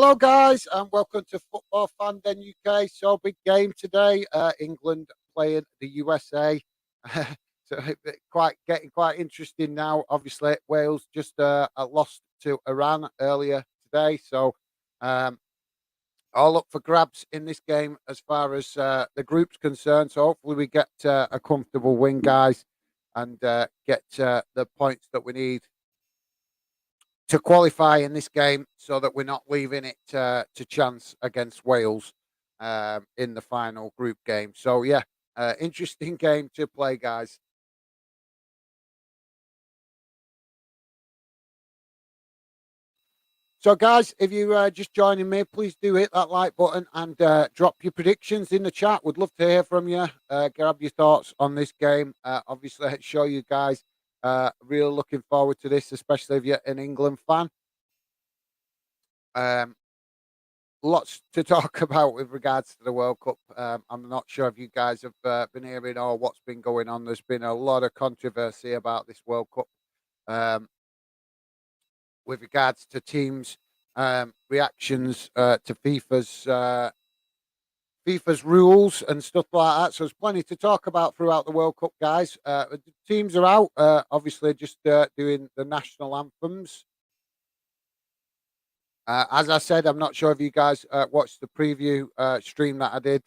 Hello, guys, and welcome to Football Fan Den UK. So, big game today. England playing the USA. so, quite getting quite interesting now. Obviously, Wales just lost to Iran earlier today. So, um, all up for grabs in this game as far as the group's concerned. So, hopefully, we get a comfortable win, guys, and get the points that we need to qualify in this game so that we're not leaving it to chance against Wales in the final group game. So, yeah, interesting game to play, guys. So, guys, if you just joining me, please do hit that like button and drop your predictions in the chat. Would love to hear from you. Grab your thoughts on this game. Obviously, show you guys. Really looking forward to this, especially if you're an England fan. Um, Lots to talk about with regards to the World Cup. I'm not sure if you guys have been hearing or what's been going on. There's been a lot of controversy about this World Cup um, with regards to teams' reactions to FIFA's rules and stuff like that. So there's plenty to talk about throughout the World Cup, guys. The teams are out, obviously, just doing the national anthems. As I said, I'm not sure if you guys watched the preview stream that I did,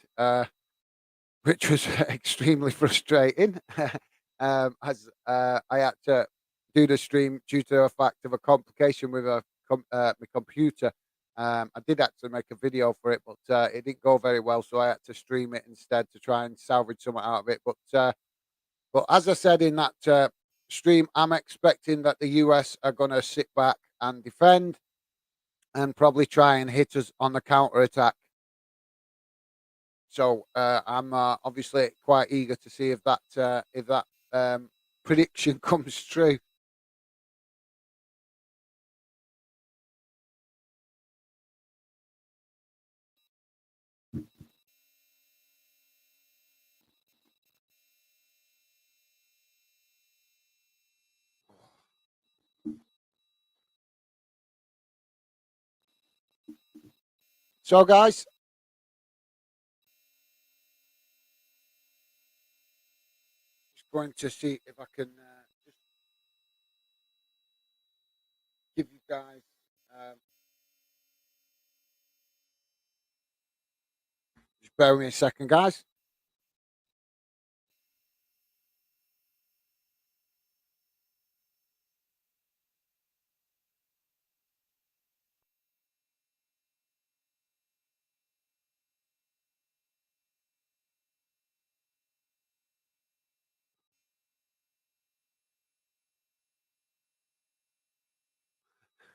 which was extremely frustrating, as I had to do the stream due to the fact of a complication with my computer. I did actually make a video for it, but it didn't go very well, so I had to stream it instead to try and salvage something out of it. But as I said in that stream, I'm expecting that the US are going to sit back and defend and probably try and hit us on the counter attack. So I'm obviously quite eager to see if that prediction comes true. So, guys, just going to see if I can just give you guys. Just bear with me a second, guys.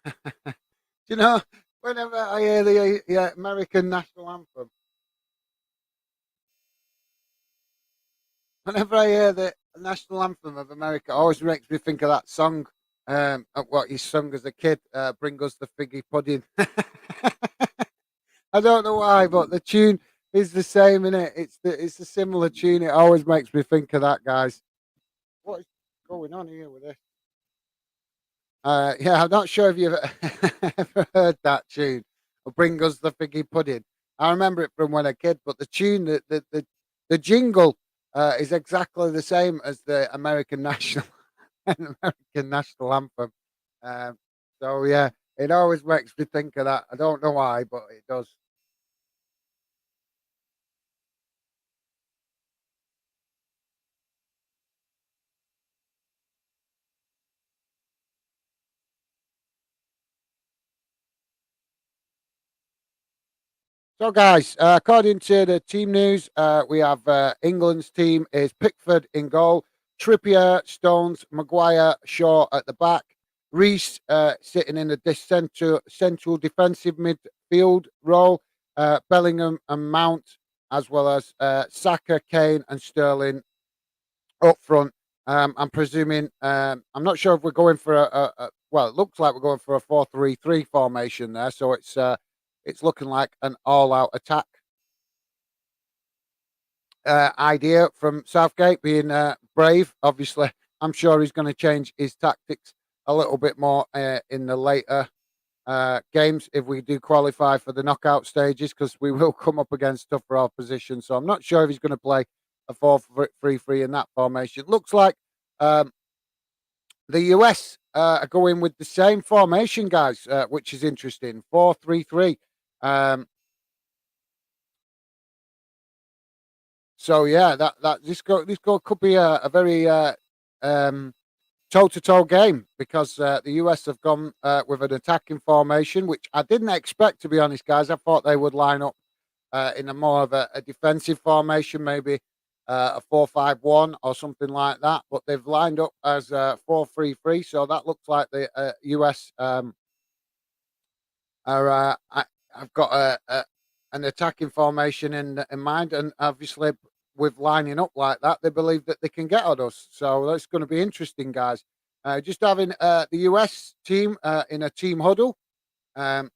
Do you know, whenever I hear the American national anthem, whenever I hear the national anthem of America, it always makes me think of that song, of what he sung as a kid, "Bring Us the Figgy Pudding." I don't know why, but the tune is the same in it. It's a similar tune. It always makes me think of that, guys. What is going on here with this? Yeah, I'm not sure if you've ever heard that tune. Or "Bring Us the Figgy Pudding." I remember it from when I was a kid, but the tune, the jingle, is exactly the same as the American national American national anthem. Um, so yeah, it always makes me think of that. I don't know why, but it does. So, guys, according to the team news, we have England's team is Pickford in goal, Trippier, Stones, Maguire, Shaw at the back, Reese sitting in the central defensive midfield role, Bellingham and Mount, as well as Saka, Kane, and Sterling up front. I'm presuming, I'm not sure if we're going for well, it looks like we're going for a 4-3-3 formation there. So it's looking like an all-out attack idea from Southgate, being brave. Obviously, I'm sure he's going to change his tactics a little bit more in the later. games if we do qualify for the knockout stages, because we will come up against tougher opposition. So I'm not sure if he's going to play a 4-3-3 in that formation. Looks like um, the US are going with the same formation, guys, which is interesting. 4-3-3. Um, so yeah, this could be a very um, toe-to-toe game, because the US have gone with an attacking formation, which I didn't expect, to be honest, guys. I thought they would line up in a more of a defensive formation, maybe a 4-5-1 or something like that. But they've lined up as 4-3-3, so that looks like the US are. I've got an attacking formation in mind, and obviously with lining up like that, they believe that they can get at us. So that's going to be interesting, guys. Just having the US team in a team huddle. Um,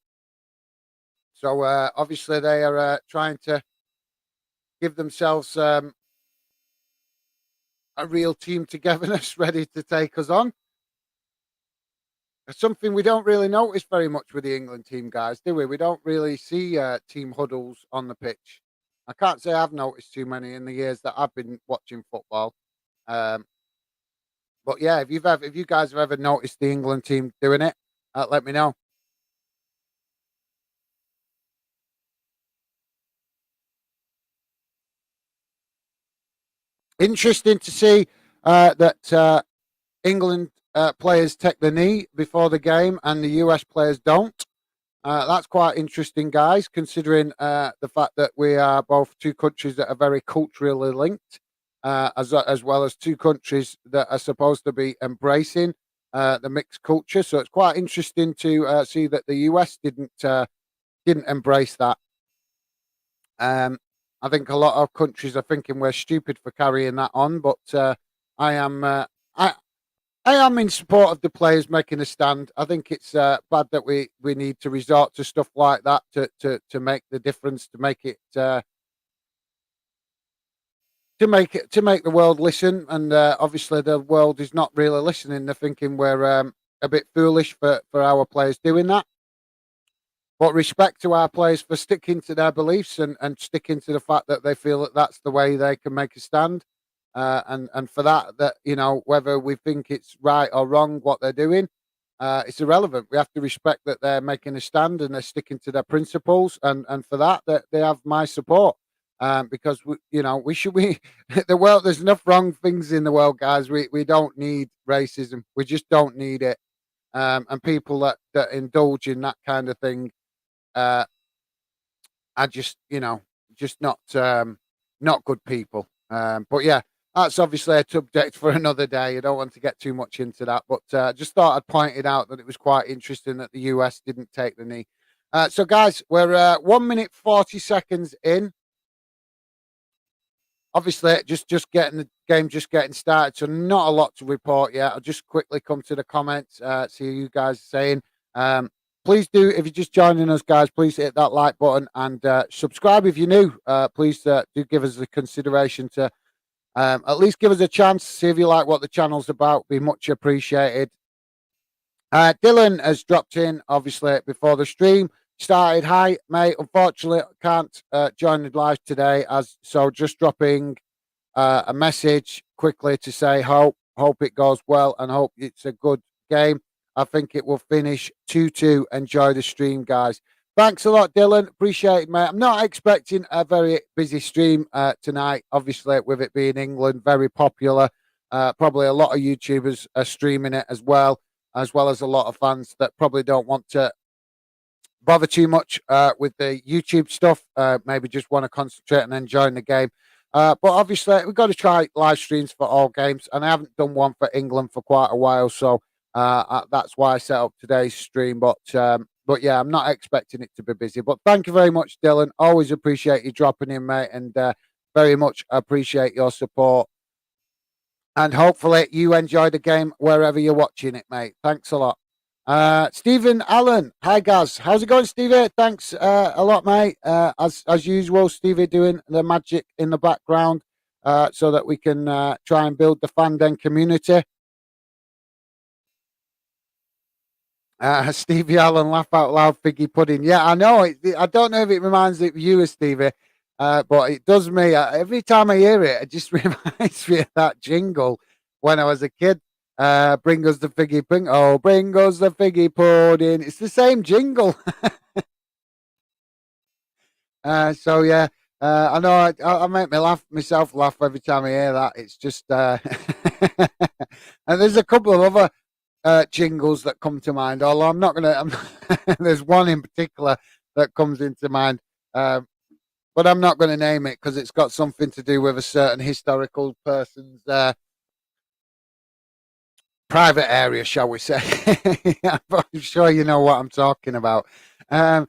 so obviously they are trying to give themselves a real team togetherness, ready to take us on. It's something we don't really notice very much with the England team, guys, do we? We don't really see team huddles on the pitch. I can't say I've noticed too many in the years that I've been watching football. Um, but yeah, if you guys have ever noticed the England team doing it, let me know. Interesting to see that England players take the knee before the game and the US players don't. That's quite interesting, guys, considering the fact that we are both two countries that are very culturally linked, as well as two countries that are supposed to be embracing the mixed culture. So it's quite interesting to see that the US didn't embrace that. Um, I think a lot of countries are thinking we're stupid for carrying that on, but I am. I am in support of the players making a stand. I think it's bad that we need to resort to stuff like that to make the difference, to make the world listen. And obviously, the world is not really listening. They're thinking we're a bit foolish for our players doing that. But respect to our players for sticking to their beliefs and sticking to the fact that they feel that that's the way they can make a stand. And for that, whether we think it's right or wrong what they're doing, it's irrelevant. We have to respect that they're making a stand and they're sticking to their principles, and for that they have my support. Because we should we the world. There's enough wrong things in the world, guys. We don't need racism. We just don't need it. And people that indulge in that kind of thing uh, are just not good people. But yeah, that's obviously a subject for another day. I don't want to get too much into that, but just thought I'd point it out that it was quite interesting that the US didn't take the knee. So, guys, we're 1 minute 40 seconds in. Obviously, just getting the game just getting started, so not a lot to report yet. I'll just quickly come to the comments, see what you guys are saying. Please do, if you're just joining us, guys, please hit that like button and subscribe if you're new. Please do give us the consideration to at least give us a chance, see if you like what the channel's about. Be much appreciated. Dylan has dropped in, obviously, before the stream started. Hi, mate. Unfortunately, I can't join the live today, so just dropping a message quickly to say hope it goes well and hope it's a good game. I think it will finish 2-2. Enjoy the stream, guys. Thanks a lot, Dylan. Appreciate it, mate. I'm not expecting a very busy stream tonight. Obviously, with it being England, very popular. Probably a lot of YouTubers are streaming it as well as a lot of fans that probably don't want to bother too much with the YouTube stuff. Maybe just want to concentrate and enjoy the game. But obviously, we've got to try live streams for all games, and I haven't done one for England for quite a while, so that's why I set up today's stream. But yeah, I'm not expecting it to be busy. But thank you very much, Dylan. Always appreciate you dropping in, mate, and very much appreciate your support. And hopefully you enjoy the game wherever you're watching it, mate. Thanks a lot. Stephen Allen. Hi, guys. How's it going, Stevie? Thanks a lot, mate. As usual, Stevie doing the magic in the background so that we can try and build the fandom community. Stevie Allen, laugh out loud, figgy pudding. Yeah, I know. I don't know if it reminds you of Stevie, but it does me. Every time I hear it, it just reminds me of that jingle when I was a kid. Bring us the figgy pudding. Oh, bring us the figgy pudding. It's the same jingle. So yeah, I know I make me laugh myself laugh every time I hear that. It's just, and there's a couple of other jingles that come to mind. Although I'm not gonna, there's one in particular that comes into mind, but I'm not going to name it because it's got something to do with a certain historical person's private area, shall we say? I'm sure you know what I'm talking about. Um,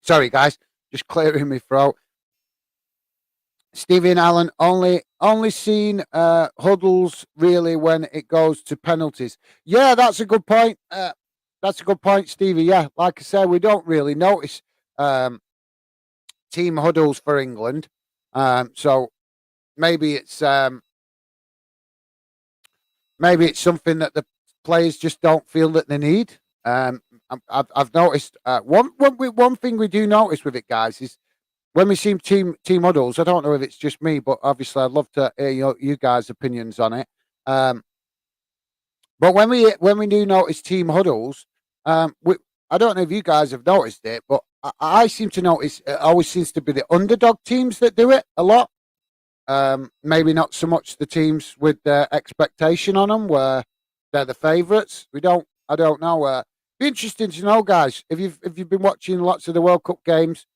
sorry, guys, just clearing my throat. Stephen Allen only seen huddles really when it goes to penalties. Yeah, that's a good point. That's a good point, Stevie. Yeah, like I said, we don't really notice um, team huddles for England. So maybe it's something that the players just don't feel that they need. I've noticed one thing we do notice with it, guys, is when we see team huddles. I don't know if it's just me, but obviously I'd love to hear you guys' opinions on it. But when we do notice team huddles, I don't know if you guys have noticed it, but I seem to notice it always seems to be the underdog teams that do it a lot. Maybe not so much the teams with the expectation on them, where they're the favourites. I don't know. Be interesting to know, guys. If you've been watching lots of the World Cup games,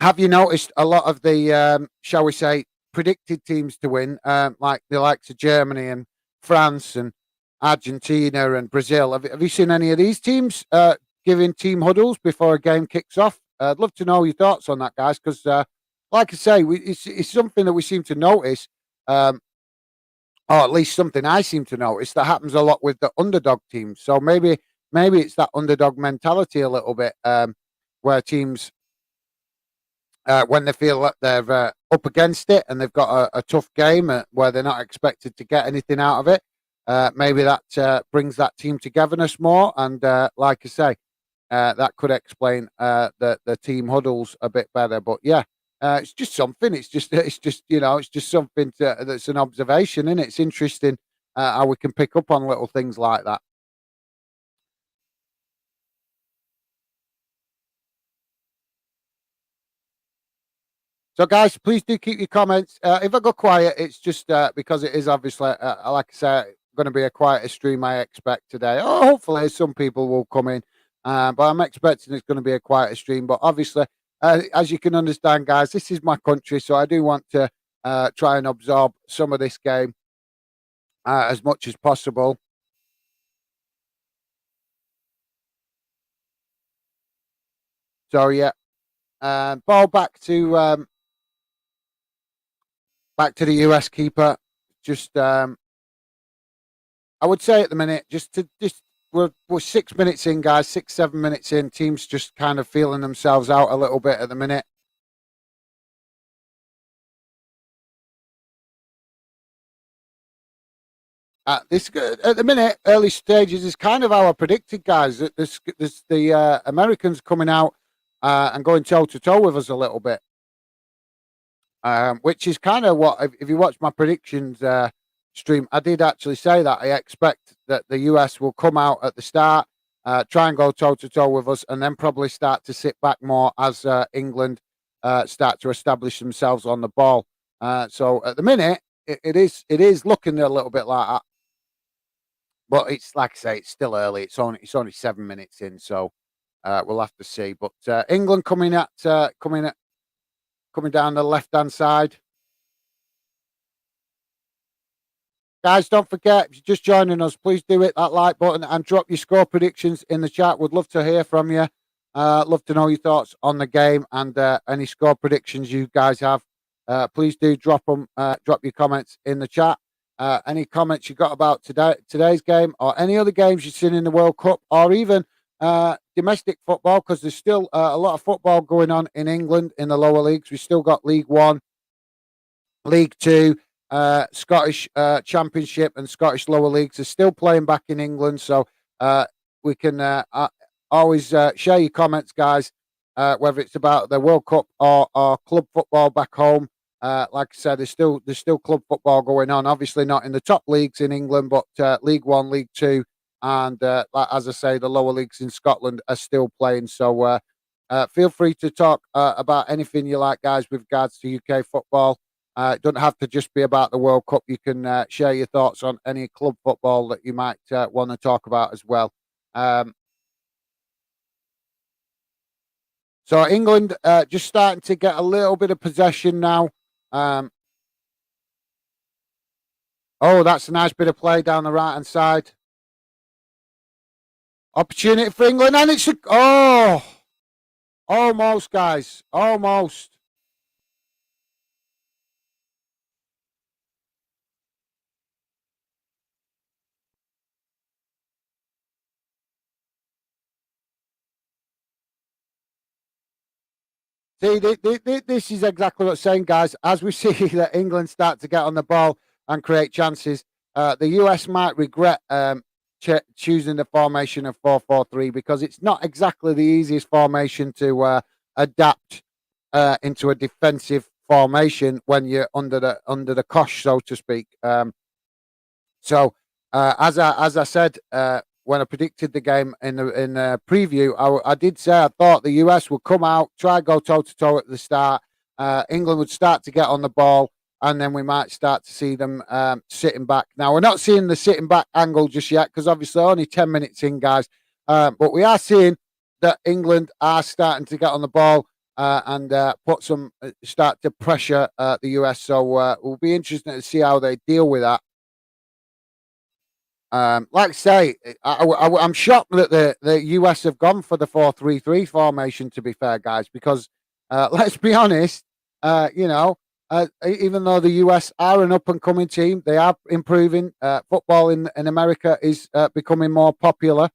have you noticed a lot of the shall we say predicted teams to win, like the likes of Germany and France and Argentina and Brazil? Have you seen any of these teams giving team huddles before a game kicks off? I'd love to know your thoughts on that, guys, because like I say, it's something that we seem to notice, or at least something I seem to notice that happens a lot with the underdog teams. So maybe it's that underdog mentality a little bit, where teams, when they feel that they're up against it and they've got a tough game where they're not expected to get anything out of it, maybe that brings that team togetherness more. And like I say, that could explain the team huddles a bit better. But yeah, it's just something. It's just something that's an observation, and it's interesting how we can pick up on little things like that. So, guys, please do keep your comments. If I go quiet, it's just because it is obviously, like I said, going to be a quieter stream I expect today. Oh, hopefully, some people will come in, but I'm expecting it's going to be a quieter stream. But obviously, as you can understand, guys, this is my country, so I do want to try and absorb some of this game as much as possible. So, yeah, ball back to the US keeper. Just I would say at the minute, just we're 6 minutes in, guys. 6 7 minutes in. Teams just kind of feeling themselves out a little bit at the minute. At the minute, early stages is kind of how I predicted, guys. That this the Americans coming out and going toe to toe with us a little bit, which is kind of what if you watch my predictions stream, I did actually say that I expect that the US will come out at the start, try and go toe to toe with us, and then probably start to sit back more as England start to establish themselves on the ball. So at the minute, it is looking a little bit like that, but it's like I say, it's still early. It's only 7 minutes in, so we'll have to see. But England coming down the left hand side. Guys, don't forget, if you're just joining us, please do hit that like button and drop your score predictions in the chat. Would love to hear from you. Love to know your thoughts on the game and any score predictions you guys have. Please do drop them. Drop your comments in the chat. Any comments you got about today's game or any other games you've seen in the World Cup or even domestic football, because there's still a lot of football going on in England in the lower leagues. We've still got League One, League Two, Scottish Championship and Scottish lower leagues are still playing back in England. So we can always share your comments, guys, whether it's about the World Cup or club football back home. Like I said, there's still club football going on. Obviously, not in the top leagues in England, but League One, League Two, and as I say, the lower leagues in Scotland are still playing. So feel free to talk about anything you like, guys, with regards to UK football. It doesn't have to just be about the World Cup. You can share your thoughts on any club football that you might want to talk about as well. Um, so England just starting to get a little bit of possession now. Um, oh, that's a nice bit of play down the right hand side. Opportunity for England, and it's almost, guys, almost. See, this is exactly what I'm saying, guys. As we see that England start to get on the ball and create chances, the US might regret choosing the formation of 4-4-3 because it's not exactly the easiest formation to adapt into a defensive formation when you're under the cosh, so to speak. So, as I said when I predicted the game in the preview, I did say I thought the US would come out, try go toe to toe at the start. England would start to get on the ball, and then we might start to see them sitting back. Now we're not seeing the sitting back angle just yet because obviously only 10 minutes in, guys. But we are seeing that England are starting to get on the ball. And start to pressure the US. So it will be interesting to see how they deal with that. Like I say, I'm shocked that the US have gone for the 4-3-3 formation. To be fair, guys, because let's be honest, even though the US are an up and coming team, they are improving. Football in America is becoming more popular.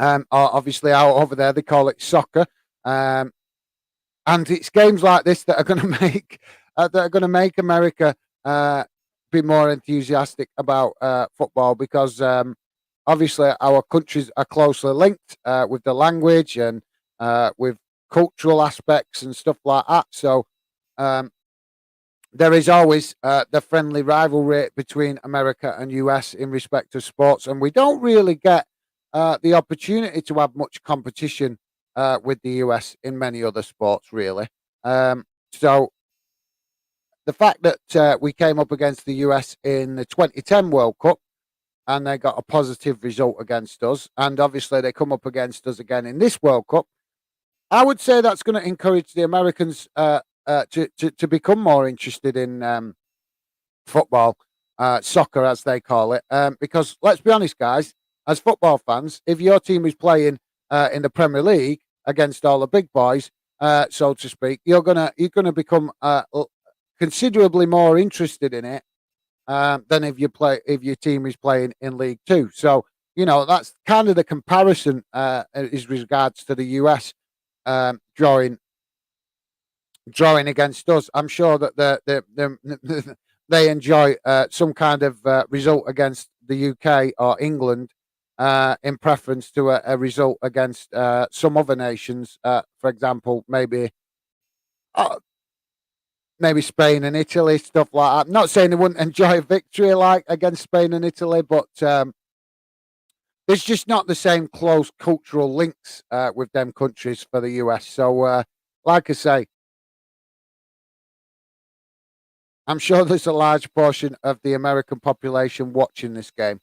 Obviously, out over there they call it soccer. And it's games like this that are going to make America be more enthusiastic about football because obviously our countries are closely linked with the language and with cultural aspects and stuff like that. So um, there is always the friendly rivalry between America and US in respect to sports, and we don't really get the opportunity to have much competition with the US in many other sports, really. So the fact that we came up against the US in the 2010 World Cup and they got a positive result against us, and obviously they come up against us again in this World Cup, I would say that's going to encourage the Americans to become more interested in football, soccer as they call it. Because let's be honest, guys, as football fans, if your team is playing in the Premier League against all the big boys, so to speak, you're gonna become considerably more interested in it than if your team is playing in League Two. So that's kind of the comparison as regards to the US drawing against us. I'm sure that they enjoy some kind of result against the UK or England in preference to a result against some other nations. For example, uh, maybe Spain and Italy, stuff like that. I'm not saying they wouldn't enjoy a victory like against Spain and Italy, but there's just not the same close cultural links with them countries for the US. So, like I say, I'm sure there's a large portion of the American population watching this game.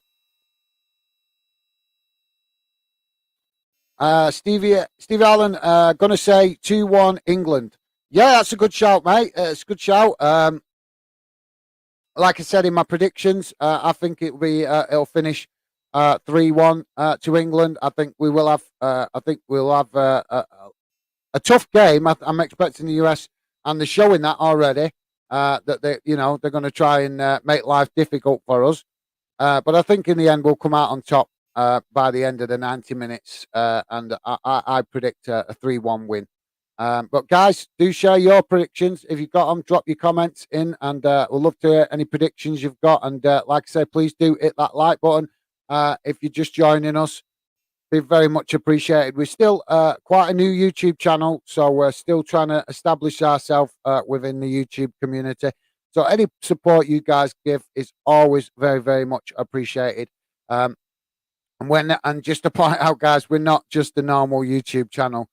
Steve Allen, gonna say 2-1 England. Yeah, that's a good shout, mate. It's a good shout. Like I said in my predictions, I think it'll finish 3-1 to England. I think we will have. I think we'll have a tough game. I'm expecting the US, and they're showing that already. That they're going to try and make life difficult for us. But I think in the end we'll come out on top by the end of the 90 minutes, and I predict a 3-1 win. But guys, do share your predictions. If you've got them, drop your comments in, and we'll love to hear any predictions you've got. And like I say, please do hit that like button if you're just joining us. Be very much appreciated. We're still quite a new YouTube channel, so we're still trying to establish ourselves within the YouTube community. So any support you guys give is always very, very much appreciated. Um, and just to point out, guys, we're not just a normal YouTube channel.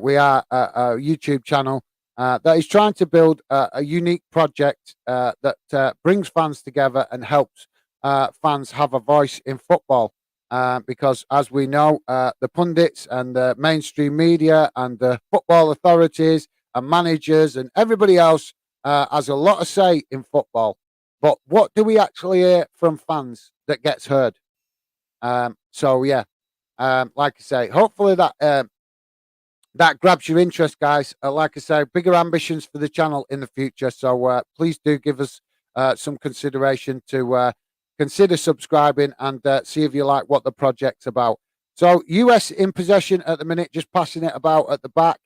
We are a YouTube channel that is trying to build a unique project that brings fans together and helps fans have a voice in football. Because, as we know, the pundits and the mainstream media and the football authorities and managers and everybody else has a lot of say in football. But what do we actually hear from fans that gets heard? So yeah, like I say, hopefully that grabs your interest, guys. Like I say, bigger ambitions for the channel in the future. So please do give us some consideration to consider subscribing and see if you like what the project's about. So US in possession at the minute, just passing it about at the back.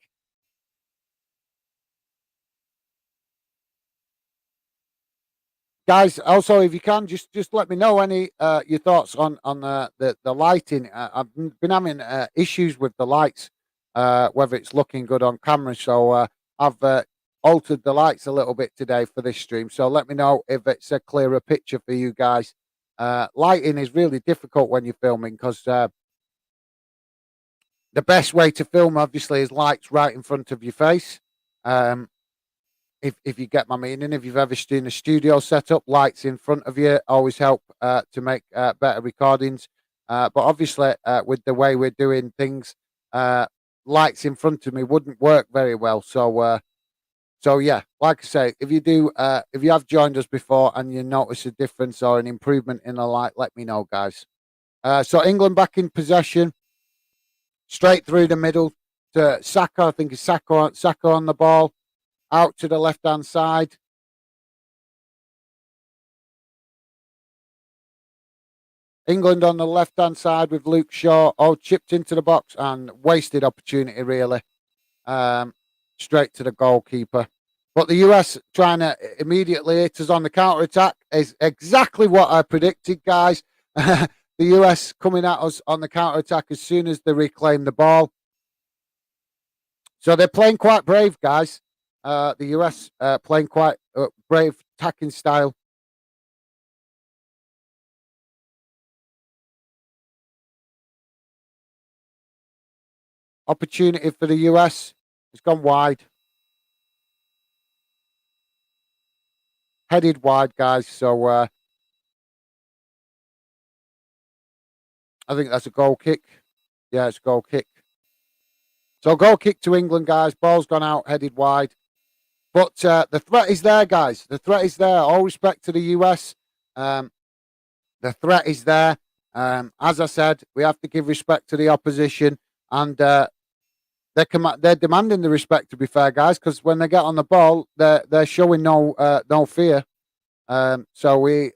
Guys, also if you can just let me know any your thoughts on the lighting. I've been having issues with the lights, whether it's looking good on camera. So I've altered the lights a little bit today for this stream. So let me know if it's a clearer picture for you guys. Lighting is really difficult when you're filming because the best way to film obviously is lights right in front of your face. If you get my meaning, if you've ever seen a studio setup, lights in front of you always help to make better recordings. But obviously, with the way we're doing things, lights in front of me wouldn't work very well. So yeah, like I say, if you have joined us before and you notice a difference or an improvement in the light, let me know, guys. So England back in possession, straight through the middle to Saka. I think it's Saka on the ball. Out to the left-hand side. England on the left-hand side with Luke Shaw. Oh, chipped into the box and wasted opportunity, really. Straight to the goalkeeper. But the US trying to immediately hit us on the counter-attack is exactly what I predicted, guys. The US coming at us on the counter-attack as soon as they reclaim the ball. So they're playing quite brave, guys. The US playing quite brave attacking style. Opportunity for the US. It's gone wide. Headed wide, guys. So I think that's a goal kick. Yeah, it's a goal kick. So goal kick to England, guys. Ball's gone out, headed wide. But the threat is there, guys. The threat is there. All respect to the US. The threat is there. As I said, we have to give respect to the opposition, and they're demanding the respect. To be fair, guys, because when they get on the ball, they're showing no fear. So we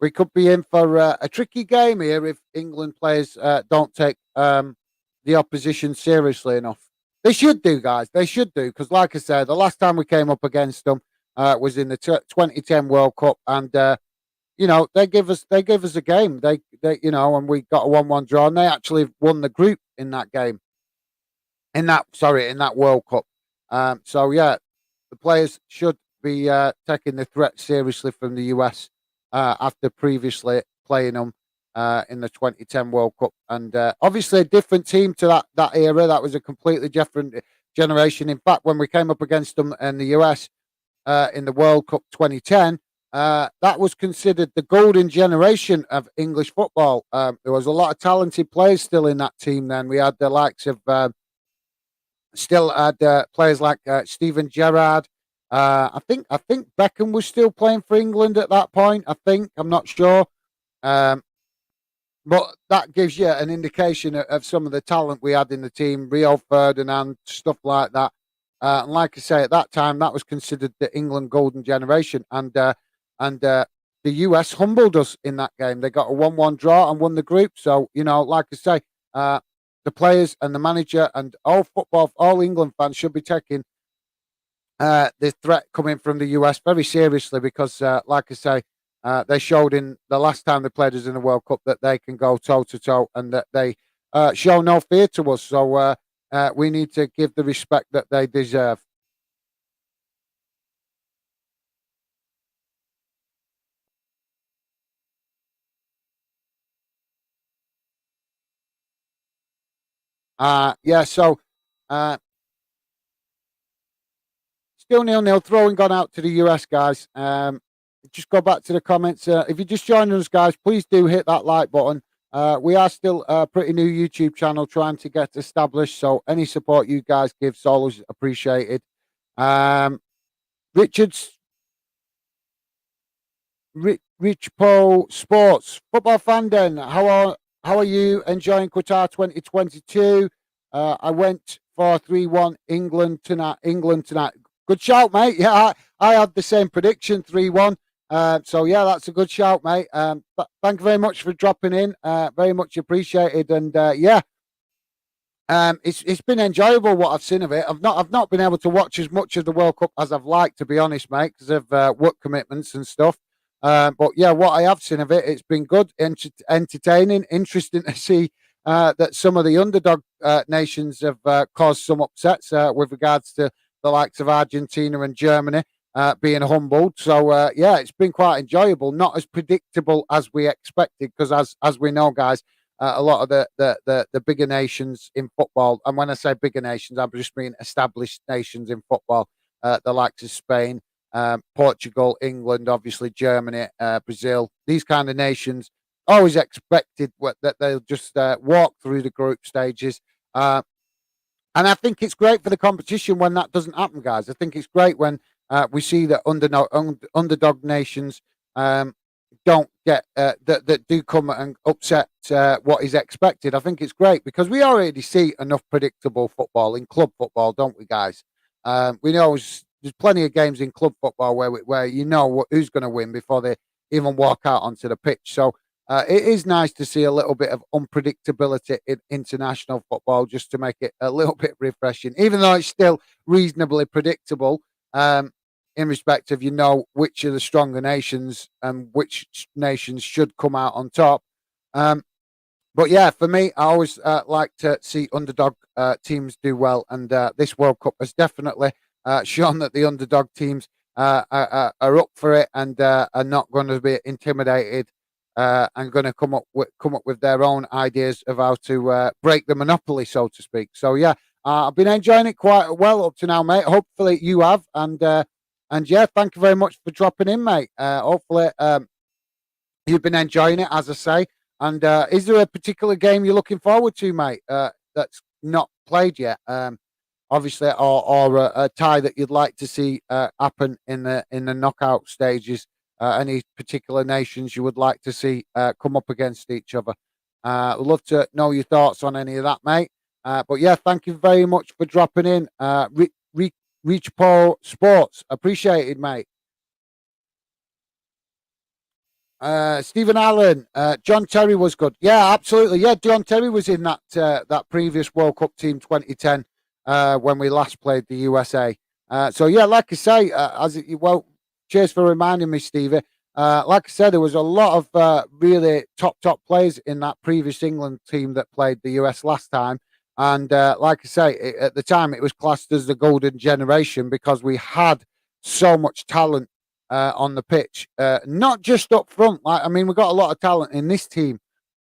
could be in for a tricky game here if England players don't take the opposition seriously enough. They should do, guys. They should do, because like I said, the last time we came up against them was in the 2010 World Cup, and they give us a game. They and we got a 1-1 draw, and they actually won the group in that game. In that World Cup. So yeah, the players should be taking the threat seriously from the US after previously playing them in the 2010 World Cup, and obviously a different team to that era. That was a completely different generation. In fact, when we came up against them in the US in the World Cup 2010, that was considered the golden generation of English football. There was a lot of talented players still in that team. Then we had the likes of players like Steven Gerrard. I think Beckham was still playing for England at that point. I'm not sure. But that gives you an indication of some of the talent we had in the team, Rio Ferdinand, stuff like that. And like I say, at that time, that was considered the England golden generation. And the US humbled us in that game. They got a 1-1 draw and won the group. So, like I say, the players and the manager and all football, all England fans should be taking the threat coming from the US very seriously because, like I say, they showed in the last time they played us in the World Cup that they can go toe to toe and that they show no fear to us. So we need to give the respect that they deserve. Yeah, so uh, still 0-0, throwing gone out to the US, guys. Just go back to the comments. If you're just joining us, guys, please do hit that like button. We are still a pretty new YouTube channel trying to get established, so any support you guys give is always appreciated. Um, Richards, Rich Paul Sports, Football Fandom, how are you enjoying Qatar 2022? I went for 3-1 England tonight. England tonight. Good shout, mate. Yeah, I had the same prediction, 3-1. So yeah, that's a good shout, mate. But thank you very much for dropping in. Very much appreciated. And yeah, it's been enjoyable what I've seen of it. I've not been able to watch as much of the World Cup as I've liked, to be honest, mate, because of work commitments and stuff. But yeah, what I have seen of it, it's been good, entertaining, interesting to see that some of the underdog nations have caused some upsets with regards to the likes of Argentina and Germany being humbled. So yeah, it's been quite enjoyable. Not as predictable as we expected, because as we know, guys, a lot of the bigger nations in football, and when I say bigger nations, I'm just mean established nations in football, the likes of Spain, Portugal, England, obviously Germany, Brazil, these kind of nations, always expected that they'll just walk through the group stages. Uh, and I think it's great for the competition when that doesn't happen, guys. I think it's great when we see that underdog nations um, don't get that do come and upset what is expected. I think it's great because we already see enough predictable football in club football, don't we, guys? We know there's plenty of games in club football where you know who's going to win before they even walk out onto the pitch. So it is nice to see a little bit of unpredictability in international football just to make it a little bit refreshing, even though it's still reasonably predictable in respect of which are the stronger nations and which nations should come out on top. But yeah, for me, I always like to see underdog teams do well, and this World Cup has definitely shown that the underdog teams are up for it and are not going to be intimidated and going to come up with their own ideas of how to break the monopoly, so to speak. So yeah, I've been enjoying it quite well up to now, mate. Hopefully you have, and yeah, thank you very much for dropping in, mate. Hopefully you've been enjoying it, as I say. And is there a particular game you're looking forward to, mate? That's not played yet, obviously, or a tie that you'd like to see happen in the knockout stages. Any particular nations you would like to see come up against each other? I'd love to know your thoughts on any of that, mate. But yeah, thank you very much for dropping in. Reach Paul Sports, appreciated, mate. Stephen Allen, John Terry was good. Yeah, absolutely. Yeah, John Terry was in that previous World Cup team 2010 when we last played the USA. So yeah, like I say, well, cheers for reminding me, Stevie. Like I said, there was a lot of really top players in that previous England team that played the US last time. And like I say, at the time it was classed as the golden generation because we had so much talent on the pitch. Not just up front. Like I mean, we've got a lot of talent in this team,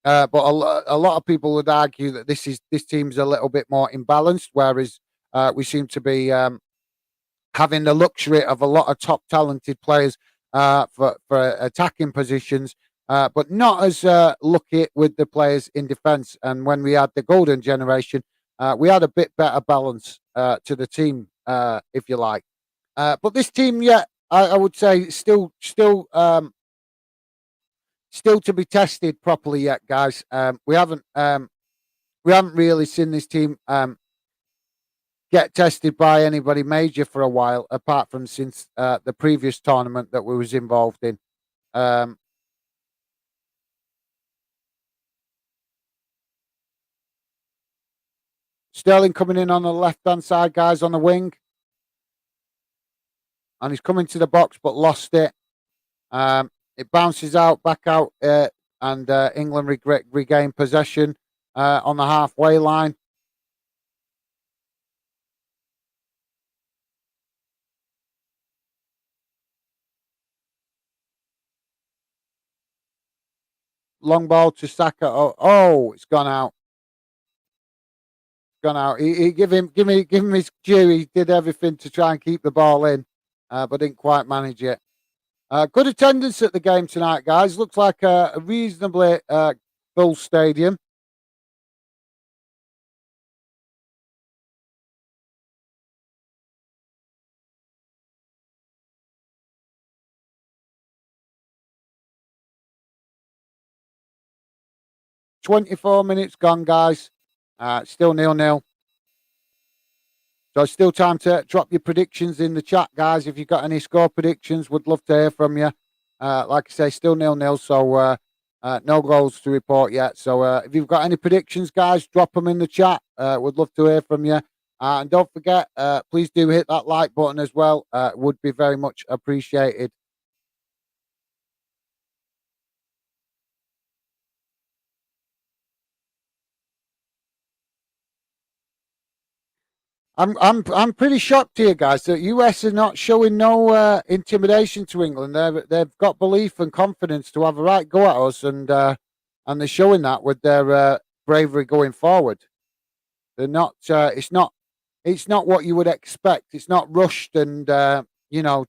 but a lot of people would argue that this team's a little bit more imbalanced, whereas we seem to be having the luxury of a lot of top talented players for attacking positions. But not as lucky with the players in defence. And when we had the golden generation, we had a bit better balance to the team, if you like. But this team, yeah, I would say still to be tested properly yet, guys. We haven't really seen this team get tested by anybody major for a while, apart from since the previous tournament that we was involved in. Um, Sterling coming in on the left-hand side, guys, on the wing. And he's coming to the box but lost it. It bounces out, back out, and England regain possession on the halfway line. Long ball to Saka. Oh, it's gone out. Gone out. He give him his due. He did everything to try and keep the ball in, but didn't quite manage it. Good attendance at the game tonight, guys. Looks like a reasonably full stadium. "24 minutes gone, guys. Still 0-0. So still time to drop your predictions in the chat, guys. If you've got any score predictions, would love to hear from you. Like I say, still 0-0, so no goals to report yet. So if you've got any predictions, guys, drop them in the chat. Would love to hear from you. And don't forget, please do hit that like button as well. Would be very much appreciated. I'm pretty shocked here, guys. The US are not showing no intimidation to England. They've got belief and confidence to have a right go at us, and they're showing that with their bravery going forward. They're not. It's not what you would expect. It's not rushed and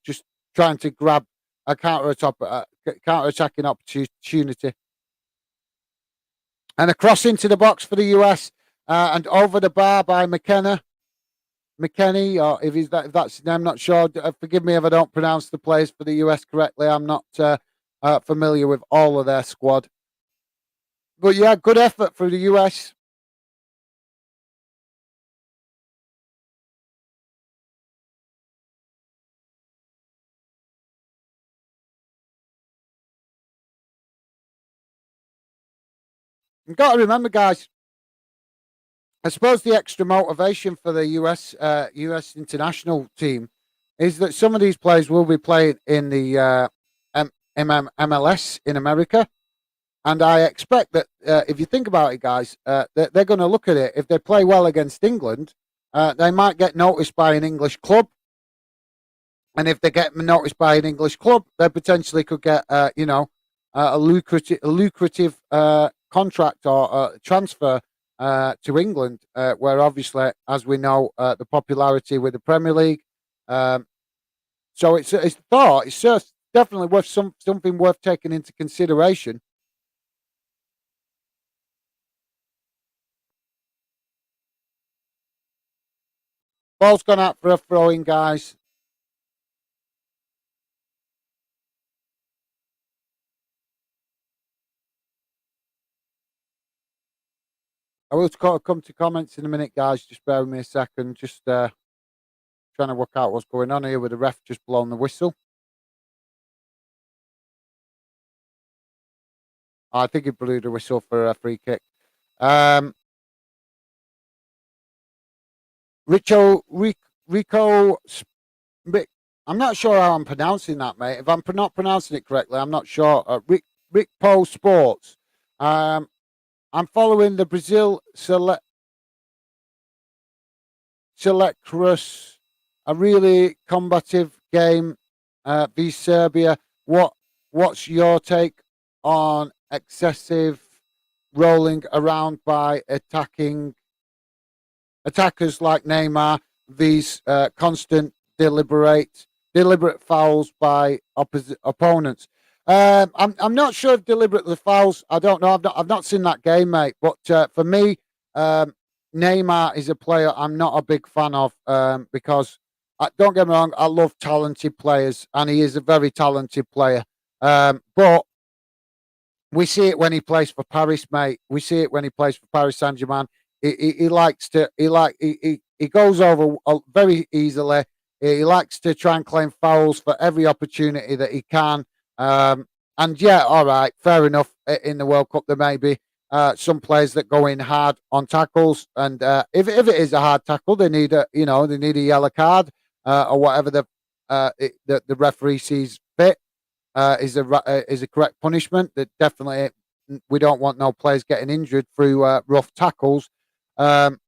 just trying to grab a counter attacking opportunity. And a cross into the box for the US and over the bar by McKennie, or if that's his name, I'm not sure. Forgive me if I don't pronounce the players for the US correctly. I'm not familiar with all of their squad. But yeah, good effort for the US. You've got to remember, guys, I suppose the extra motivation for the US international team is that some of these players will be playing in the MLS in America. And I expect that if you think about it, guys, they're going to look at it. If they play well against England, they might get noticed by an English club. And if they get noticed by an English club, they potentially could get, a lucrative contract or transfer to England, where obviously, as we know, the popularity with the Premier League. So it's just definitely worth something worth taking into consideration. Ball's gone out for a throw-in, guys. I will come to comments in a minute, guys. Just bear with me a second. Just trying to work out what's going on here with the ref just blowing the whistle. I think he blew the whistle for a free kick. Rico, I'm not sure how I'm pronouncing that, mate. If I'm not pronouncing it correctly, I'm not sure. Rick Poe Sports. I'm following the Brazil Selectrus, a really combative game v Serbia. What's your take on excessive rolling around by attackers like Neymar? These constant deliberate fouls by opponents. I'm not sure if deliberate the fouls. I don't know. I've not seen that game, mate. But for me, Neymar is a player I'm not a big fan of because don't get me wrong, I love talented players, and he is a very talented player. But we see it when he plays for Paris, mate. We see it when he plays for Paris Saint-Germain. He goes over very easily. He likes to try and claim fouls for every opportunity that he can. And yeah, all right, fair enough. In the World Cup, there may be some players that go in hard on tackles, and if it is a hard tackle, they need a yellow card or whatever the referee sees fit is a correct punishment. That definitely we don't want no players getting injured through rough tackles. Um,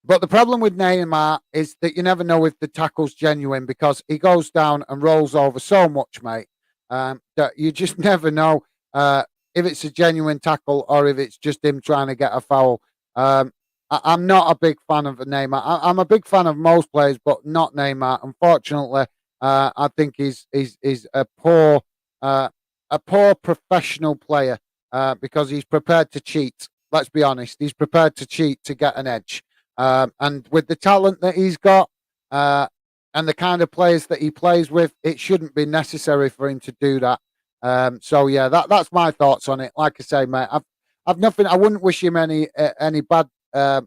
but the problem with Neymar is that you never know if the tackle's genuine because he goes down and rolls over so much, mate, that you just never know if it's a genuine tackle or if it's just him trying to get a foul. I'm not a big fan of Neymar. I'm a big fan of most players, but not Neymar. Unfortunately, I think he's uh, a poor professional player because he's prepared to cheat. Let's be honest, he's prepared to cheat to get an edge. And with the talent that he's got uh, and the kind of players that he plays with, it shouldn't be necessary for him to do that. So yeah, that's my thoughts on it. Like I say, mate, I've nothing. I wouldn't wish him any bad. I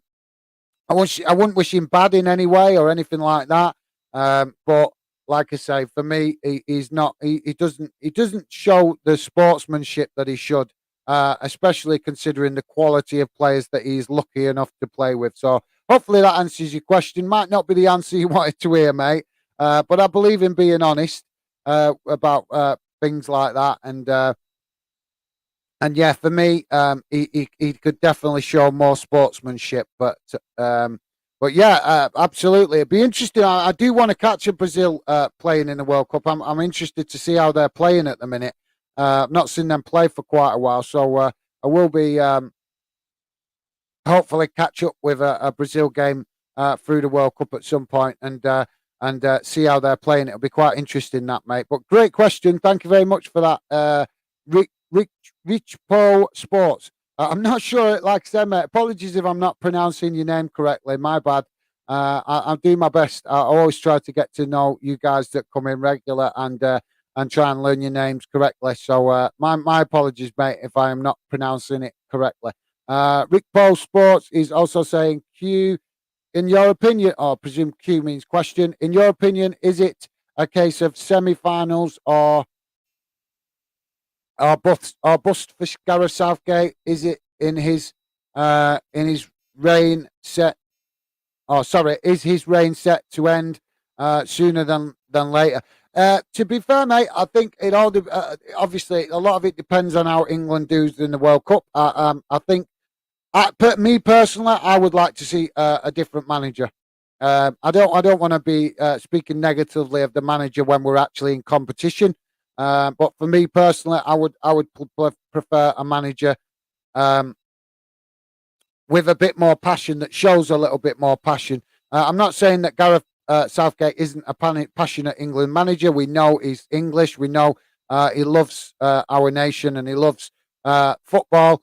wouldn't wish him bad in any way or anything like that. But like I say, for me, he's not. He doesn't show the sportsmanship that he should, especially considering the quality of players that he's lucky enough to play with. So hopefully that answers your question. Might not be the answer you wanted to hear, mate, but I believe in being honest about things like that. And yeah, for me, he could definitely show more sportsmanship. But yeah, absolutely, it'd be interesting. I do want to catch a Brazil playing in the World Cup. I'm interested to see how they're playing at the minute. I've not seen them play for quite a while, so I will be hopefully catch up with a Brazil game through the World Cup at some point and see how they're playing. It'll be quite interesting, that, mate. But great question. Thank you very much for that, Rich Paul Sports. I'm not sure, like I said, mate. Apologies if I'm not pronouncing your name correctly. My bad. I'll do my best. I always try to get to know you guys that come in regular and try and learn your names correctly. So my apologies, mate, if I am not pronouncing it correctly. Rick Paul Sports is also saying Q. In your opinion, or I presume Q means question. In your opinion, is it a case of semi-finals or bust for Gareth Southgate? Is it in his reign set? Oh, sorry, is his reign set to end sooner than later? To be fair, mate, I think it all. Obviously, a lot of it depends on how England does in the World Cup. I think, me personally, I would like to see a different manager. I don't want to be speaking negatively of the manager when we're actually in competition. But for me personally, I would prefer a manager um, with a bit more passion, that shows a little bit more passion. I'm not saying that Gareth Southgate isn't a passionate England manager. We know he's English. We know he loves our nation and he loves football.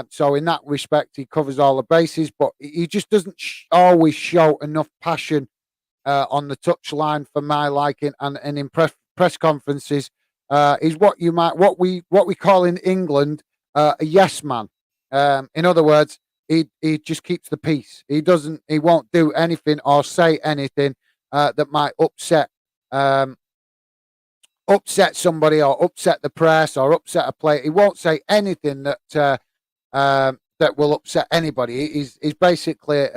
So in that respect, he covers all the bases, but he just doesn't always show enough passion on the touchline for my liking, and in press conferences, is what we call in England a yes man. In other words, he just keeps the peace. He won't do anything or say anything that might um, upset somebody or upset the press or upset a player. He won't say anything that will upset anybody. He's basically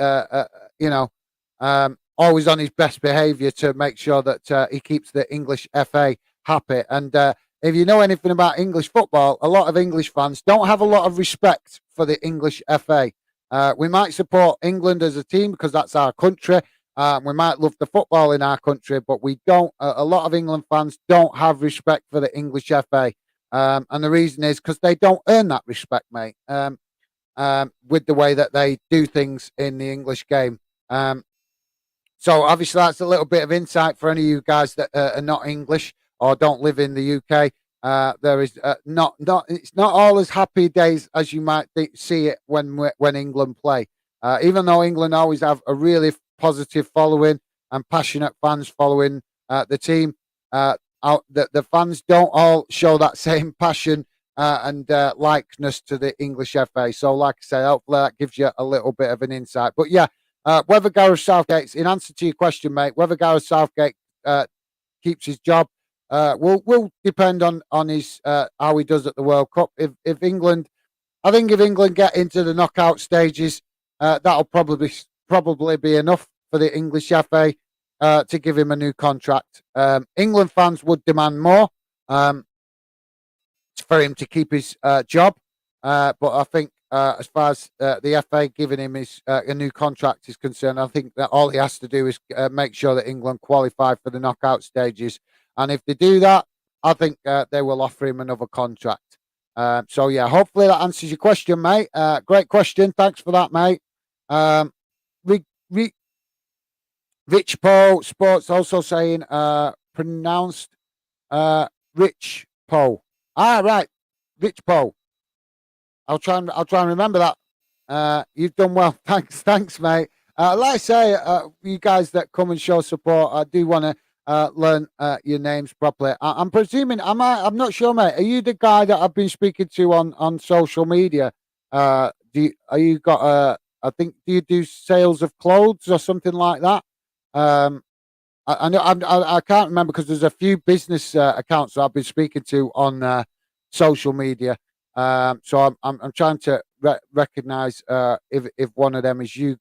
always on his best behaviour to make sure that he keeps the English FA happy. And if you know anything about English football, a lot of English fans don't have a lot of respect for the English FA. We might support England as a team because that's our country. We might love the football in our country, but we don't. A lot of England fans don't have respect for the English FA, and the reason is because they don't earn that respect, mate. With the way that they do things in the English game. So obviously that's a little bit of insight for any of you guys that are not English or don't live in the UK. There is not it's not all as happy days as you might see it when England play. Even though England always have a really positive following and passionate fans following the team, the fans don't all show that same passion and likeness to the English FA. So, like I say, hopefully that gives you a little bit of an insight. But yeah, whether Gareth Southgate, in answer to your question, mate, whether Gareth Southgate keeps his job will depend on his how he does at the World Cup. If England I think if England get into the knockout stages, that'll probably be enough for the English FA to give him a new contract. England fans would demand more for him to keep his job, but I think as far as the FA giving him his a new contract is concerned, I think that all he has to do is make sure that England qualify for the knockout stages, and if they do that, I think they will offer him another contract. So yeah, hopefully that answers your question, mate. Great question. Thanks for that, mate. Re- Re- Rich Poe Sports also saying pronounced Rich Poe. Right, Rich Poe. I'll try and remember that. You've done well. Thanks, mate. Like I say, you guys that come and show support, I do want to learn your names properly. I'm presuming, I'm not sure, mate. Are you the guy that I've been speaking to on social media? Are you got I think, do you do sales of clothes or something like that? I know I can't remember because there's a few business accounts that I've been speaking to on social media. So I'm trying to recognize if one of them is you,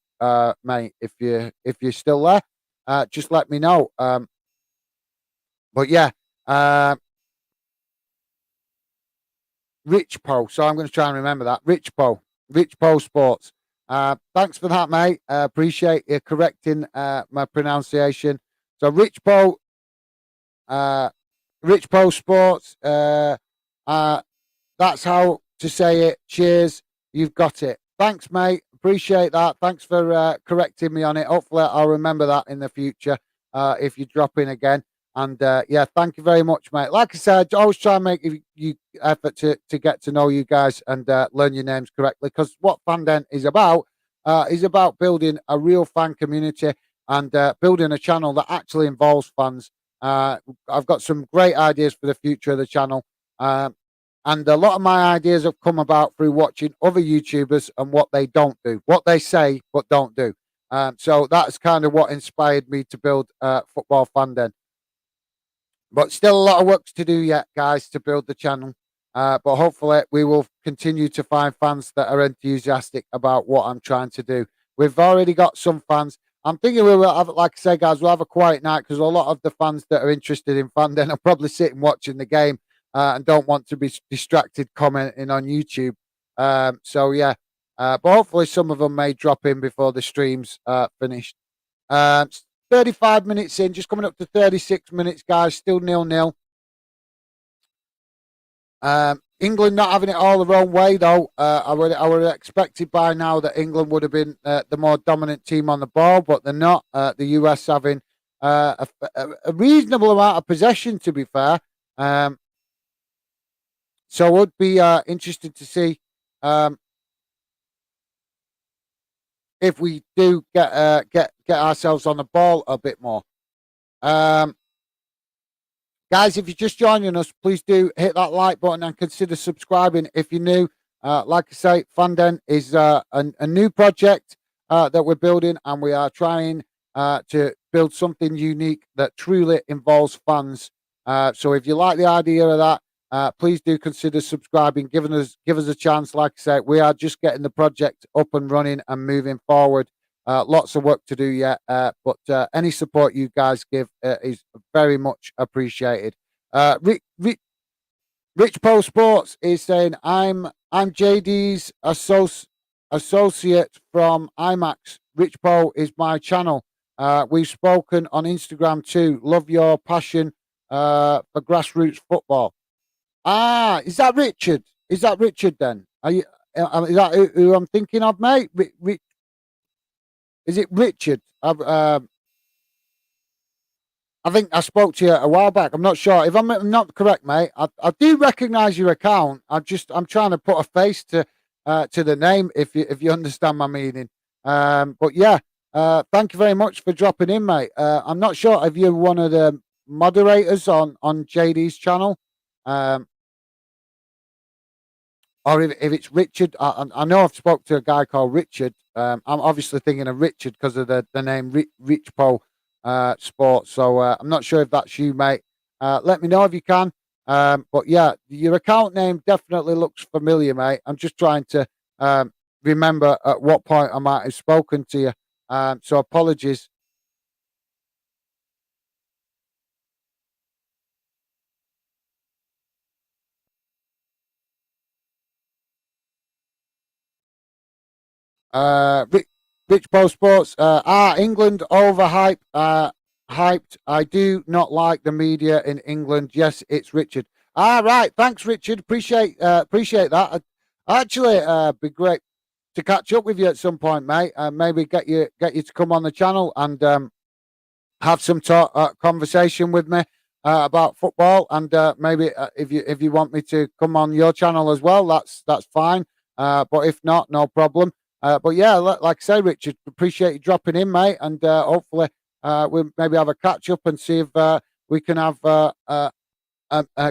mate. If you're still there, just let me know. But yeah, Rich Poe. So I'm going to try and remember that. Rich Poe Sports. Thanks for that, mate. Appreciate you correcting my pronunciation. So Rich Poe Sports. That's how to say it. Cheers. You've got it. Thanks, mate. Appreciate that. Thanks for correcting me on it. Hopefully, I'll remember that in the future if you drop in again. And yeah, thank you very much, mate. Like I said, I always try and make you effort to get to know you guys and learn your names correctly. Because what Fandent is about building a real fan community and building a channel that actually involves fans. I've got some great ideas for the future of the channel. And a lot of my ideas have come about through watching other YouTubers and what they don't do, what they say but don't do. So that's kind of what inspired me to build Football Fandom. But still a lot of work to do yet, guys, to build the channel. But hopefully we will continue to find fans that are enthusiastic about what I'm trying to do. We've already got some fans. I'm thinking we will have, like I say, guys, we'll have a quiet night because a lot of the fans that are interested in Fandom are probably sitting watching the game. And don't want to be distracted commenting on YouTube. So yeah, but hopefully some of them may drop in before the stream's finished. 35 minutes in, just coming up to 36 minutes, guys. Still 0-0. England not having it all their own way, though. I would have expected by now that England would have been the more dominant team on the ball, but they're not. The US having a reasonable amount of possession, to be fair. So it would be interesting to see if we do get ourselves on the ball a bit more. Guys, if you're just joining us, please do hit that like button and consider subscribing if you're new. Like I say, Fandom is a new project that we're building, and we are trying to build something unique that truly involves fans. So if you like the idea of that, please do consider subscribing, give us a chance. Like I said, we are just getting the project up and running and moving forward. Lots of work to do yet, but any support you guys give is very much appreciated. Rich Poe Sports is saying, I'm JD's associate from IMAX. Rich Poe is my channel. We've spoken on Instagram too. Love your passion for grassroots football. Is that Richard? Is that Richard then? Are you? Is that who I'm thinking of, mate? Is it Richard? I think I spoke to you a while back. I'm not sure. If I'm not correct, mate, I do recognise your account. I'm trying to put a face to the name, if you understand my meaning. But yeah, thank you very much for dropping in, mate. I'm not sure if you're one of the moderators on JD's channel, or if it's Richard. I know I've spoke to a guy called Richard. I'm obviously thinking of Richard because of the name Rich Poe Sports. So I'm not sure if that's you, mate. Let me know if you can. But yeah, your account name definitely looks familiar, mate. I'm just trying to remember at what point I might have spoken to you. So apologies. Rich Bo Sports. England overhyped. Hyped. I do not like the media in England. Yes, it's Richard. Right. Thanks, Richard. Appreciate that. Actually, be great to catch up with you at some point, mate. Maybe get you to come on the channel and have some talk conversation with me about football, and maybe if you want me to come on your channel as well, that's fine. But if not, no problem. But yeah, like I say, Richard, appreciate you dropping in, mate, and hopefully we'll maybe have a catch up and see if we can have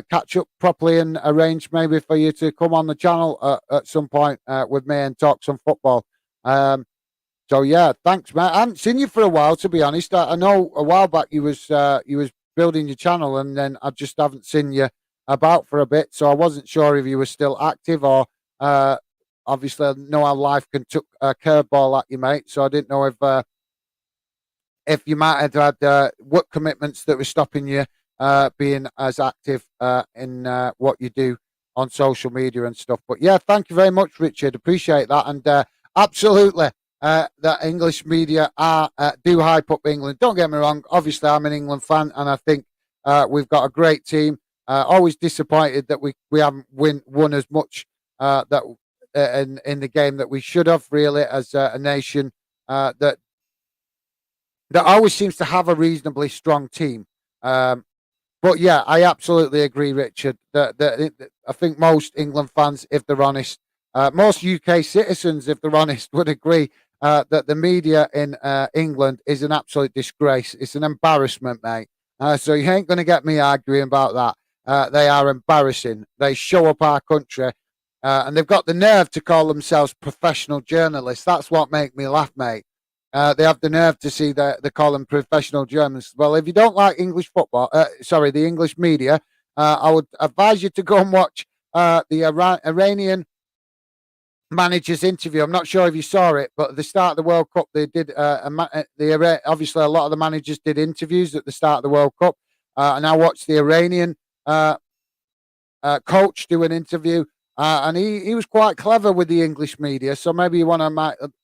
catch up properly and arrange maybe for you to come on the channel at some point with me and talk some football. So yeah, thanks, mate. I haven't seen you for a while, to be honest. I know a while back you was building your channel, and then I just haven't seen you about for a bit. So I wasn't sure if you were still active or obviously I know how life can took a curveball at you, mate. So I didn't know if you might have had work commitments that were stopping you being as active in what you do on social media and stuff. But yeah, thank you very much, Richard. Appreciate that, and absolutely. That English media are do hype up England. Don't get me wrong. Obviously, I'm an England fan, and I think we've got a great team. Always disappointed that we haven't won as much that in the game that we should have. Really, as a nation that always seems to have a reasonably strong team. But yeah, I absolutely agree, Richard. That I think most England fans, if they're honest, most UK citizens, if they're honest, would agree that the media in England is an absolute disgrace. It's an embarrassment, mate. So you ain't going to get me arguing about that. They are embarrassing. They show up our country, and they've got the nerve to call themselves professional journalists. That's what make me laugh, mate. They have the nerve to see that they call them professional journalists. Well, if you don't like English football, sorry, the English media, I would advise you to go and watch the Iranian manager's interview. I'm not sure if you saw it, but at the start of the World Cup, they did obviously a lot of the managers did interviews at the start of the World Cup, and I watched the Iranian coach do an interview, and he was quite clever with the English media. So maybe you want to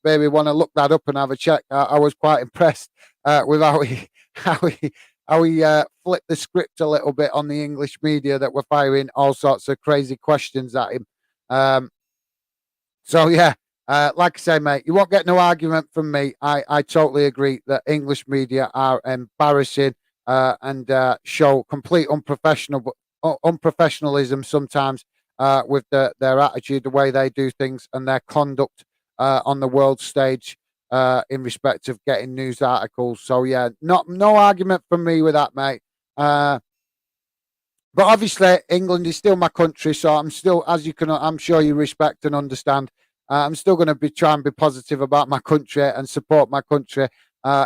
maybe want to look that up and have a check. I was quite impressed with how he flipped the script a little bit on the English media that were firing all sorts of crazy questions at him. So yeah, like I say, mate, you won't get no argument from me. I totally agree that English media are embarrassing and show complete unprofessionalism sometimes with their attitude, the way they do things, and their conduct on the world stage in respect of getting news articles. So yeah, no argument from me with that, mate. But obviously, England is still my country, so I'm still, as you can, I'm sure you respect and understand. I'm still going to be trying to be positive about my country and support my country,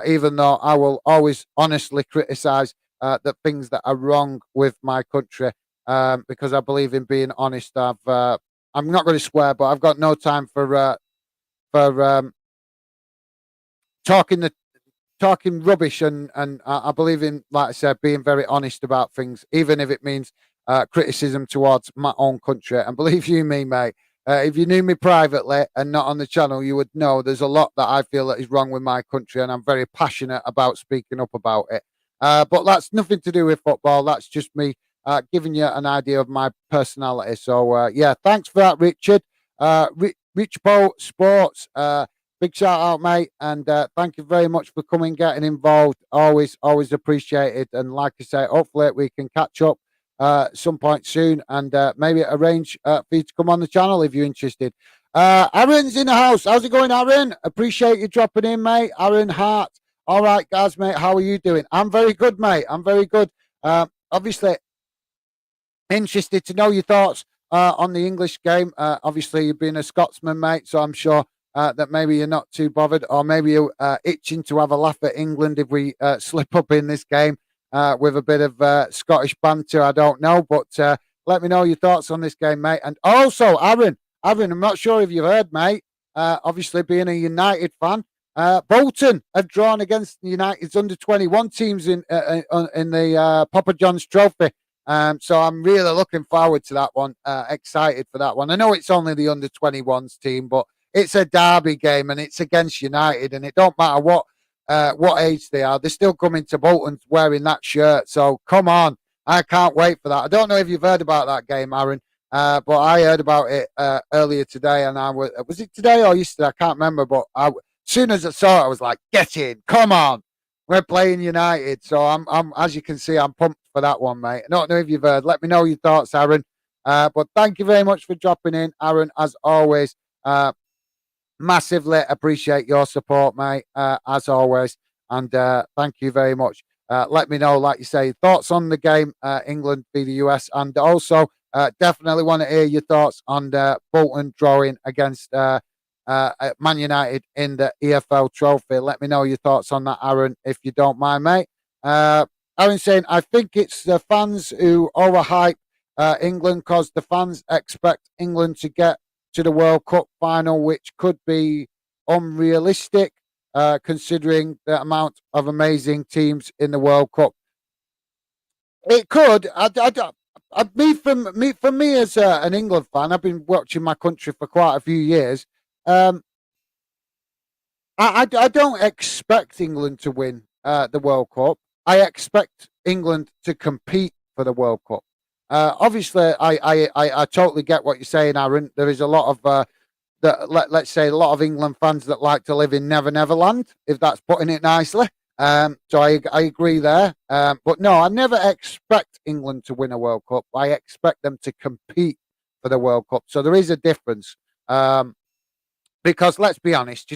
even though I will always honestly criticise the things that are wrong with my country, because I believe in being honest. I'm not going to swear, but I've got no time for talking the talking rubbish, and I believe in, like I said, being very honest about things, even if it means criticism towards my own country. And believe you me, mate, if you knew me privately and not on the channel, you would know there's a lot that I feel that is wrong with my country, and I'm very passionate about speaking up about it. But that's nothing to do with football. That's just me giving you an idea of my personality. So yeah, thanks for that, Richard. Rich Bo Sports. Big shout out, mate, and thank you very much for coming, getting involved. Always appreciated. And like I say, hopefully we can catch up some point soon, and maybe arrange for you to come on the channel if you're interested. Aaron's in the house. How's it going, Aaron? Appreciate you dropping in, mate. Aaron Hart. All right, guys, mate. How are you doing? I'm very good, mate. I'm very good. Obviously, interested to know your thoughts on the English game. Obviously, you've been a Scotsman, mate, so I'm sure that maybe you're not too bothered, or maybe you're itching to have a laugh at England if we slip up in this game. with a bit of Scottish banter. I don't know, but let me know your thoughts on this game, mate. And also, Aaron, I'm not sure if you've heard, mate. Obviously, being a United fan, Bolton have drawn against United's under-21 teams in the Papa John's Trophy. So I'm really looking forward to that one. Excited for that one. I know it's only the under-21s team, but it's a derby game and it's against United, and it don't matter what age they are. They're still coming to Bolton wearing that shirt. So come on, I can't wait for that. I don't know if you've heard about that game, Aaron, but I heard about it earlier today, and was it today or yesterday? I can't remember, but as soon as I saw it, I was like, get in, come on. We're playing United, so I'm as you can see, I'm pumped for that one, mate. I don't know if you've heard. Let me know your thoughts, Aaron. But thank you very much for dropping in, Aaron. As always, massively appreciate your support, mate. As always, and thank you very much. Let me know, like you say, thoughts on the game, England v the US, and also definitely want to hear your thoughts on Bolton drawing against Man United in the EFL Trophy. Let me know your thoughts on that, Aaron, if you don't mind, mate. Aaron saying, I think it's the fans who overhype England because the fans expect England to get to the World Cup final, which could be unrealistic considering the amount of amazing teams in the World Cup. It could. For me as an England fan, I've been watching my country for quite a few years. I don't expect England to win the World Cup. I expect England to compete for the World Cup. Obviously, I totally get what you're saying, Aaron. There is a lot of let's say a lot of England fans that like to live in Never Never Land, if that's putting it nicely. So I agree there. But no, I never expect England to win a World Cup. I expect them to compete for the World Cup. So there is a difference. Because let's be honest,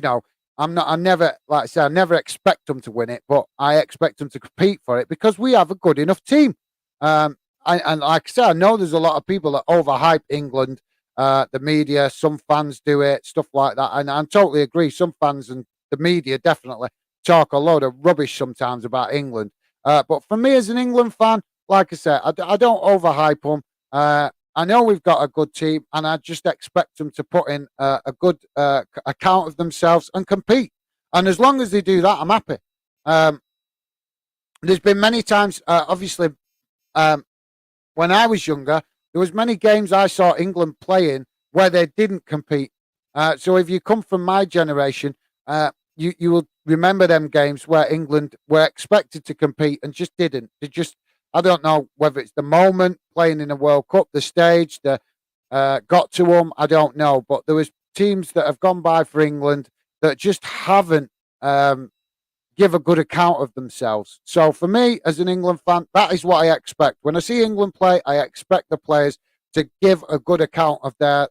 I never, like I said, I never expect them to win it, but I expect them to compete for it because we have a good enough team. And like I said, I know there's a lot of people that overhype England, the media, some fans do it, stuff like that. And I totally agree. Some fans and the media definitely talk a load of rubbish sometimes about England. But for me as an England fan, like I said, I don't overhype them. I know we've got a good team, and I just expect them to put in a good account of themselves and compete. And as long as they do that, I'm happy. There's been many times, obviously, when I was younger, there was many games I saw England playing where they didn't compete. So if you come from my generation, you will remember them games where England were expected to compete and just didn't. They just, I don't know whether it's the moment playing in a World Cup, the stage, the got to them. I don't know, but there was teams that have gone by for England that just haven't give a good account of themselves. So for me, as an England fan, that is what I expect. When I see England play, I expect the players to give a good account of their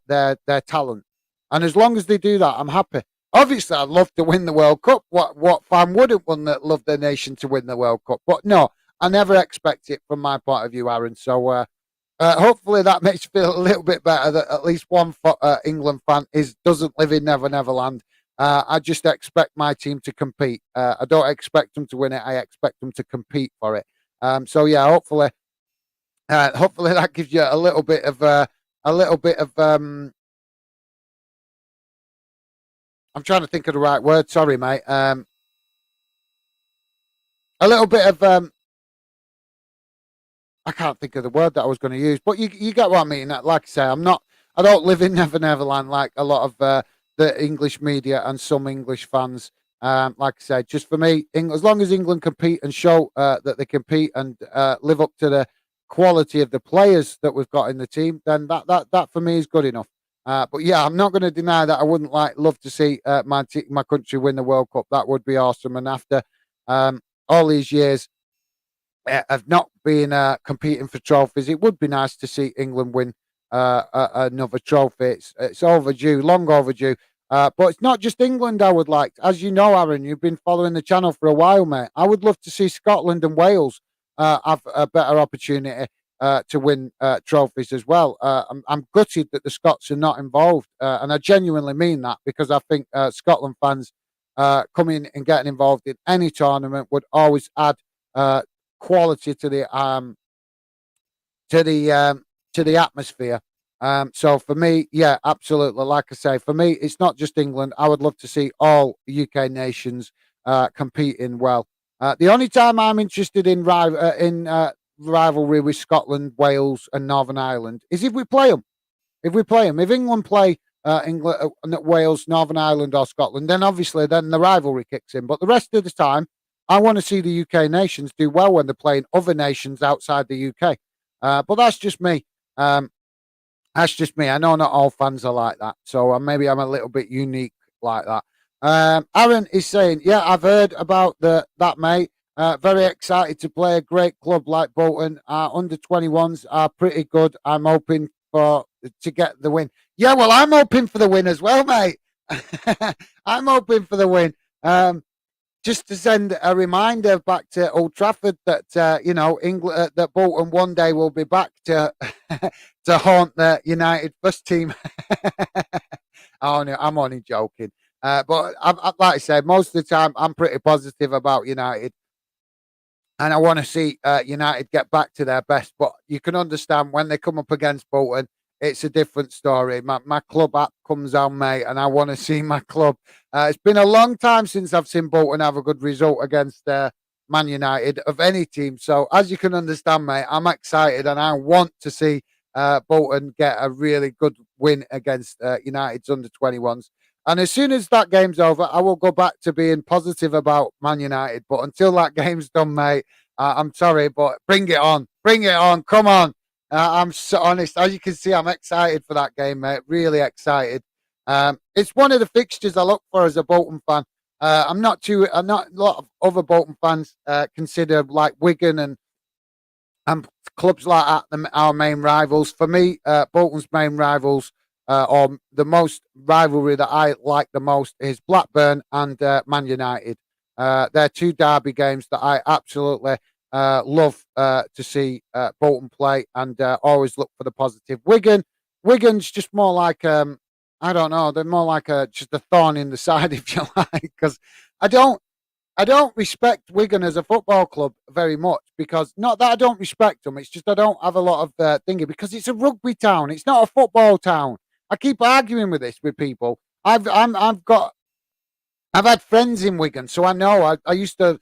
talent. And as long as they do that, I'm happy. Obviously, I'd love to win the World Cup. What fan wouldn't want that love their nation to win the World Cup? But no, I never expect it from my point of view, Aaron. So hopefully that makes you feel a little bit better that at least one England fan doesn't live in Never Never Land. I just expect my team to compete. I don't expect them to win it. I expect them to compete for it. So yeah, hopefully that gives you a little bit of I'm trying to think of the right word. Sorry, mate. A little bit of I can't think of the word that I was going to use, but you get what I mean. Like I say, I don't live in Never Never Land like a lot of the English media and some English fans. Like I said, just for me, as long as England compete and show that they compete and live up to the quality of the players that we've got in the team, then that for me is good enough. But yeah, I'm not going to deny that I wouldn't love to see my country win the World Cup. That would be awesome. And after all these years of not being competing for trophies, it would be nice to see England win another trophy. It's overdue, long overdue. But it's not just England I would like. As you know, Aaron, you've been following the channel for a while, mate. I would love to see Scotland and Wales have a better opportunity to win trophies as well. I'm gutted that the Scots are not involved. And I genuinely mean that because I think Scotland fans coming and getting involved in any tournament would always add quality to the um, to the atmosphere. So for me, yeah, absolutely. Like I say, for me, it's not just England. I would love to see all UK nations competing well. The only time I'm interested in rivalry with Scotland, Wales, and Northern Ireland is if we play them. If we play them, if England play England, Wales, Northern Ireland, or Scotland, then obviously then the rivalry kicks in. But the rest of the time, I want to see the UK nations do well when they're playing other nations outside the UK. But that's just me. Um, that's just me. I know not all fans are like that, so maybe I'm a little bit unique like that. Aaron is saying, "Yeah, I've heard about that, mate. Very excited to play a great club like Bolton. Under 21s are pretty good. I'm hoping for to get the win. Yeah, well, I'm hoping for the win as well, mate. I'm hoping for the win. Just to send a reminder back to Old Trafford that England that Bolton one day will be back to to haunt the United first team. Oh no, I'm only joking. But like I said, most of the time I'm pretty positive about United, and I want to see United get back to their best. But you can understand when they come up against Bolton, it's a different story. My club app comes on, mate, and I want to see my club. It's been a long time since I've seen Bolton have a good result against Man United of any team. So as you can understand, mate, I'm excited and I want to see Bolton get a really good win against United's under 21s. And as soon as that game's over, I will go back to being positive about Man United. But until that game's done, mate, I'm sorry, but bring it on. Bring it on. Come on. I'm so honest. As you can see, I'm excited for that game, mate. Really excited. It's one of the fixtures I look for as a Bolton fan. I'm not a lot of other Bolton fans consider like Wigan and clubs like that our main rivals. For me, Bolton's main rivals, or the most rivalry that I like the most, is Blackburn and Man United. They're two derby games that I absolutely love to see Bolton play, and always look for the positive. Wigan's just more like I don't know. They're more like just a thorn in the side, if you like, because I don't I don't respect Wigan as a football club very much, because not that I don't respect them, it's just I don't have a lot of thinking, because it's a rugby town. It's not a football town. I keep arguing with this with people. I've had friends in Wigan, so I know. I used to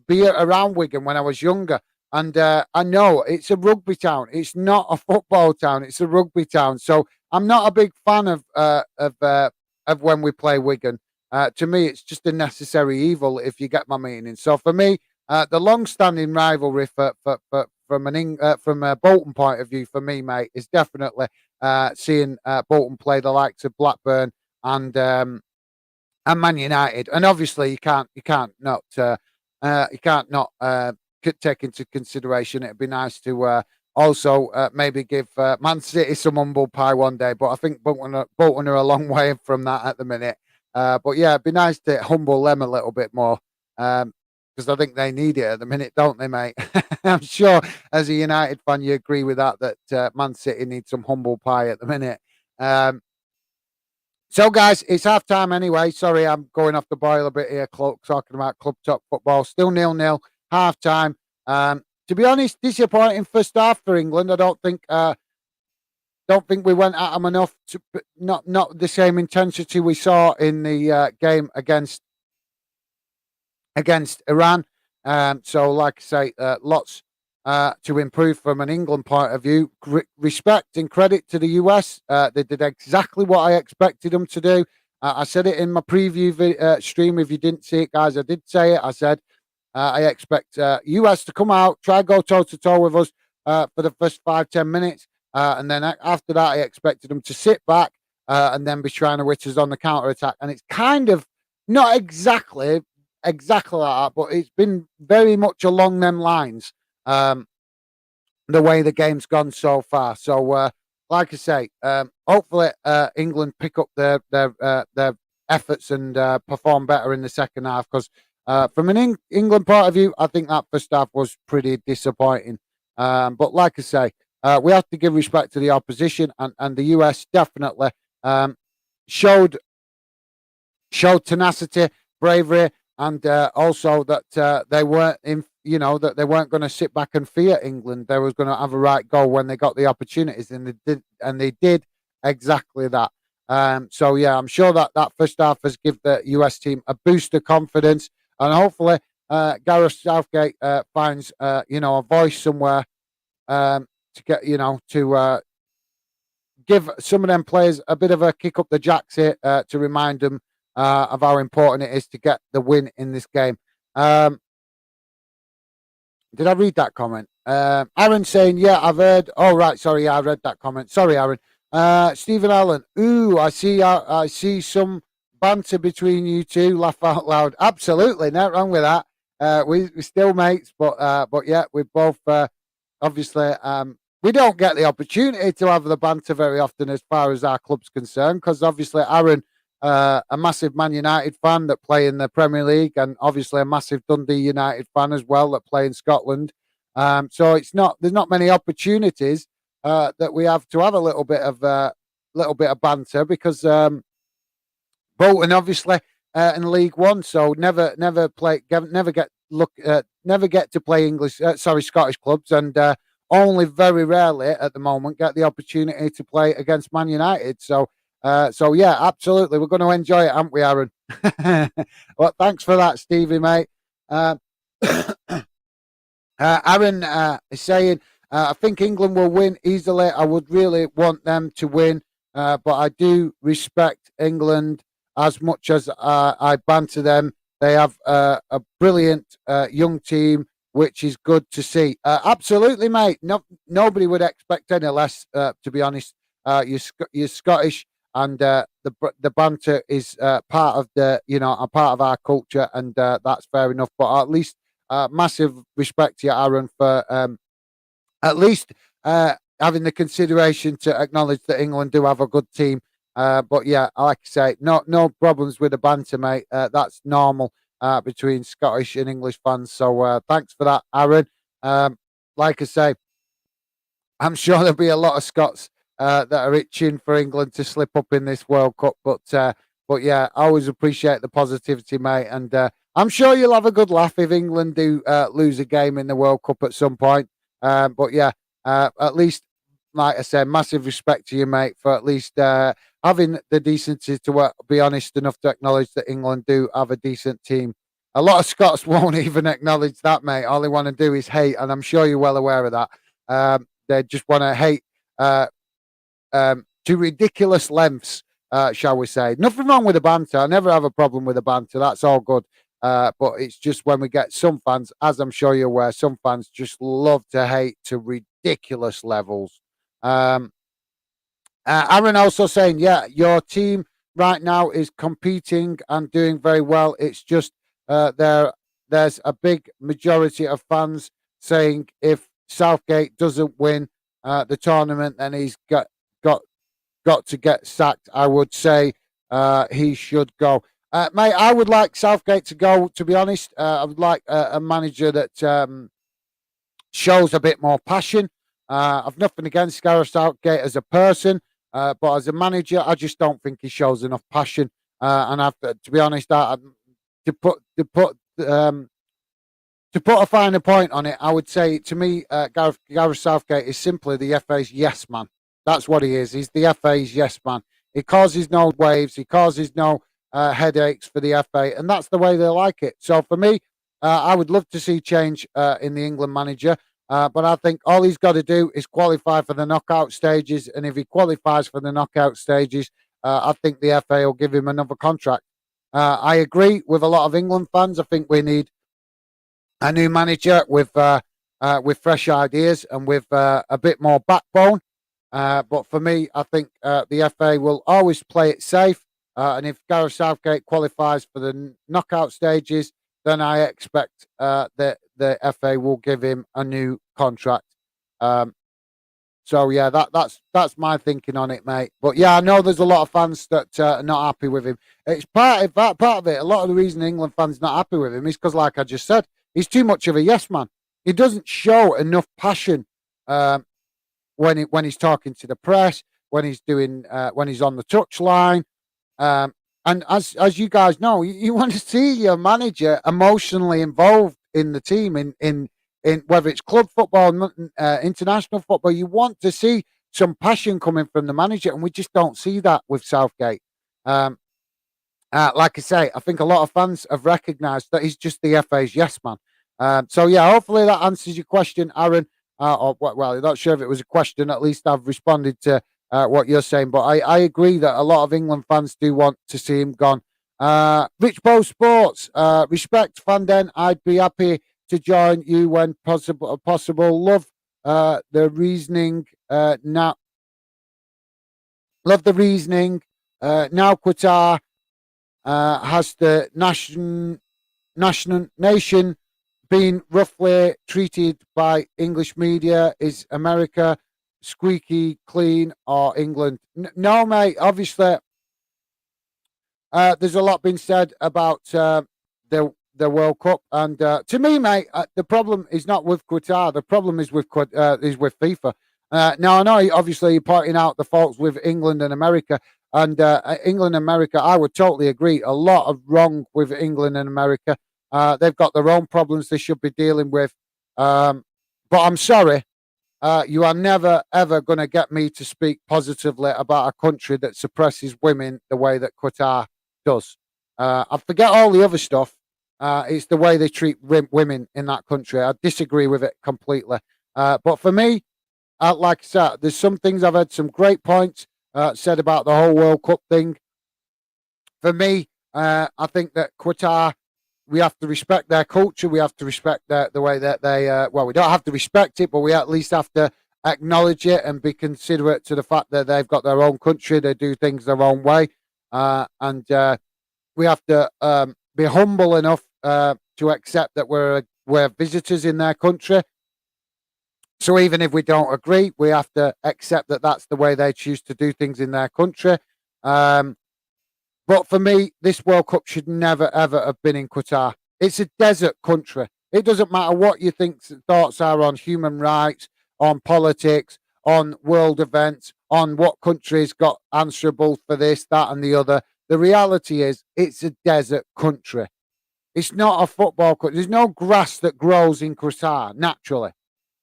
be around Wigan when I was younger, and I know it's a rugby town. It's not a football town. It's a rugby town. So I'm not a big fan of when we play Wigan. To me, it's just a necessary evil, if you get my meaning. So for me, the long-standing rivalry from a Bolton point of view, for me, mate, is definitely seeing Bolton play the likes of Blackburn and Man United. And obviously, you can't not take into consideration. It'd be nice to also maybe give Man City some humble pie one day, but I think Bolton are a long way from that at the minute. But yeah, it'd be nice to humble them a little bit more, because I think they need it at the minute, don't they, mate? I'm sure as a United fan, you agree with that Man City needs some humble pie at the minute. So, guys, it's half time anyway. Sorry, I'm going off the boil a bit here, talking about club top football. Still 0-0, half time. To be honest, disappointing first half for England. I don't think we went at them enough. Not the same intensity we saw in the game against Iran. So, like I say, lots to improve from an England point of view. Respect and credit to the US. They did exactly what I expected them to do. I said it in my preview stream. If you didn't see it, guys, I did say it. I said I expect US to come out, try go toe to toe with us for the first 5-10 minutes. And then after that, I expected them to sit back and then be trying to witch us on the counter attack. And it's kind of not exactly like that, but it's been very much along them lines, the way the game's gone so far. So, like I say, hopefully England pick up their efforts and perform better in the second half. Because from an England point of view, I think that first half was pretty disappointing. But like I say, we have to give respect to the opposition, and the US definitely showed tenacity, bravery, and also that they weren't in, that they weren't going to sit back and fear England. They was going to have a right goal when they got the opportunities, and they did exactly that. So yeah, I'm sure that that first half has given the US team a boost of confidence, and hopefully Gareth Southgate finds a voice somewhere to get to give some of them players a bit of a kick up the jacks here to remind them of how important it is to get the win in this game. Did I read that comment? Aaron saying, yeah, I've heard. Oh, right. Sorry. Yeah, I read that comment. Sorry, Aaron. Stephen Allen. Ooh, I see some banter between you two. Laugh out loud. Absolutely. Not wrong with that. We're still mates, but yeah, we're both obviously we don't get the opportunity to have the banter very often as far as our club's concerned, because obviously Aaron, a massive Man United fan that play in the Premier League, and obviously a massive Dundee United fan as well that play in Scotland. So there's not many opportunities that we have to have a little bit of banter, because Bolton obviously in League One, so never play, never get to play Scottish clubs, and only very rarely at the moment get the opportunity to play against Man United. So yeah, absolutely, we're going to enjoy it, aren't we, Aaron? Well, thanks for that, Stevie, mate. Aaron is saying, I think England will win easily. I would really want them to win, but I do respect England as much as I banter them. They have a brilliant young team, which is good to see. Absolutely, mate. Nobody would expect any less, to be honest. You're Scottish, and the banter is part of a part of our culture, and that's fair enough. But at least massive respect to you, Aaron, for at least having the consideration to acknowledge that England do have a good team. But yeah, like I say, no problems with the banter, mate. That's normal between Scottish and English fans. So thanks for that, Aaron. Like I say, I'm sure there'll be a lot of Scots that are itching for England to slip up in this World Cup. But yeah, I always appreciate the positivity, mate. And I'm sure you'll have a good laugh if England do lose a game in the World Cup at some point. But yeah, at least, like I said, massive respect to you, mate, for at least having the decency to be honest enough to acknowledge that England do have a decent team. A lot of Scots won't even acknowledge that, mate. All they want to do is hate, and I'm sure you're well aware of that. They just want to hate to ridiculous lengths, shall we say. Nothing wrong with the banter. I never have a problem with the banter. That's all good. But it's just when we get some fans, as I'm sure you're aware, some fans just love to hate to ridiculous levels. Aaron also saying, yeah, your team right now is competing and doing very well. It's just there's a big majority of fans saying if Southgate doesn't win the tournament, then he's got to get sacked. I would say he should go. Mate, I would like Southgate to go, to be honest. I would like a manager that shows a bit more passion. I've nothing against Gareth Southgate as a person, but as a manager, I just don't think he shows enough passion. And to be honest, to put a finer point on it, I would say, to me, Gareth Southgate is simply the FA's yes man. That's what he is. He's the FA's yes man. He causes no waves. He causes no headaches for the FA, and that's the way they like it. So for me, I would love to see change in the England manager, but I think all he's got to do is qualify for the knockout stages, and if he qualifies for the knockout stages, I think the FA will give him another contract. I agree with a lot of England fans. I think we need a new manager with fresh ideas and with a bit more backbone. But for me, I think the FA will always play it safe. And if Gareth Southgate qualifies for the knockout stages, then I expect that the FA will give him a new contract. So yeah, that's my thinking on it, mate. But yeah, I know there's a lot of fans that are not happy with him. It's part of it. A lot of the reason England fans not happy with him is because, like I just said, he's too much of a yes man. He doesn't show enough passion when he's talking to the press, when he's on the touchline. And as you guys know, you want to see your manager emotionally involved in the team, in whether it's club football, international football. You want to see some passion coming from the manager, and we just don't see that with Southgate. Um, like I say, I think a lot of fans have recognised that he's just the FA's yes man. So yeah, hopefully that answers your question, Aaron. Well, I'm not sure if it was a question. At least I've responded to what you're saying. But I agree that a lot of England fans do want to see him gone. Rich Bow Sports, respect Fanden. I'd be happy to join you when possible. Possible. Love the reasoning. Now, love the reasoning. Now Qatar has the nation been roughly treated by English media? Is America squeaky clean or England? No, mate. Obviously, there's a lot been said about the World Cup, and to me, mate, the problem is not with Qatar. The problem is with FIFA. Now, I know obviously you're pointing out the faults with England and America, and England and America. I would totally agree. A lot of wrong with England and America. They've got their own problems they should be dealing with. But I'm sorry, you are never ever going to get me to speak positively about a country that suppresses women the way that Qatar does. I forget all the other stuff. It's the way they treat women in that country. I disagree with it completely. But for me, like I said, there's some things I've had some great points said about the whole World Cup thing. For me, I think that Qatar, we have to respect their culture. We have to respect the way that they, well, we don't have to respect it, but we at least have to acknowledge it and be considerate to the fact that they've got their own country. They do things their own way. And we have to be humble enough to accept that we're visitors in their country. So even if we don't agree, we have to accept that that's the way they choose to do things in their country. But for me, this World Cup should never, ever have been in Qatar. It's a desert country. It doesn't matter what you think thoughts are on human rights, on politics, on world events, on what countries got answerable for this, that, and the other. The reality is, it's a desert country. It's not a football country. There's no grass that grows in Qatar naturally.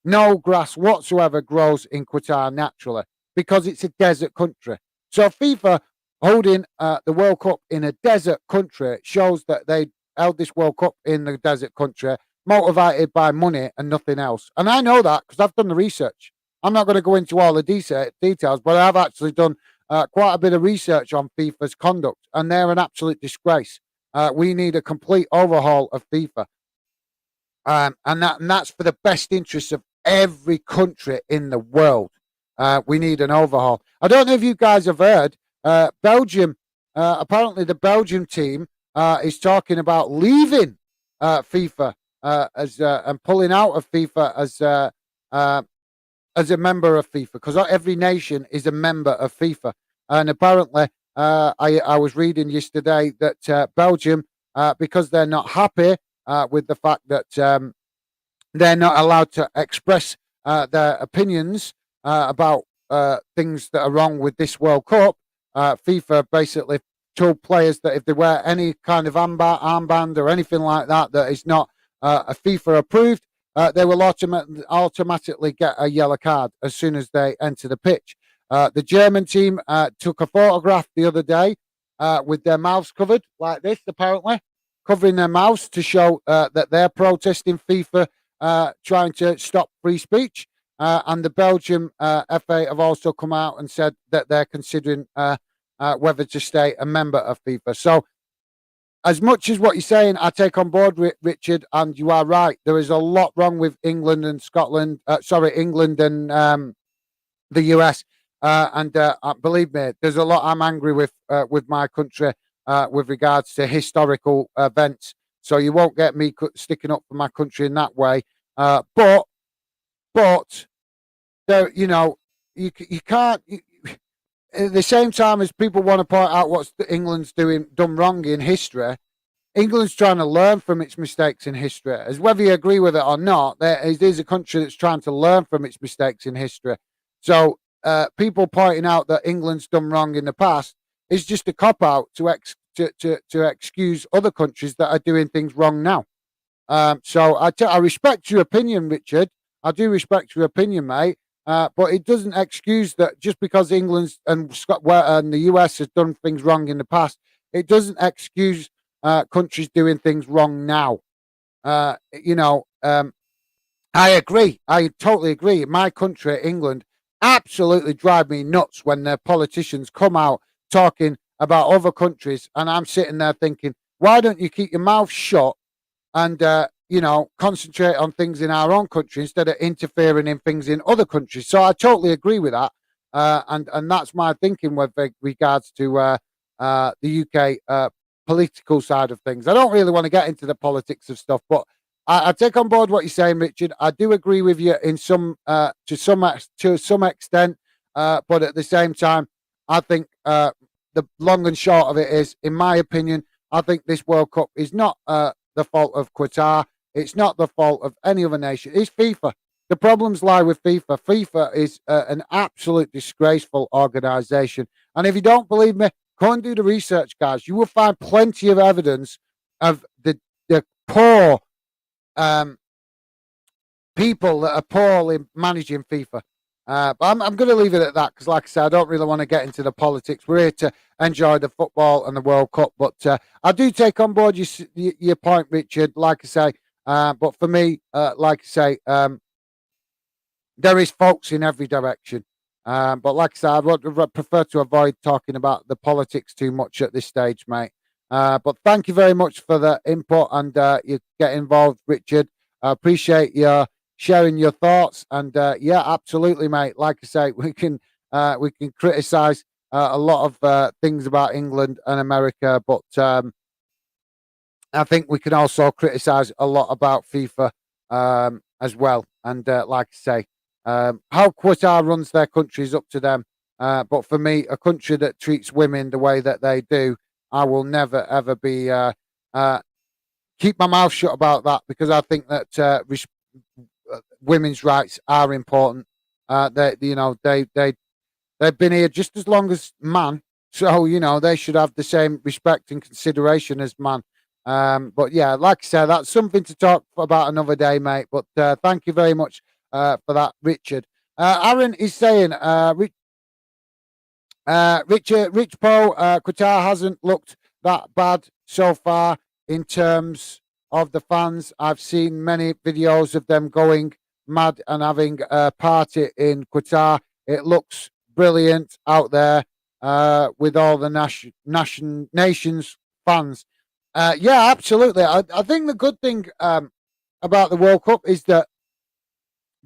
No grass whatsoever grows in Qatar naturally because it's a desert country. So FIFA holding the World Cup in a desert country shows that they held this World Cup in the desert country motivated by money and nothing else. And I know that because I've done the research. I'm not going to go into all the details, but I've actually done quite a bit of research on FIFA's conduct, and they're an absolute disgrace. We need a complete overhaul of FIFA. And that's for the best interests of every country in the world. We need an overhaul. I don't know if you guys have heard, Belgium, apparently the Belgium team is talking about leaving FIFA and pulling out of FIFA as a member of FIFA, because not every nation is a member of FIFA. And apparently, I was reading yesterday that Belgium, because they're not happy with the fact that they're not allowed to express their opinions about things that are wrong with this World Cup, FIFA basically told players that if they wear any kind of armband or anything like that that is not a FIFA approved, they will automatically get a yellow card as soon as they enter the pitch. The German team took a photograph the other day with their mouths covered like this, apparently, covering their mouths to show that they're protesting FIFA trying to stop free speech. And the Belgium FA have also come out and said that they're considering whether to stay a member of FIFA. So, as much as what you're saying, I take on board, Richard, and you are right. There is a lot wrong with England and Scotland. England and the US. And believe me, there's a lot I'm angry with my country with regards to historical events. So you won't get me sticking up for my country in that way. But there, you can't. At the same time as people want to point out what England's done wrong in history, England's trying to learn from its mistakes in history. As whether you agree with it or not, there is a country that's trying to learn from its mistakes in history. So people pointing out that England's done wrong in the past is just a cop out to to excuse other countries that are doing things wrong now. So I respect your opinion, Richard. I do respect your opinion, mate. But it doesn't excuse that just because England and and the US has done things wrong in the past, it doesn't excuse countries doing things wrong now. You know, I agree. I totally agree. My country, England, absolutely drive me nuts when their politicians come out talking about other countries, and I'm sitting there thinking, why don't you keep your mouth shut and concentrate on things in our own country instead of interfering in things in other countries? So I totally agree with that, and that's my thinking with regards to the UK political side of things. I don't really want to get into the politics of stuff, but I take on board what you're saying, Richard. I do agree with you in some to some extent, but at the same time, I think the long and short of it is, in my opinion, I think this World Cup is not the fault of Qatar. It's not the fault of any other nation. It's FIFA. The problems lie with FIFA. FIFA is an absolute disgraceful organisation. And if you don't believe me, go and do the research, guys. You will find plenty of evidence of the poor people that are poorly managing FIFA. But I'm going to leave it at that because, like I said, I don't really want to get into the politics. We're here to enjoy the football and the World Cup. But I do take on board your point, Richard, like I say. But for me, like I say, there is faults in every direction. But like I said, I would prefer to avoid talking about the politics too much at this stage, mate. But thank you very much for the input and you get involved, Richard. I appreciate your sharing your thoughts. And yeah, absolutely, mate. Like I say, we can criticize a lot of things about England and America, but I think we can also criticize a lot about FIFA as well. And like I say, how Qatar runs their country is up to them. But for me, a country that treats women the way that they do, I will never ever be keep my mouth shut about that because I think that women's rights are important. They've been here just as long as man, so they should have the same respect and consideration as man. But yeah, like I said, that's something to talk about another day, mate. But thank you very much for that, Richard. Aaron is saying, Rich Poe, Qatar hasn't looked that bad so far in terms of the fans. I've seen many videos of them going mad and having a party in Qatar. It looks brilliant out there with all the nations fans. Yeah, absolutely. I think the good thing about the World Cup is that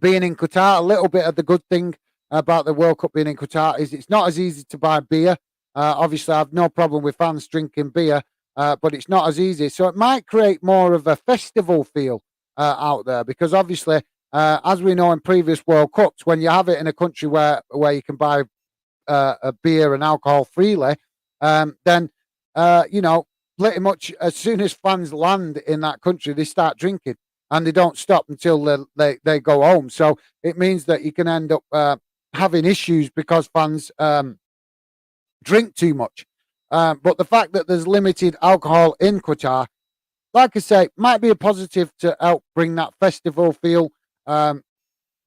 being in Qatar, a little bit of the good thing about the World Cup being in Qatar is it's not as easy to buy beer. Obviously, I have no problem with fans drinking beer, but it's not as easy. So it might create more of a festival feel out there because obviously, as we know in previous World Cups, when you have it in a country where you can buy a beer and alcohol freely, then pretty much as soon as fans land in that country, they start drinking and they don't stop until they go home. So it means that you can end up having issues because fans drink too much. But the fact that there's limited alcohol in Qatar, like I say, might be a positive to help bring that festival feel to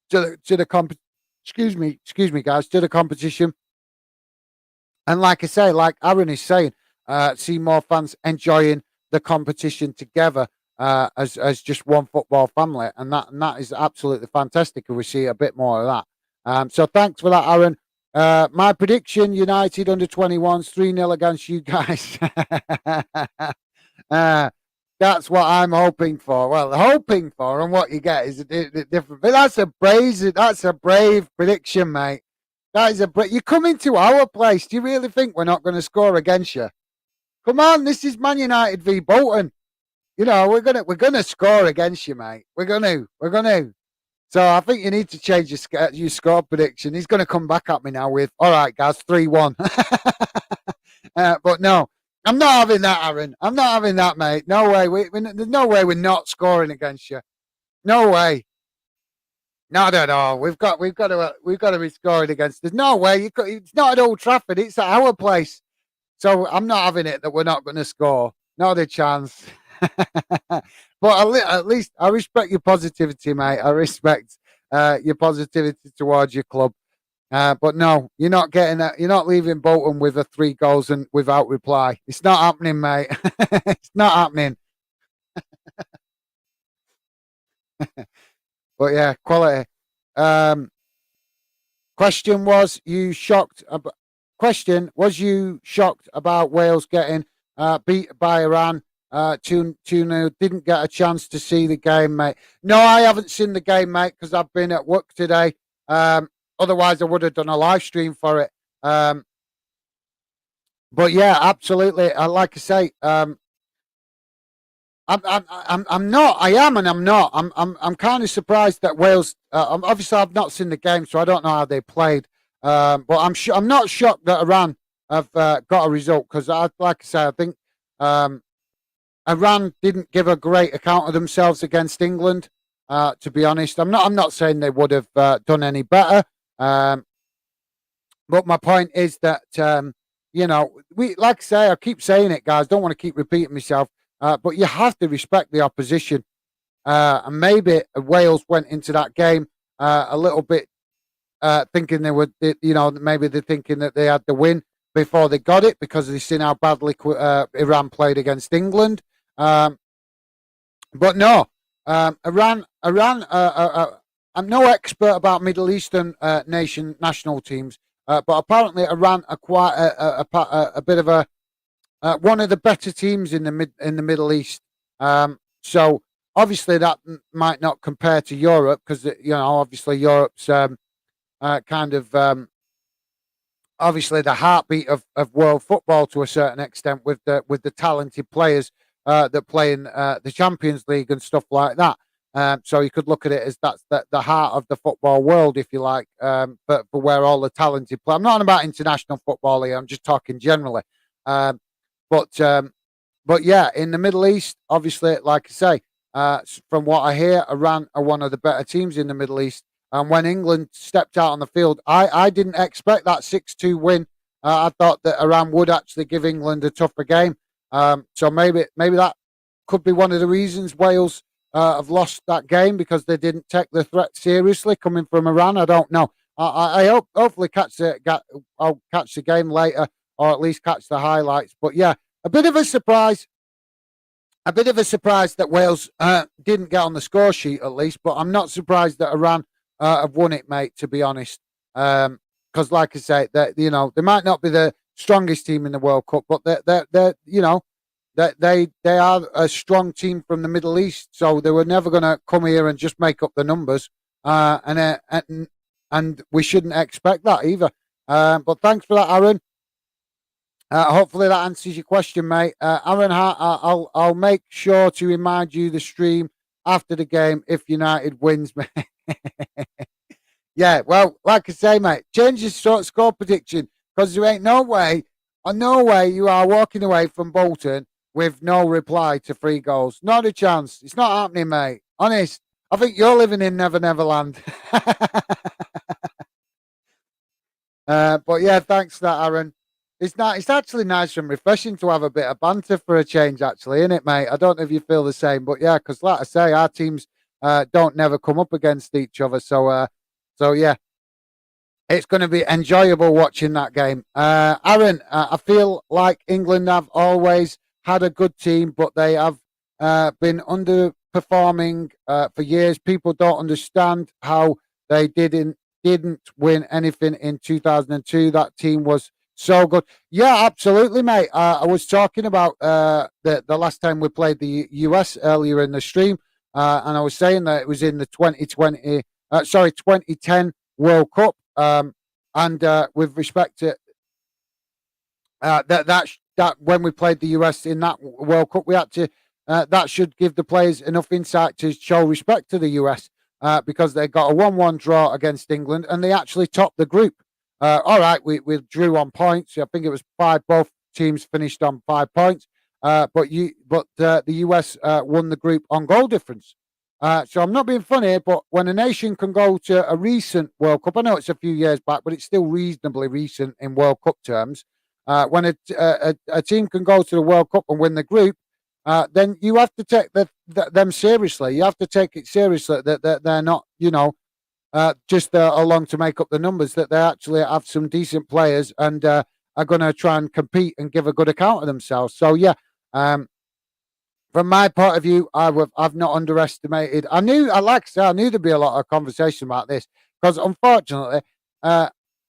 the excuse me, guys, to the competition. And like I say, like Aaron is saying, see more fans enjoying the competition together as just one football family, and that is absolutely fantastic. And we see a bit more of that. So thanks for that, Aaron. My prediction: United under 21s 3-0 against you guys. That's what I'm hoping for. Well, hoping for and what you get is a different. But that's a brave prediction, mate. That is you come into our place. Do you really think we're not going to score against you? Come on, this is Man United v Bolton. We're gonna score against you, mate. We're gonna. So I think you need to change your score prediction. He's going to come back at me now with, all right, guys, 3-1. But no, I'm not having that, Aaron. I'm not having that, mate. No way. There's no way we're not scoring against you. No way. Not at all. We've got to be scoring against. There's no way. It's not at Old Trafford. It's at our place. So I'm not having it that we're not going to score. Not a chance. But at least I respect your positivity, mate. I respect your positivity towards your club. But no, you're not getting that. You're not leaving Bolton with a 3 goals and without reply. It's not happening, mate. It's not happening. But yeah, quality. Um, question was you shocked? Question was you shocked about Wales getting beat by Iran 2-0? Didn't get a chance to see the game, mate. No, I haven't seen the game, mate, because I've been at work today. Otherwise, I would have done a live stream for it. But yeah, absolutely. Like I say, I'm not. I am, and I'm not. I'm kind of surprised that Wales. Obviously, I've not seen the game, so I don't know how they played. But I'm not shocked that Iran have got a result because, like I say, I think Iran didn't give a great account of themselves against England. To be honest, I'm not saying they would have done any better. But my point is that we, like I say, I keep saying it, guys. Don't want to keep repeating myself. But you have to respect the opposition. And maybe Wales went into that game a little bit thinking they would, maybe they're thinking that they had the win before they got it because they've seen how badly Iran played against England. But no, Iran. I'm no expert about Middle Eastern national teams, but apparently Iran are quite a bit of a one of the better teams in the Middle East. So obviously that might not compare to Europe because obviously Europe's kind of obviously the heartbeat of world football to a certain extent with the talented players that play in the Champions League and stuff like that. So you could look at it as that's the heart of the football world, if you like, for where all the talented play. I'm not about international football here. I'm just talking generally. But yeah, in the Middle East, obviously, like I say, from what I hear, Iran are one of the better teams in the Middle East. And when England stepped out on the field, I didn't expect that 6-2 win. I thought that Iran would actually give England a tougher game. So maybe that could be one of the reasons Wales have lost that game because they didn't take the threat seriously coming from Iran. I don't know. I hope hopefully I'll catch the game later or at least catch the highlights. But yeah, a bit of a surprise. A bit of a surprise that Wales didn't get on the score sheet at least, but I'm not surprised that Iran have won it, mate. To be honest, because like I say, that they might not be the strongest team in the World Cup, but they are a strong team from the Middle East, so they were never going to come here and just make up the numbers, and we shouldn't expect that either. But thanks for that, Aaron. Hopefully that answers your question, mate. Aaron Hart, I'll make sure to remind you the stream after the game if United wins, mate. Yeah, well, like I say, mate, change your score prediction because there ain't no way you are walking away from Bolton with no reply to 3 goals. Not a chance. It's not happening, mate. Honest. I think you're living in Never Never Land. But yeah, thanks for that, Aaron. It's actually nice and refreshing to have a bit of banter for a change, actually, isn't it, mate? I don't know if you feel the same, but yeah, because like I say, our teams don't never come up against each other. So yeah, it's going to be enjoyable watching that game. Aaron, I feel like England have always had a good team, but they have been underperforming for years. People don't understand how they didn't win anything in 2002. That team was so good. Yeah, absolutely, mate. I was talking about the last time we played the US earlier in the stream, and I was saying that it was in the 2010 World Cup. And with respect to that when we played the US in that World Cup, we had to that should give the players enough insight to show respect to the US because they got a 1-1 draw against England and they actually topped the group. All right, we drew on points. I think it was 5. Both teams finished on 5 points. But the US won the group on goal difference. So I'm not being funny, but when a nation can go to a recent World Cup, I know it's a few years back, but it's still reasonably recent in World Cup terms. When a team can go to the World Cup and win the group, then you have to take them seriously. You have to take it seriously that they're not, just along to make up the numbers. That they actually have some decent players and are going to try and compete and give a good account of themselves. So yeah, from my point of view, I've not underestimated. Like I said, I knew there'd be a lot of conversation about this because unfortunately,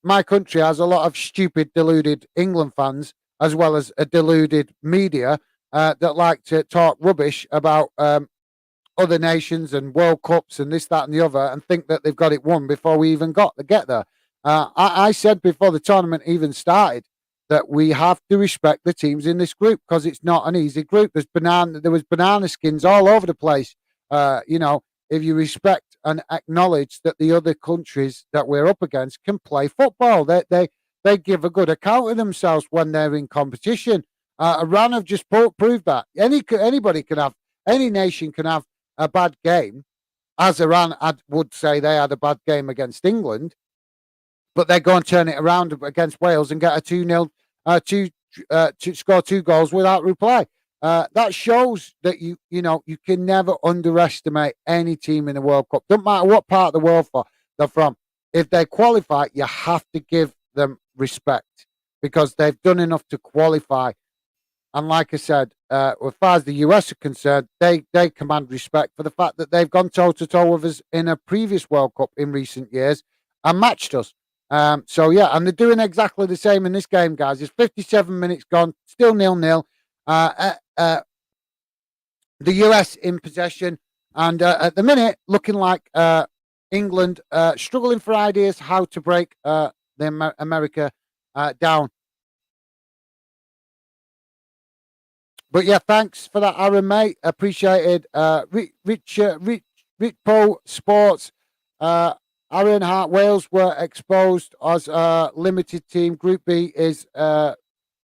my country has a lot of stupid, deluded England fans as well as a deluded media that like to talk rubbish about other nations and World Cups and this, that, and the other, and think that they've got it won before we even get there. I said before the tournament even started that we have to respect the teams in this group because it's not an easy group. There was banana skins all over the place. If you respect and acknowledge that the other countries that we're up against can play football, they give a good account of themselves when they're in competition. Iran have just proved that anybody can have, any nation can have a bad game, as Iran would say they had a bad game against England, but they go and turn it around against Wales and get a 2-0, to score 2 goals without reply. That shows that you can never underestimate any team in the World Cup. Doesn't matter what part of the world they're from. If they qualify, you have to give them respect because they've done enough to qualify. And like I said, as far as the US are concerned, they command respect for the fact that they've gone toe-to-toe with us in a previous World Cup in recent years and matched us. So, yeah, and they're doing exactly the same in this game, guys. It's 57 minutes gone, still 0-0. The US in possession. And at the minute, looking like England struggling for ideas how to break America down. But yeah, thanks for that, Aaron, mate. Appreciated. Rich Paul Sports. Aaron Hart, Wales were exposed as a limited team. Group B is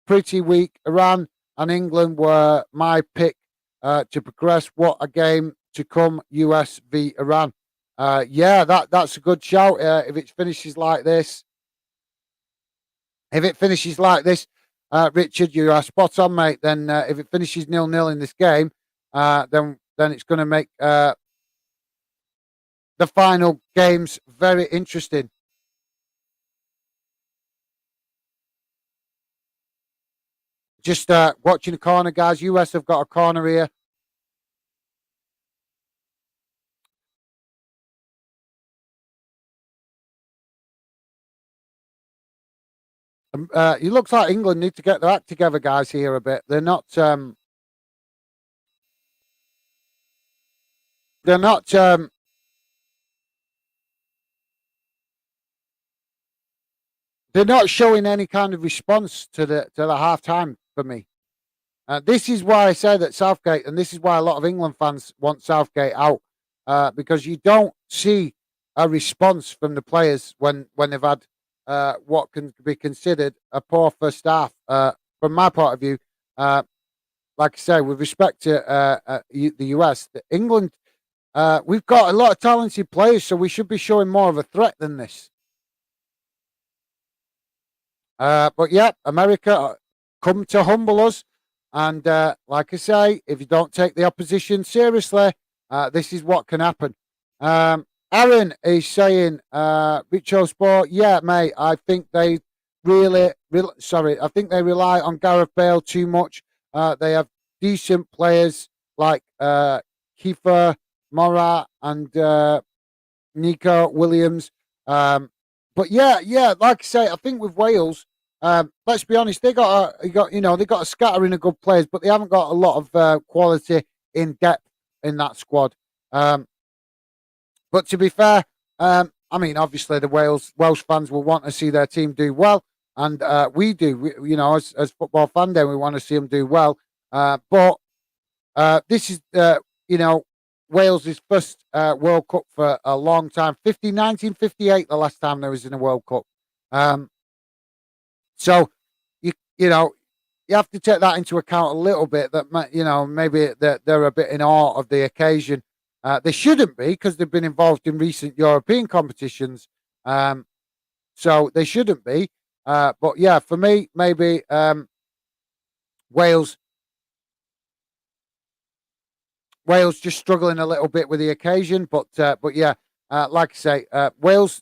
pretty weak. Iran and England were my pick to progress. What a game to come, US v Iran. Yeah, that's a good shout. If it finishes like this, Richard, you are spot on, mate. Then if it finishes 0-0 in this game, then it's going to make the final games very interesting. Just watching the corner, guys. US have got a corner here. It looks like England need to get their act together, guys. Here a bit. They're not. They're not. They're not showing any kind of response to the half time for me. This is why I say that Southgate, and this is why a lot of England fans want Southgate out, because you don't see a response from the players when they've had what can be considered a poor first half. From my point of view, like I say, with respect to the US, England, we've got a lot of talented players, so we should be showing more of a threat than this. But yeah, America come to humble us. And like I say, if you don't take the opposition seriously, this is what can happen. Aaron is saying, Richo Sport, yeah, mate, I think they I think they rely on Gareth Bale too much. They have decent players like Kiefer Morat and Nico Williams. But yeah, like I say, I think with Wales, let's be honest, they got a scattering of good players, but they haven't got a lot of quality in depth in that squad. But to be fair, I mean, obviously the Welsh fans will want to see their team do well, and we do. As football fan, then we want to see them do well. But this is, Wales' first World Cup for a long time. 1958, the last time they was in a World Cup. So you have to take that into account a little bit. That maybe they're a bit in awe of the occasion. They shouldn't be because they've been involved in recent European competitions. So they shouldn't be. But yeah, for me, maybe Wales. Wales just struggling a little bit with the occasion, but yeah, like I say, Wales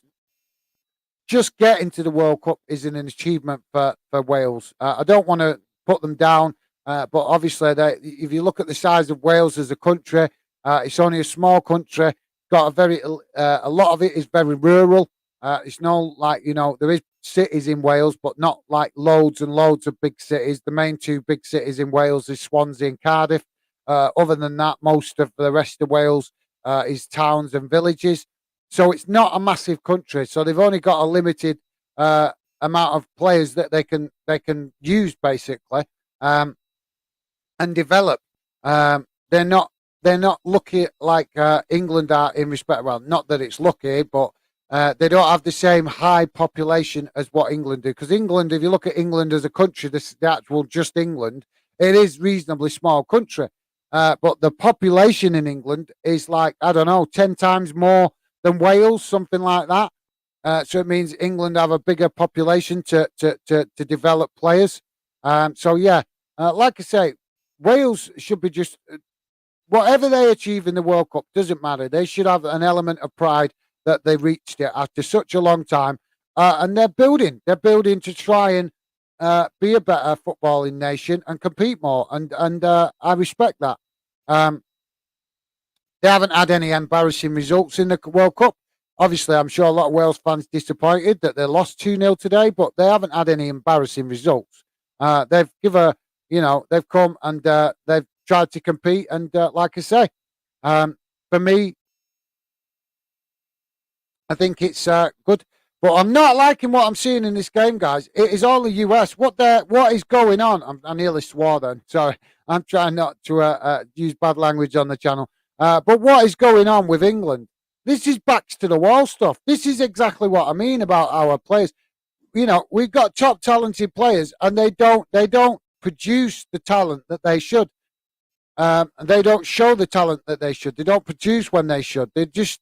just getting to the World Cup is an achievement for Wales. I don't want to put them down, but obviously, if you look at the size of Wales as a country, it's only a small country. Got a lot of it is very rural. It's no like there is cities in Wales, but not like loads and loads of big cities. The main two big cities in Wales is Swansea and Cardiff. Other than that, most of the rest of Wales is towns and villages. So it's not a massive country. So they've only got a limited amount of players that they can use basically and develop. They're not lucky like England are in respect. Well, not that it's lucky, but they don't have the same high population as what England do. Because England, if you look at England as a country, the actual just England, it is reasonably small country. But the population in England is like, I don't know, 10 times more than Wales, something like that. So it means England have a bigger population to develop players. So yeah, like I say, Wales should be just whatever they achieve in the World Cup doesn't matter. They should have an element of pride that they reached it after such a long time, and they're building. They're building to try and be a better footballing nation and compete more. And I respect that. Um, they haven't had any embarrassing results in the World Cup. Obviously, I'm sure a lot of Wales fans disappointed that they lost 2-0 today, but they haven't had any embarrassing results. They've come and they've tried to compete. And like I say, for me, I think it's good. But I'm not liking what I'm seeing in this game, guys. It is all the US. What is going on? I nearly swore then. Sorry. I'm trying not to use bad language on the channel. But what is going on with England? This is backs to the wall stuff. This is exactly what I mean about our players. We've got top talented players, and they don't produce the talent that they should. They don't show the talent that they should. They don't produce when they should. They just,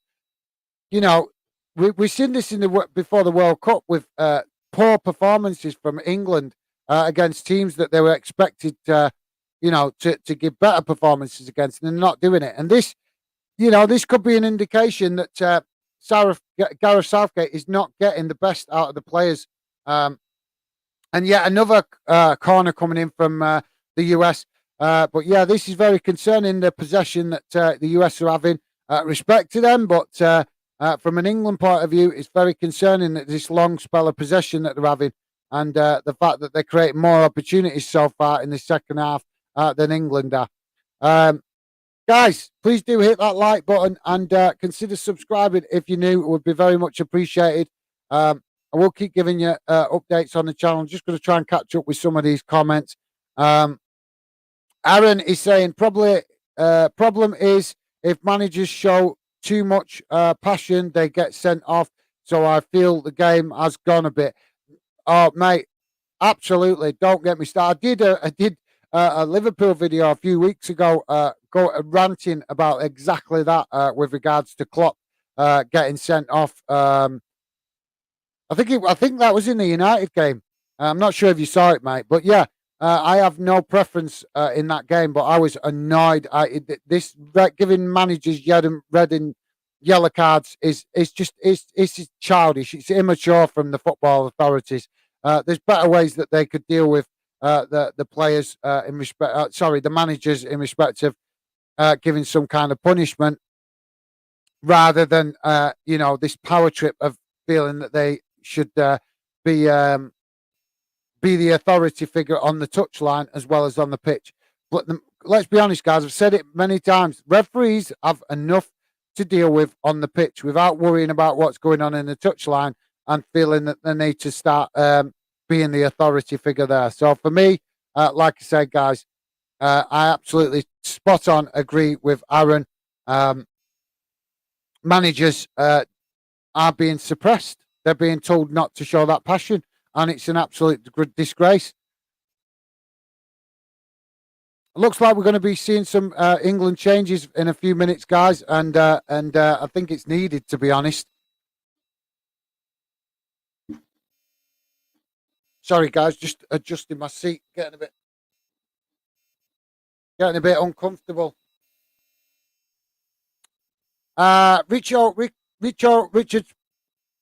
we've seen this before the World Cup with poor performances from England against teams that they were expected to give better performances against, and they're not doing it. And this could be an indication that Gareth Southgate is not getting the best out of the players. And yet another corner coming in from the US. But yeah, this is very concerning, the possession that the US are having. Respect to them, but from an England point of view, it's very concerning that this long spell of possession that they're having, and the fact that they're creating more opportunities so far in the second half than England are. Guys, please do hit that like button and consider subscribing if you're new. It would be very much appreciated. I will keep giving you updates on the channel. I'm just going to try and catch up with some of these comments. Aaron is saying probably problem is if managers show too much passion, they get sent off. So I feel the game has gone a bit. Oh, mate, absolutely. Don't get me started. I did a Liverpool video a few weeks ago, ranting about exactly that with regards to Klopp getting sent off. I think that was in the United game. I'm not sure if you saw it, mate, but yeah, I have no preference in that game, but I was annoyed. Giving managers red and yellow cards is just childish. It's immature from the football authorities. There's better ways that they could deal with the players in respect. The managers in respect of giving some kind of punishment, rather than this power trip of feeling that they should be the authority figure on the touchline as well as on the pitch. But let's be honest, guys. I've said it many times. Referees have enough to deal with on the pitch without worrying about what's going on in the touchline and feeling that they need to start being the authority figure there. So for me, like I said, guys, I absolutely spot on agree with Aaron. Managers are being suppressed. They're being told not to show that passion, and it's an absolute disgrace. Looks like we're going to be seeing some England changes in a few minutes, guys, and I think it's needed, to be honest. Sorry, guys, just adjusting my seat, getting a bit uncomfortable. Richard,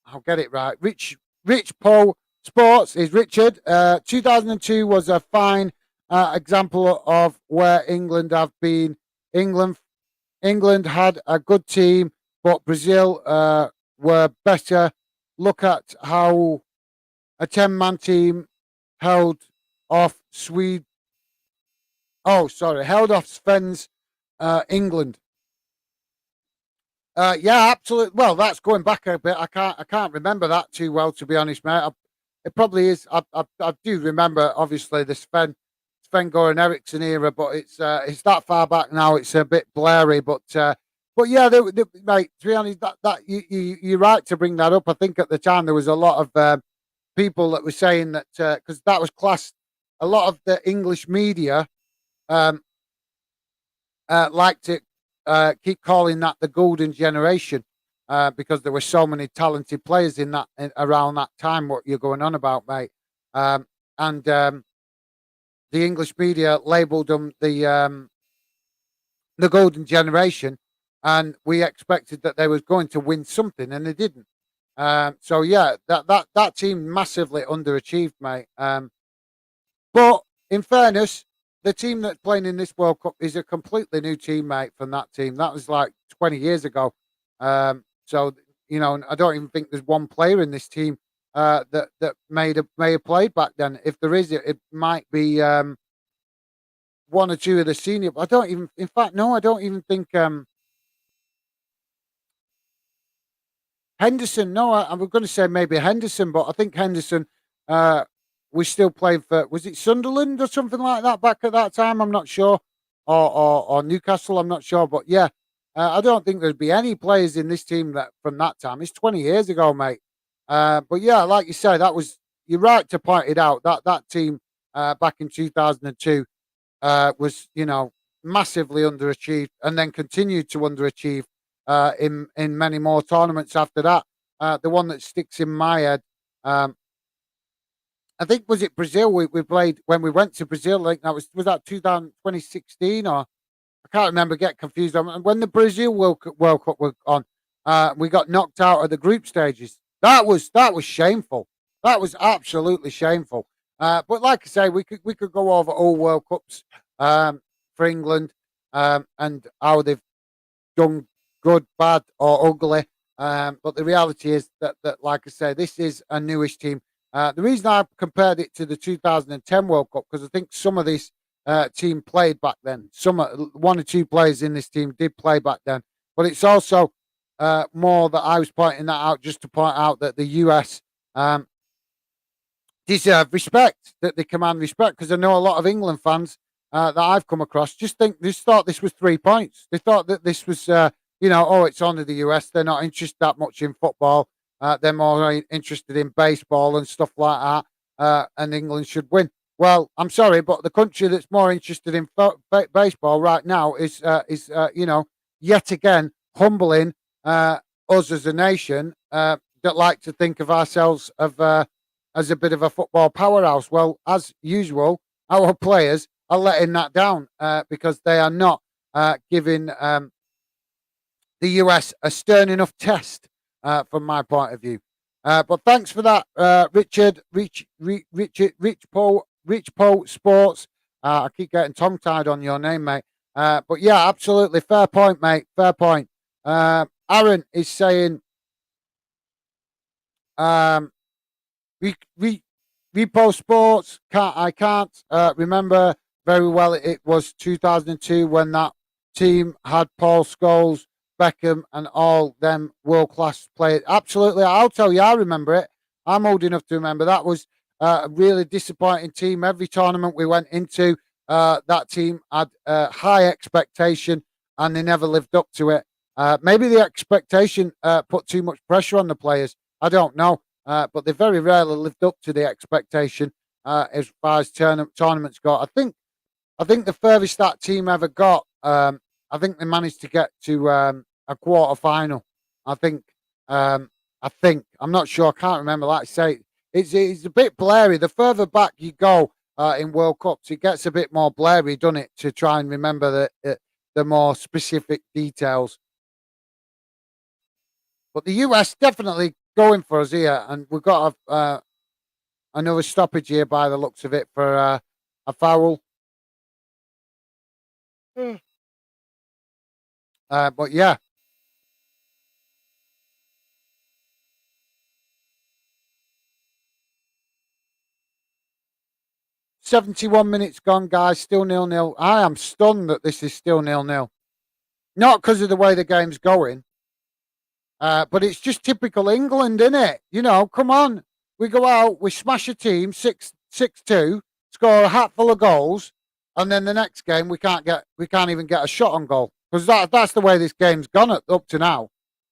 I'll get it right. Rich Paul Sports is Richard. 2002 was a fine example of where England have been. England England had a good team, but Brazil were better. Look at how a 10-man team held off Sweden. Oh, sorry, held off Sven's England. Yeah, absolutely. Well, that's going back a bit. I can't remember that too well, to be honest, mate. It probably is. I do remember, obviously, the Sven Goran Eriksson era, but it's that far back now. It's a bit blurry, but yeah, mate. To be honest, you're right to bring that up. I think at the time there was a lot of people that were saying that because that was classed. A lot of the English media um, like to keep calling that the golden generation because there were so many talented players around that time. What you're going on about, mate? And the English media labelled them the golden generation, and we expected that they was going to win something, and they didn't. So yeah, that team massively underachieved, mate. But in fairness, the team that's playing in this World Cup is a completely new teammate from that team. That was like 20 years ago. So I don't even think there's one player in this team that may have played back then. If there is, it might be one or two of the senior. I don't even. In fact, no, I don't even think Henderson. No, I was going to say maybe Henderson, but I think Henderson. Was still playing for, was it Sunderland or something like that back at that time? I'm not sure, or Newcastle. I'm not sure, but yeah, I don't think there'd be any players in this team that from that time. It's 20 years ago, mate. But yeah, like you say, you're right to point it out that team back in 2002 was massively underachieved, and then continued to underachieve in many more tournaments after that. The one that sticks in my head. I think was it Brazil we played when we went to Brazil. I think was that 2016 or I can't remember. Get confused on when the Brazil World Cup was on. We got knocked out of the group stages. That was shameful. That was absolutely shameful. But like I say, we could go over all World Cups for England and how they've done good, bad, or ugly. But the reality is that like I say, this is a newish team. The reason I compared it to the 2010 World Cup because I think some of this team played back then. One or two players in this team did play back then, but it's also more that I was pointing that out just to point out that the US deserve respect, that they command respect. Because I know a lot of England fans that I've come across just thought this was 3 points. They thought that this was oh, it's only the US. They're not interested that much in football. They're more interested in baseball and stuff like that, and England should win. Well, I'm sorry, but the country that's more interested in baseball right now is yet again humbling us as a nation that like to think of ourselves as a bit of a football powerhouse. Well, as usual, our players are letting that down because they are not giving the US a stern enough test. From my point of view. But thanks for that, Richard, Rich Paul Sports. I keep getting tongue tied on your name, mate. But yeah, absolutely fair point, mate. Fair point. Aaron is saying, Repo Sports. I can't remember very well. It was 2002 when that team had Paul Scholes, Beckham, and all them world class players. Absolutely, I'll tell you, I remember it. I'm old enough to remember that was a really disappointing team. Every tournament we went into, that team had high expectation, and they never lived up to it. Maybe the expectation put too much pressure on the players. I don't know, but they very rarely lived up to the expectation as far as tournaments go. I think the furthest that team ever got. I think they managed to get to a quarter final. I think. I'm not sure. I can't remember. Like I say, it's a bit blurry. The further back you go in World Cups, it gets a bit more blurry, doesn't it? To try and remember the more specific details. But the US definitely going for us here, and we've got another stoppage here by the looks of it for a foul. But yeah, 71 minutes gone, guys. Still 0-0. I am stunned that this is still 0-0. Not because of the way the game's going, but it's just typical England, isn't it? You know, come on. We go out, we smash a team 6-2, score a hatful of goals, and then the next game we can't even get a shot on goal. Because that's the way this game's gone up to now.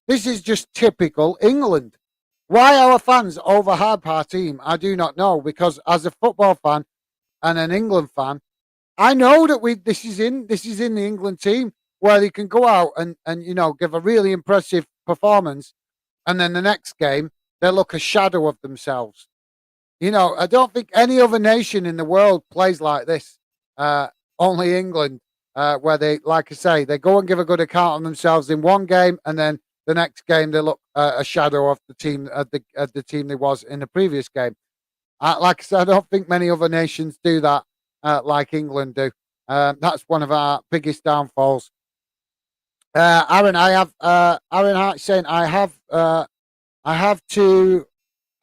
This is just typical England. Why our fans overhype our team, I do not know. Because as a football fan and an England fan, I know that this is in the England team where they can go out and give a really impressive performance, and then the next game they look a shadow of themselves. I don't think any other nation in the world plays like this. Only England, where they, like I say, they go and give a good account of themselves in one game, and then the next game they look a shadow of the team the team they was in the previous game. Like I said, I don't think many other nations do that like England do. That's one of our biggest downfalls. Aaron, Aaron Hart saying I have to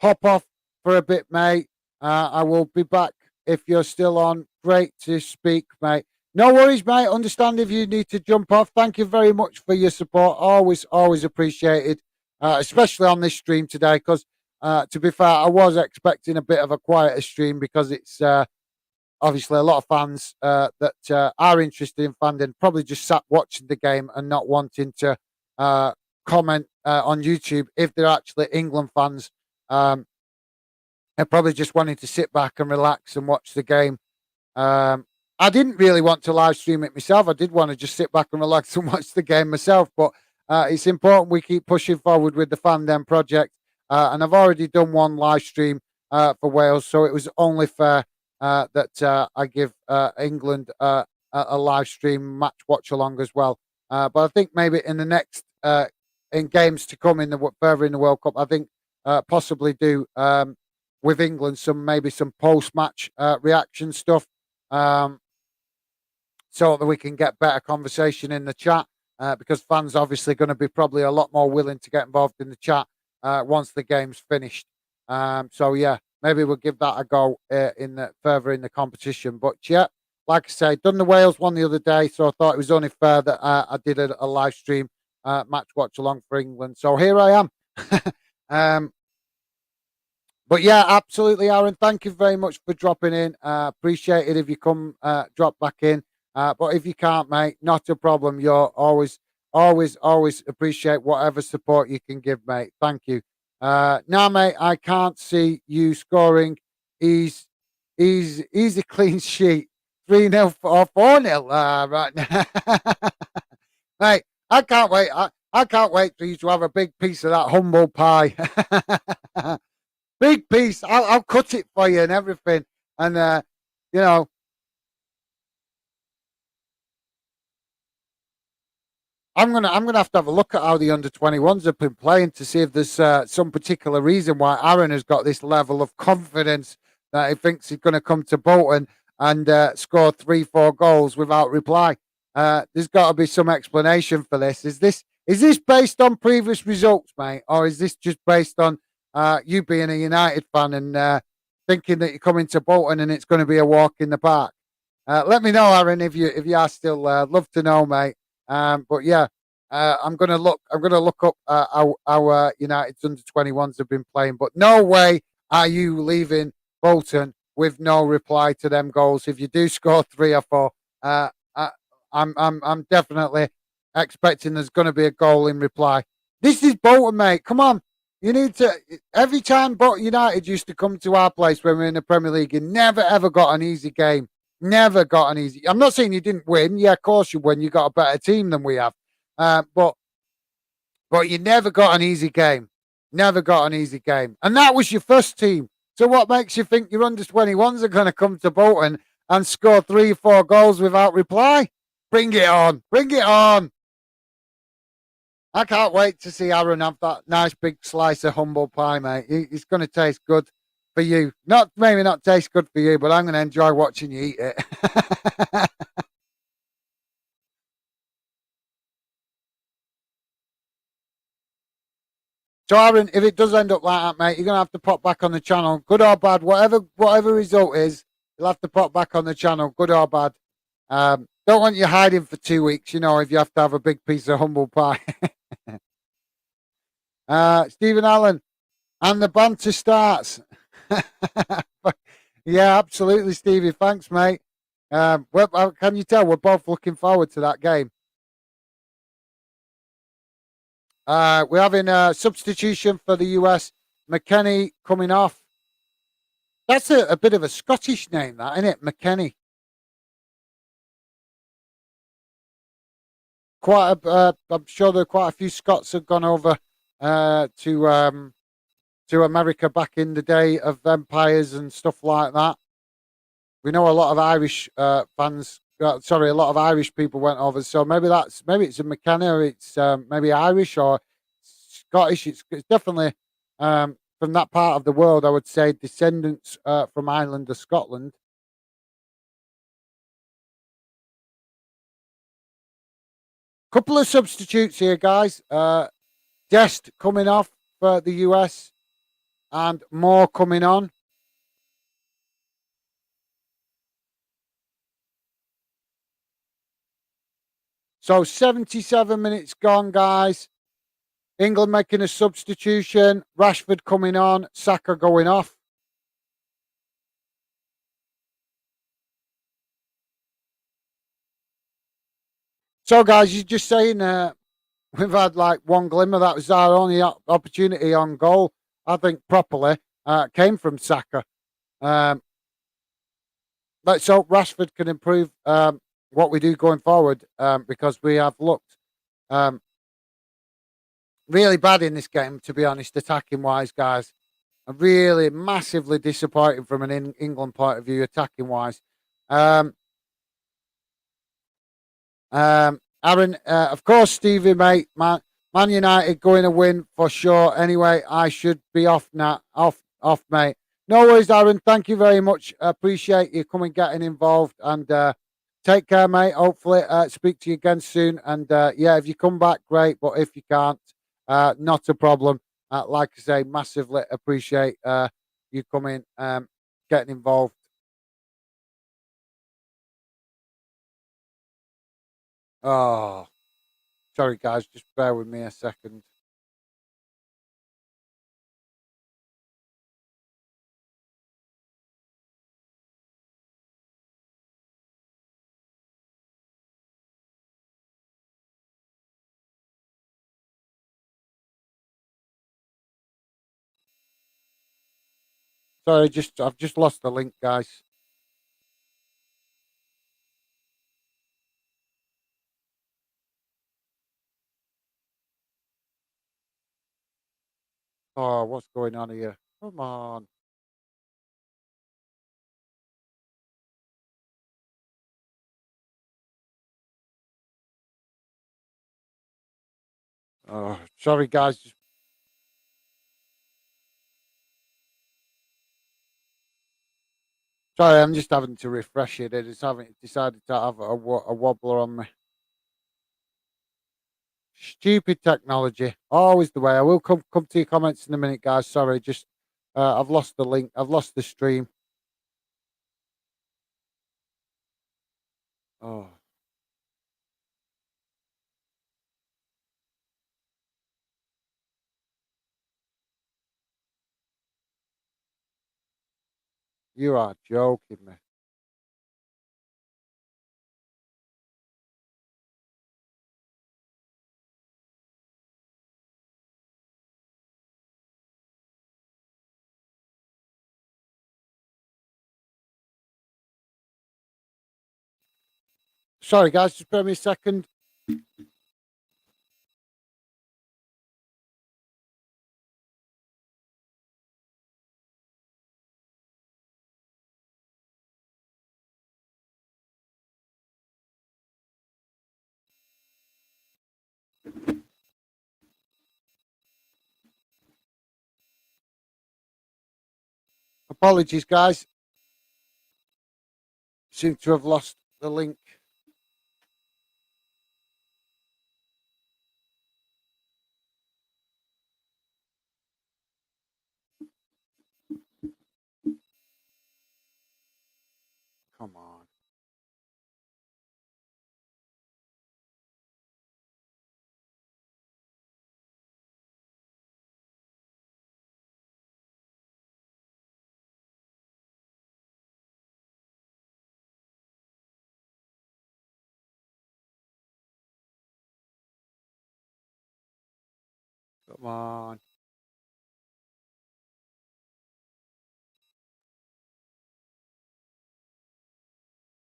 hop off for a bit, mate. I will be back if you're still on. Great to speak, mate. No worries, mate. Understand if you need to jump off. Thank you very much for your support. Always appreciated, especially on this stream today. Because to be fair, I was expecting a bit of a quieter stream because it's obviously a lot of fans that are interested in fandom probably just sat watching the game and not wanting to comment on YouTube if they're actually England fans. They're probably just wanting to sit back and relax and watch the game. I didn't really want to live stream it myself. I did want to just sit back and relax and watch the game myself. But it's important we keep pushing forward with the Fandom project. And I've already done one live stream for Wales, so it was only fair that I give England a live stream match watch along as well. But I think maybe in the next in games to come further in the World Cup, I think possibly do with England some post match reaction stuff, so that we can get better conversation in the chat. Because fans obviously going to be probably a lot more willing to get involved in the chat once the game's finished. So yeah, maybe we'll give that a go further in the competition. But yeah, like I say, done the Wales one the other day, so I thought it was only fair that I did a live stream match watch along for England. So here I am. But yeah, absolutely, Aaron. Thank you very much for dropping in. Appreciate it if you come drop back in. But if you can't, mate, not a problem. You're always appreciate whatever support you can give, mate. Thank you. Now, mate, I can't see you scoring. He's a clean sheet. 3-0 or 4-0 right now. Mate, I can't wait. I can't wait for you to have a big piece of that humble pie. Big piece. I'll cut it for you and everything. And you know, I'm gonna have to have a look at how the under-21s have been playing to see if there's some particular reason why Aaron has got this level of confidence that he thinks he's going to come to Bolton and score 3-4 goals without reply. There's got to be some explanation for this. Is this based on previous results, mate, or is this just based on you being a United fan and thinking that you're coming to Bolton and it's going to be a walk in the park? Let me know, Aaron, if you are still love to know, mate. But yeah, I'm gonna look up how United's under-21s have been playing. But no way are you leaving Bolton with no reply to them goals. If you do score 3 or 4, I'm definitely expecting there's going to be a goal in reply. This is Bolton, mate. Come on. You need to. Every time United used to come to our place when we were in the Premier League, you never ever got an easy game. Never got an easy. I'm not saying you didn't win. Yeah, of course you win. You got a better team than we have. But you never got an easy game. Never got an easy game. And that was your first team. So what makes you think your under-21s are going to come to Bolton and score 3-4 goals without reply? Bring it on. Bring it on. I can't wait to see Aaron have that nice big slice of humble pie, mate. It's going to taste good for you. Not maybe not taste good for you, but I'm going to enjoy watching you eat it. So Aaron, if it does end up like that, mate, you're gonna have to pop back on the channel, good or bad, whatever result is, you'll have to pop back on the channel, good or bad. Don't want you hiding for 2 weeks, if you have to have a big piece of humble pie. Stephen Allen, and the banter starts. Yeah, absolutely, Stevie. Thanks, mate. Can you tell we're both looking forward to that game? We're having a substitution for the US. McKennie coming off. That's a bit of a Scottish name, that, isn't it? McKennie. I'm sure there are quite a few Scots have gone over to America back in the day of empires and stuff like that. We know a lot of Irish fans. Sorry, a lot of Irish people went over. So maybe it's a McKenna, or it's maybe Irish or Scottish. It's definitely from that part of the world. I would say descendants from Ireland or Scotland. Couple of substitutes here, guys. Dest coming off for the US and more coming on. So 77 minutes gone, guys. England making a substitution. Rashford coming on. Saka going off. So, guys, you're just saying we've had like one glimmer. That was our only opportunity on goal, I think, properly. Came from Saka. Um, let's hope Rashford can improve what we do going forward because we have looked um, really bad in this game, to be honest, attacking wise, guys. Really massively disappointing from an England point of view, attacking wise. Um, Aaron, of course, Stevie, mate, Man United going to win for sure. Anyway, I should be off now. Off, mate. No worries, Aaron. Thank you very much. Appreciate you coming, getting involved, and take care, mate. Hopefully, speak to you again soon. And yeah, if you come back, great. But if you can't, not a problem. Like I say, massively appreciate you coming, getting involved. Oh, sorry, guys. Just bear with me a second. Sorry, I've just lost the link, guys. Oh, what's going on here? Come on. Oh, sorry, guys. Sorry, I'm just having to refresh it. It's having decided to have a wobbler on me. Stupid technology. Always the way. I will come to your comments in a minute, guys. Sorry, just I've lost the link. I've lost the stream. Oh, you are joking me. Sorry, guys. Just bear me a second. Apologies, guys. Seem to have lost the link. Come on. Come on.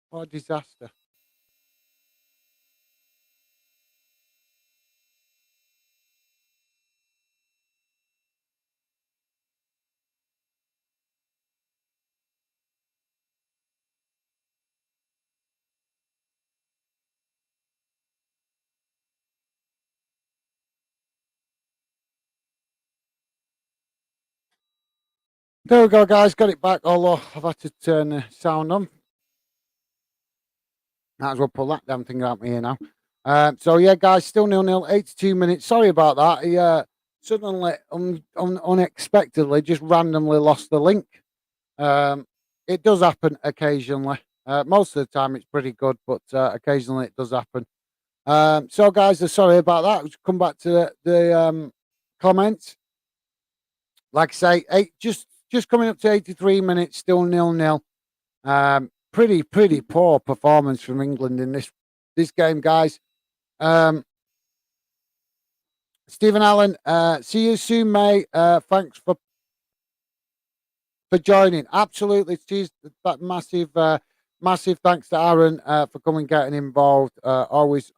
What a disaster. There we go, guys. Got it back. Although I've had to turn the sound on. Might as well pull that damn thing out me here now. So yeah, guys, still 0-0, 82 minutes. Sorry about that. He suddenly, unexpectedly, just randomly lost the link. It does happen occasionally. Most of the time, it's pretty good, but occasionally it does happen. So guys, sorry about that. Let's come back to the comments. Like I say, just coming up to 83 minutes, still 0-0. Pretty poor performance from England in this game, guys. Stephen Allen, see you soon, mate. Thanks for joining. Absolutely, cheers. That massive thanks to Aaron for coming, getting involved. Always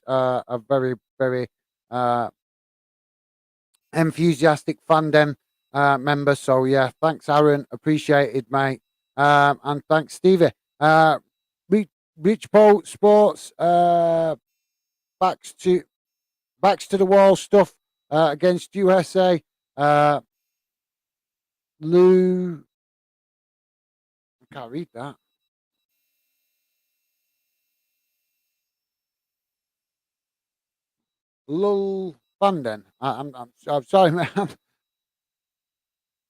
a very uh, enthusiastic fandom member. So yeah, thanks, Aaron. Appreciated, mate. And thanks, Stevie. Rich Paul Sports. Backs to backs to the wall stuff against USA. Lou, I can't read that. Lul Fanden. I'm sorry, man.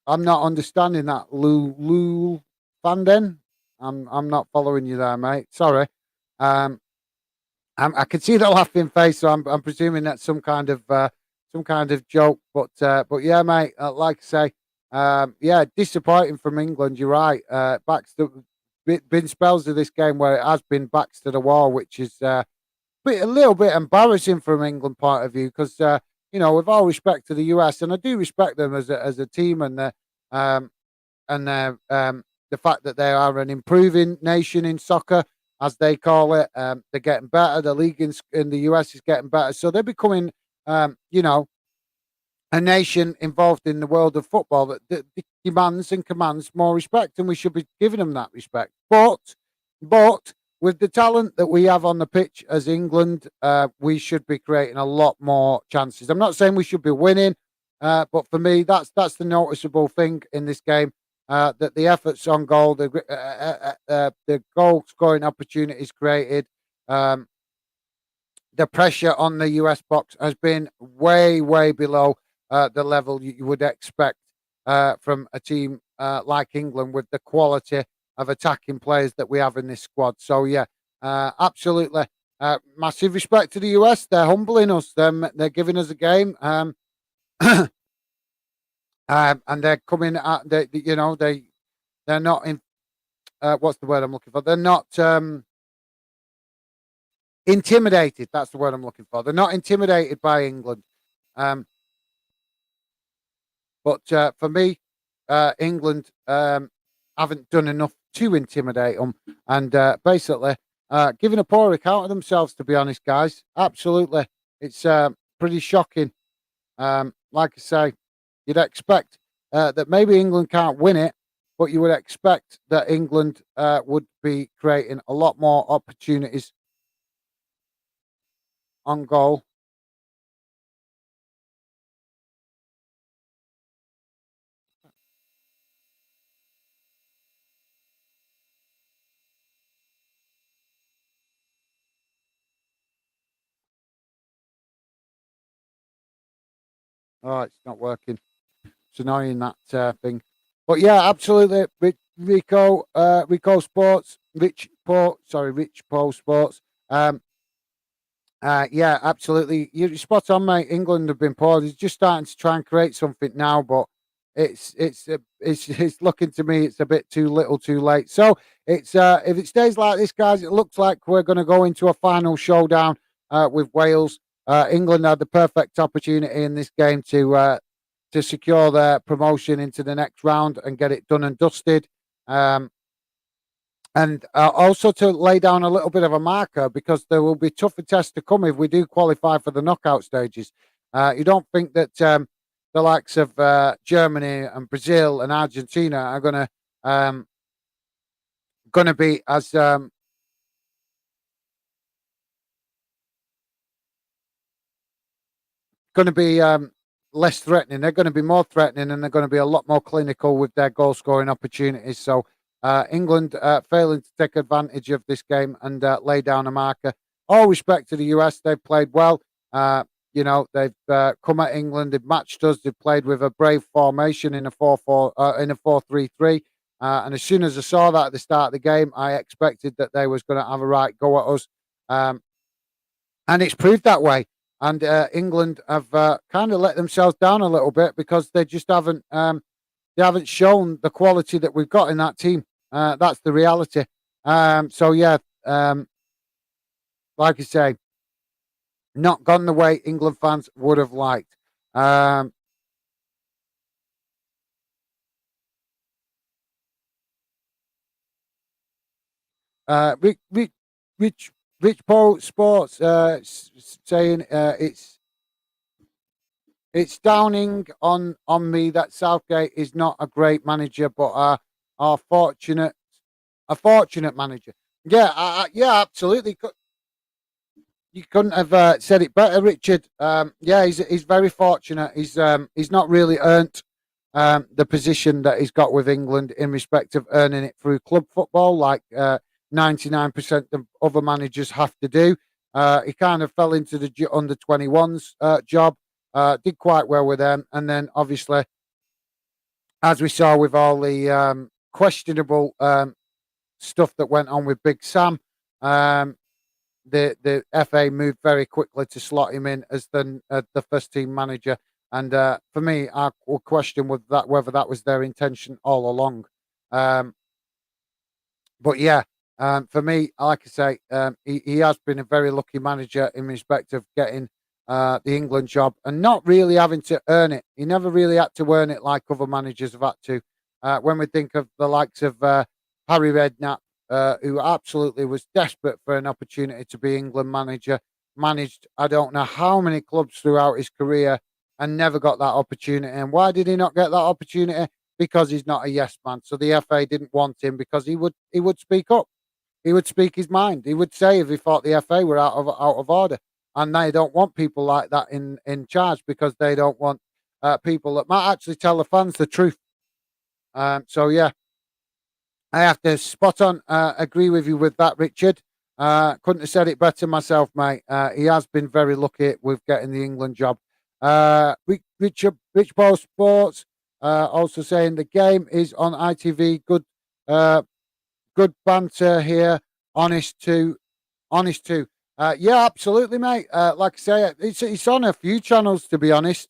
I'm not understanding that. Lul Fanden. I'm not following you there, mate. Sorry. Um, I can see the laughing face, so I'm presuming that's some kind of joke. But yeah, mate. Like I say, yeah, disappointing from England. You're right. Backs to been spells of this game where it has been backs to the wall, which is a little bit embarrassing from England point of view because with all respect to the US, and I do respect them as a team um, and the fact that they are an improving nation in soccer, as they call it. They're getting better. The league in the US is getting better, so they're becoming, a nation involved in the world of football that demands and commands more respect, and we should be giving them that respect. But with the talent that we have on the pitch as England, we should be creating a lot more chances. I'm not saying we should be winning, but for me, that's the noticeable thing in this game. That the efforts on goal, the goal scoring opportunities created, um, the pressure on the US box has been way below the level you would expect from a team like England with the quality of attacking players that we have in this squad. So yeah, absolutely. Massive respect to the US. They're humbling us. They're giving us a game, and they're coming at they're not in. What's the word I'm looking for? They're not intimidated. That's the word I'm looking for. They're not intimidated by England. Um, but for me, England haven't done enough to intimidate them, and basically giving a poor account of themselves. To be honest, guys, absolutely, it's pretty shocking. Like I say, you'd expect that maybe England can't win it, but you would expect that England would be creating a lot more opportunities on goal. Oh, it's not working. It's annoying that thing. But yeah, absolutely. Rico Sports, Rich Paul Sports. Um, yeah, absolutely. You're spot on, mate. England have been poor. They're just starting to try and create something now, but it's looking to me it's a bit too little, too late. So it's if it stays like this, guys, it looks like we're going to go into a final showdown with Wales. England had the perfect opportunity in this game to secure their promotion into the next round and get it done and dusted. Um, and also to lay down a little bit of a marker because there will be tougher tests to come if we do qualify for the knockout stages. You don't think that the likes of Germany and Brazil and Argentina are um, going to be as going to be less threatening. They're going to be more threatening, and they're going to be a lot more clinical with their goal scoring opportunities. So England failing to take advantage of this game and lay down a marker. All respect to the US, they've played well. They've come at England, they've matched us, they've played with a brave formation in a 4-4 in a 4-3-3. And as soon as I saw that at the start of the game, I expected that they was going to have a right go at us. Um, and it's proved that way. And England have kind of let themselves down a little bit because they haven't shown the quality that we've got in that team. That's the reality. So yeah, um, like I say, not gone the way England fans would have liked. Um, Rick, Rich, Rich Paul Sports saying it's downing on me that Southgate is not a great manager, but are fortunate a fortunate manager. Yeah, yeah, absolutely. You couldn't have said it better, Richard. Yeah, he's very fortunate. He's not really earned the position that he's got with England in respect of earning it through club football, like 99% of other managers have to do. He kind of fell into the under 21s job, did quite well with them, and then obviously, as we saw with all the questionable stuff that went on with Big Sam. Um, the FA moved very quickly to slot him in as the first team manager. And for me, I would question whether that was their intention all along. Um, but yeah, for me, like I say, he has been a very lucky manager in respect of getting the England job and not really having to earn it. He never really had to earn it like other managers have had to. When we think of the likes of Harry Redknapp, who absolutely was desperate for an opportunity to be England manager, managed I don't know how many clubs throughout his career and never got that opportunity. And why did he not get that opportunity? Because he's not a yes man. So the FA didn't want him because he would speak up. He would speak his mind. He would say if he thought the FA were out of order, and they don't want people like that in charge because they don't want people that might actually tell the fans the truth. So yeah, I have to spot on agree with you with that, Richard. Couldn't have said it better myself, mate. He has been very lucky with getting the England job. Rich Paul Sports also saying the game is on ITV. Good banter here. Honest too. Honest too. Yeah, absolutely, mate. Like I say, it's on a few channels to be honest.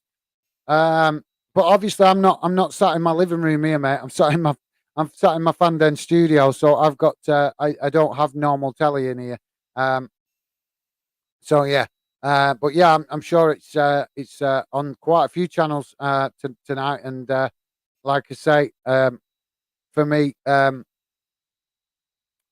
Um, but obviously, I'm not sat in my living room here, mate. I'm sat in my fan den studio, so I've got I don't have normal telly in here. Um, so yeah, but yeah, I'm sure it's on quite a few channels tonight, and like I say, for me, I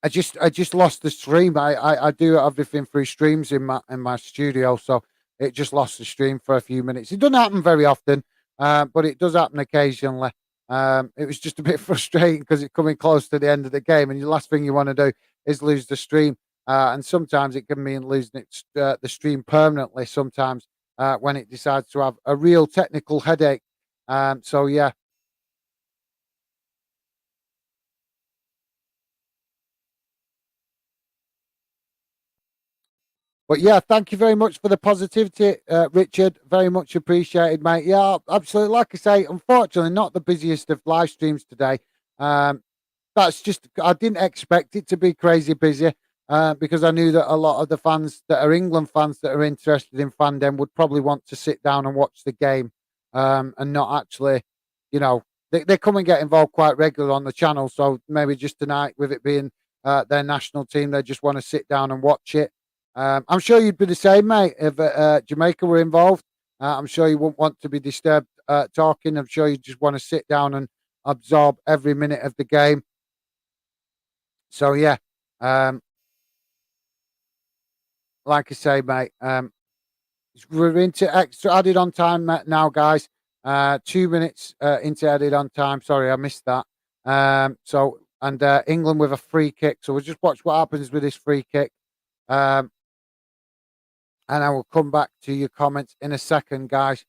just lost the stream. I do everything through streams in my studio, so it just lost the stream for a few minutes. It doesn't happen very often, but it does happen occasionally. It was just a bit frustrating because it's coming close to the end of the game, and the last thing you want to do is lose the stream. And sometimes it can mean losing the stream permanently. Sometimes when it decides to have a real technical headache. So yeah, But yeah, thank you very much for the positivity, Richard. Very much appreciated, mate. Yeah, absolutely. Like I say, unfortunately, not the busiest of live streams today. Um, that's just I didn't expect it to be crazy busy because I knew that a lot of the fans that are England fans that are interested in fandom would probably want to sit down and watch the game and not actually, you know, they come and get involved quite regularly on the channel. So maybe just tonight, with it being their national team, they just want to sit down and watch it. I'm sure you'd be the same, mate, if Jamaica were involved. I'm sure you wouldn't want to be disturbed talking. I'm sure you just want to sit down and absorb every minute of the game. So yeah, um, like I say, mate, we're into extra added on time now, guys. 2 minutes into added on time. Sorry, I missed that. So and England with a free kick. So we'll just watch what happens with this free kick. Um, and I will come back to your comments in a second, guys.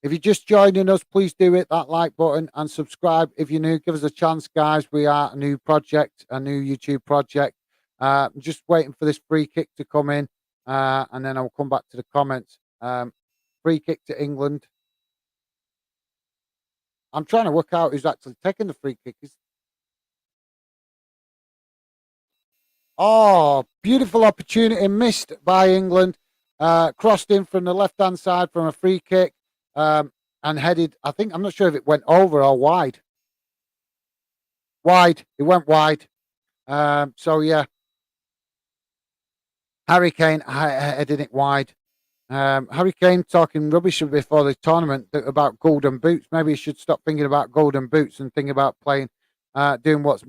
If you're just joining us, please do hit that like button and subscribe if you're new. Give us a chance, guys. We are a new project, a new YouTube project. I'm just waiting for this free kick to come in, and then I'll come back to the comments. Free kick to England. I'm trying to work out who's actually taking the free kick. Oh, beautiful opportunity missed by England. Crossed in from the left-hand side from a free kick. And headed, I think, I'm not sure if it went over or wide. Wide. It went wide. So, yeah, Harry Kane headed it wide. Harry Kane talking rubbish before the tournament about golden boots. Maybe he should stop thinking about golden boots and think about playing, doing what's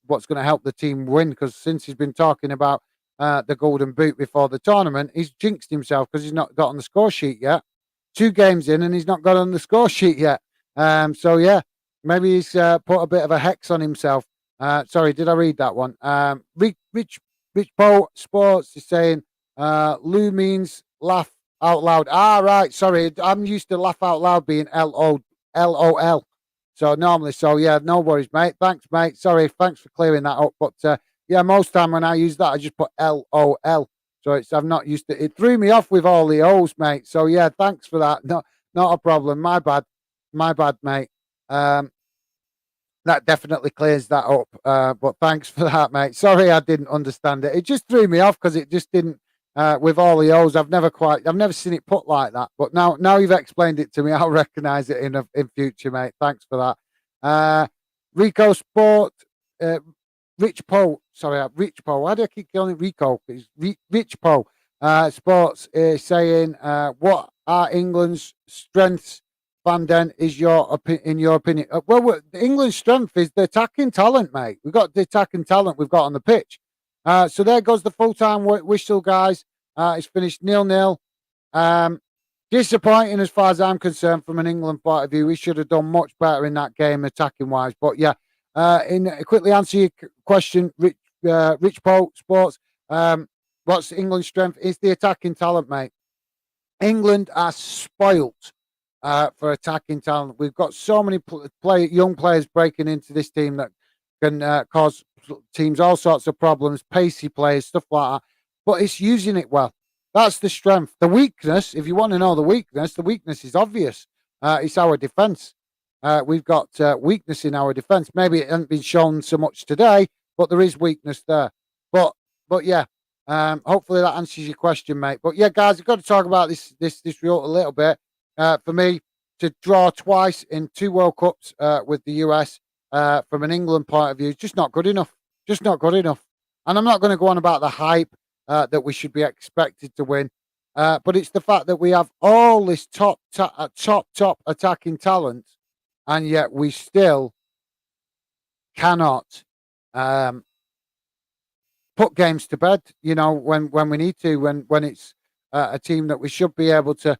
what's going to help the team win. Because since he's been talking about the golden boot before the tournament, he's jinxed himself because he's not got on the score sheet yet. 2 games in and he's not got on the score sheet yet. So yeah, maybe he's put a bit of a hex on himself. Sorry, did I read that one? Rich Paul Sports is saying Lou means laugh out loud. Ah, right. Sorry, I'm used to laugh out loud being LOL. So normally, so yeah, no worries, mate. Thanks, mate. Sorry, thanks for clearing that up. But yeah, most time when I use that, I just put LOL. So I'm not used to it. It threw me off with all the O's, mate. So yeah, thanks for that. Not a problem. My bad, mate. That definitely clears that up. But thanks for that, mate. Sorry, I didn't understand it. It just threw me off because it just didn't. With all the O's, I've never seen it put like that. But now you've explained it to me, I'll recognise it in future, mate. Thanks for that. Rico Sport, Rich Poe. Sorry, Rich Poe. Why do I keep calling it Rico? It's Rich Poe. Sports is saying, what are England's strengths? Van Den, is in your opinion? Well, England's strength is the attacking talent, mate. We've got the attacking talent we've got on the pitch. So there goes the full-time whistle, guys. It's finished 0-0. Disappointing as far as I'm concerned from an England point of view. We should have done much better in that game, attacking-wise. But yeah, quickly answer your question, Rich Paul Sports. What's England's strength? It's the attacking talent, mate. England are spoilt for attacking talent. We've got so many young players breaking into this team that can cause teams all sorts of problems, pacey players, stuff like that. But it's using it well. That's the strength. The weakness, if you want to know the weakness is obvious. It's our defence. We've got weakness in our defence. Maybe it hasn't been shown so much today, but there is weakness there. But yeah, hopefully that answers your question, mate. But yeah, guys, I've got to talk about this result a little bit. For me, to draw twice in 2 World Cups with the US from an England point of view is just not good enough. Just not good enough. And I'm not going to go on about the hype that we should be expected to win. But it's the fact that we have all this top attacking talent, and yet we still cannot put games to bed. You know, when we need to, when it's a team that we should be able to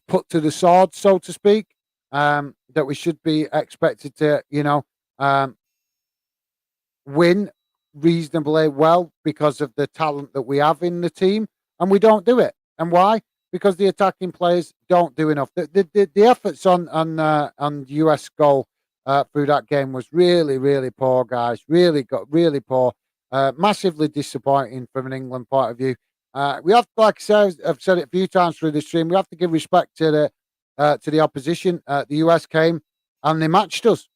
put to the sword, so to speak, that we should be expected to, win reasonably well because of the talent that we have in the team, and we don't do it. And why? Because the attacking players don't do enough. The efforts on US goal through that game was really, really poor, guys. Really poor. Massively disappointing from an England point of view. We have, like I said, I've said it a few times through the stream. We have to give respect to the opposition. The US came and they matched us.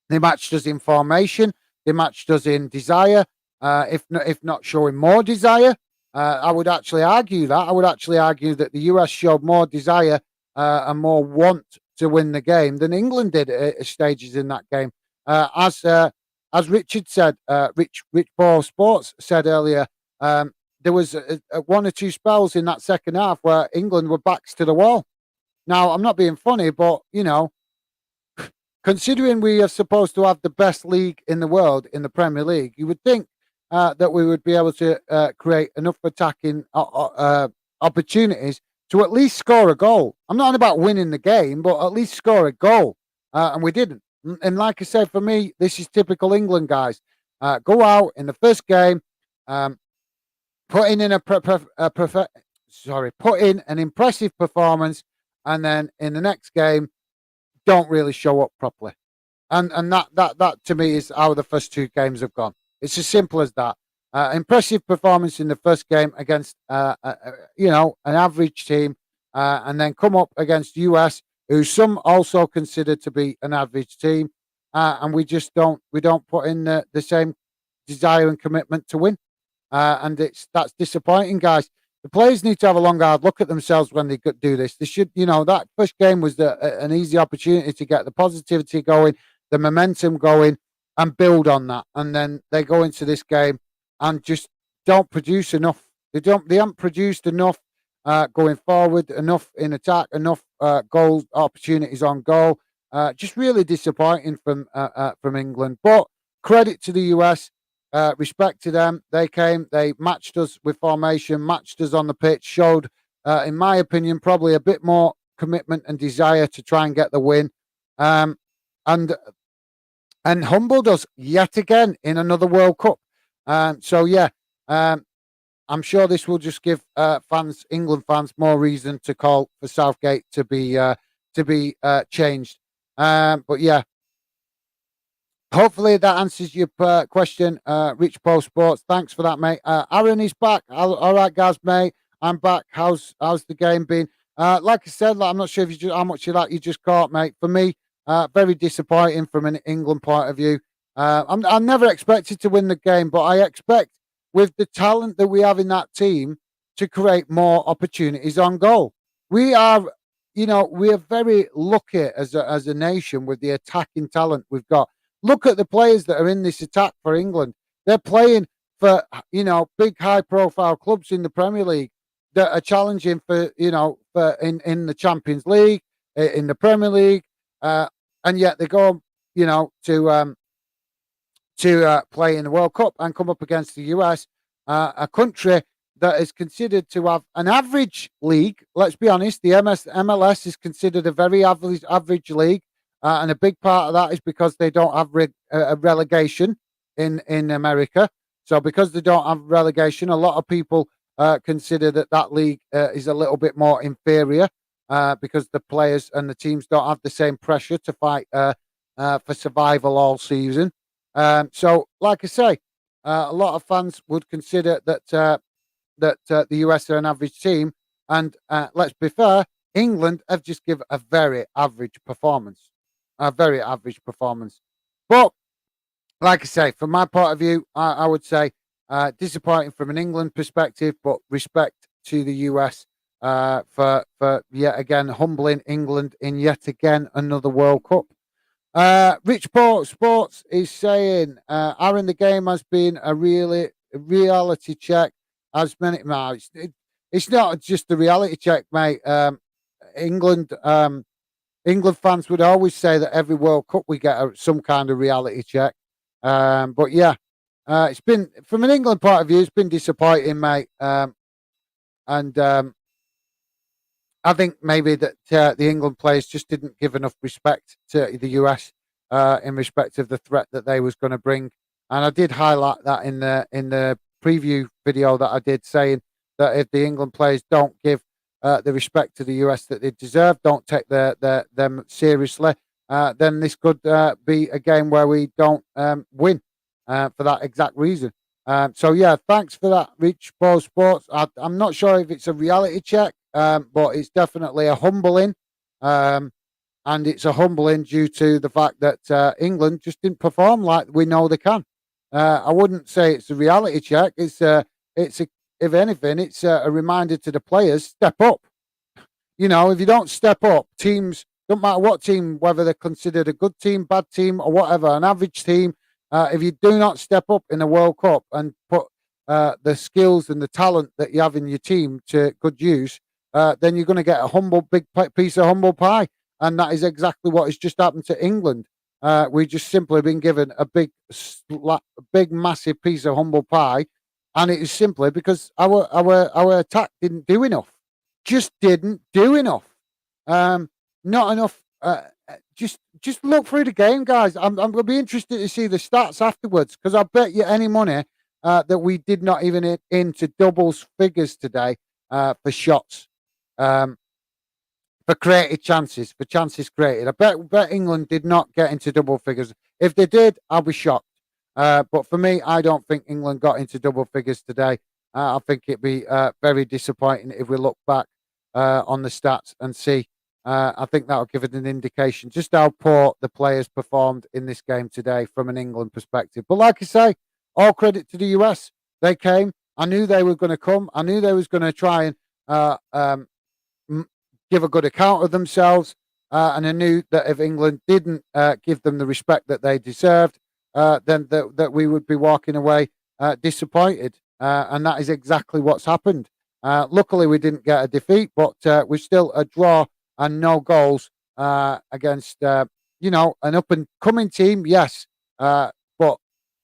They matched us in formation. They matched us in desire. If not showing more desire, I would actually argue that. I would actually argue that the US showed more desire and more want to win the game than England did at stages in that game. As Richard said, Rich Ball Sports said earlier, there was one or two spells in that second half where England were backs to the wall. Now, I'm not being funny, but considering we are supposed to have the best league in the world in the Premier League, you would think that we would be able to create enough attacking opportunities to at least score a goal. I'm not on about winning the game, but at least score a goal, and we didn't. And like I said, for me, this is typical England, guys. Go out in the first game, put in an impressive performance, and then in the next game, don't really show up properly. And that to me is how the first two games have gone. It's as simple as that. Impressive performance in the first game against an average team, and then come up against US, who some also consider to be an average team, and we don't put in the same desire and commitment to win, and that's disappointing, guys. The players need to have a long, hard look at themselves when they do this. They should, that first game was an easy opportunity to get the positivity going, the momentum going, and build on that. And then they go into this game and just don't produce enough. They haven't produced enough going forward, enough in attack, enough goal opportunities on goal. Just really disappointing from England. But credit to the US. Respect to them. They came, they matched us with formation, matched us on the pitch, showed, in my opinion, probably a bit more commitment and desire to try and get the win, and humbled us yet again in another World Cup. So yeah, I'm sure this will just give England fans, more reason to call for Southgate to be changed. But yeah. Hopefully that answers your question, Rich Post Sports. Thanks for that, mate. Aaron is back. All right, guys, mate. I'm back. How's the game been? Like I said, I'm not sure how much of that you just caught, mate. For me, very disappointing from an England point of view. I never expected to win the game, but I expect with the talent that we have in that team to create more opportunities on goal. We are very lucky as a nation with the attacking talent we've got. Look at the players that are in this attack for England. They're playing for, big high-profile clubs in the Premier League that are challenging for in the Champions League, in the Premier League, and yet they go, to play in the World Cup and come up against the US, a country that is considered to have an average league. Let's be honest, the MLS is considered a very average league. And a big part of that is because they don't have a relegation in America. So because they don't have relegation, a lot of people consider that league is a little bit more inferior because the players and the teams don't have the same pressure to fight for survival all season. So, like I say, a lot of fans would consider that the US are an average team. And let's be fair, England have just given a very average performance. A very average performance. But like I say, from my point of view, I would say disappointing from an England perspective, but respect to the US for yet again humbling England in yet again another World Cup. Rich Sports is saying, Aaron, the game has been a reality check. As many, it's not just a reality check, mate. England fans would always say that every World Cup we get some kind of reality check. But yeah, it's been, from an England point of view, it's been disappointing, mate. And I think maybe that the England players just didn't give enough respect to the US in respect of the threat that they was going to bring. And I did highlight that in the preview video that I did, saying that if the England players don't give the respect to the US that they deserve, don't take them seriously, then this could be a game where we don't win for that exact reason. So yeah, thanks for that, Rich Ball Sports. I'm not sure if it's a reality check, but it's definitely a humbling. Um, and it's a humbling due to the fact that England just didn't perform like we know they can. I wouldn't say it's a reality check. It's a, if anything, it's a reminder to the players: step up. You know, if you don't step up, teams don't matter what team, whether they're considered a good team, bad team, or whatever, an average team. If you do not step up in the World Cup and put the skills and the talent that you have in your team to good use, then you're going to get a big piece of humble pie. And that is exactly what has just happened to England. We've just simply been given a big, massive piece of humble pie, and it is simply because our attack didn't do enough. Just didn't do enough. Um, Not enough. Just look through the game, guys. I'm going to be interested to see the stats afterwards because I bet you any money that we did not even into doubles figures today for shots. Um, for created chances, for chances created. I bet England did not get into double figures. If they did, I'll be shocked. But for me, I don't think England got into double figures today. I think it'd be very disappointing if we look back on the stats and see. I think that'll give it an indication just how poor the players performed in this game today from an England perspective. But like I say, all credit to the US. They came. I knew they were going to come. I knew they was going to try and give a good account of themselves. And I knew that if England didn't give them the respect that they deserved, then that we would be walking away disappointed. And that is exactly what's happened. Luckily, we didn't get a defeat, but we're still a draw and no goals against, an up and coming team, yes. But,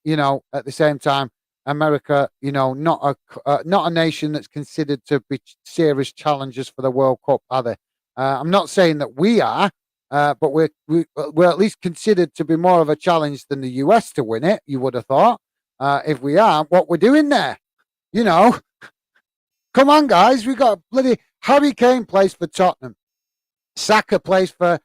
at the same time, America, not a nation that's considered to be serious challengers for the World Cup, are they? I'm not saying that we are, but we're at least considered to be more of a challenge than the US to win it. You would have thought, if we are, what we're doing there, you know. Come on, guys, we got bloody Harry Kane plays for Tottenham, Saka plays for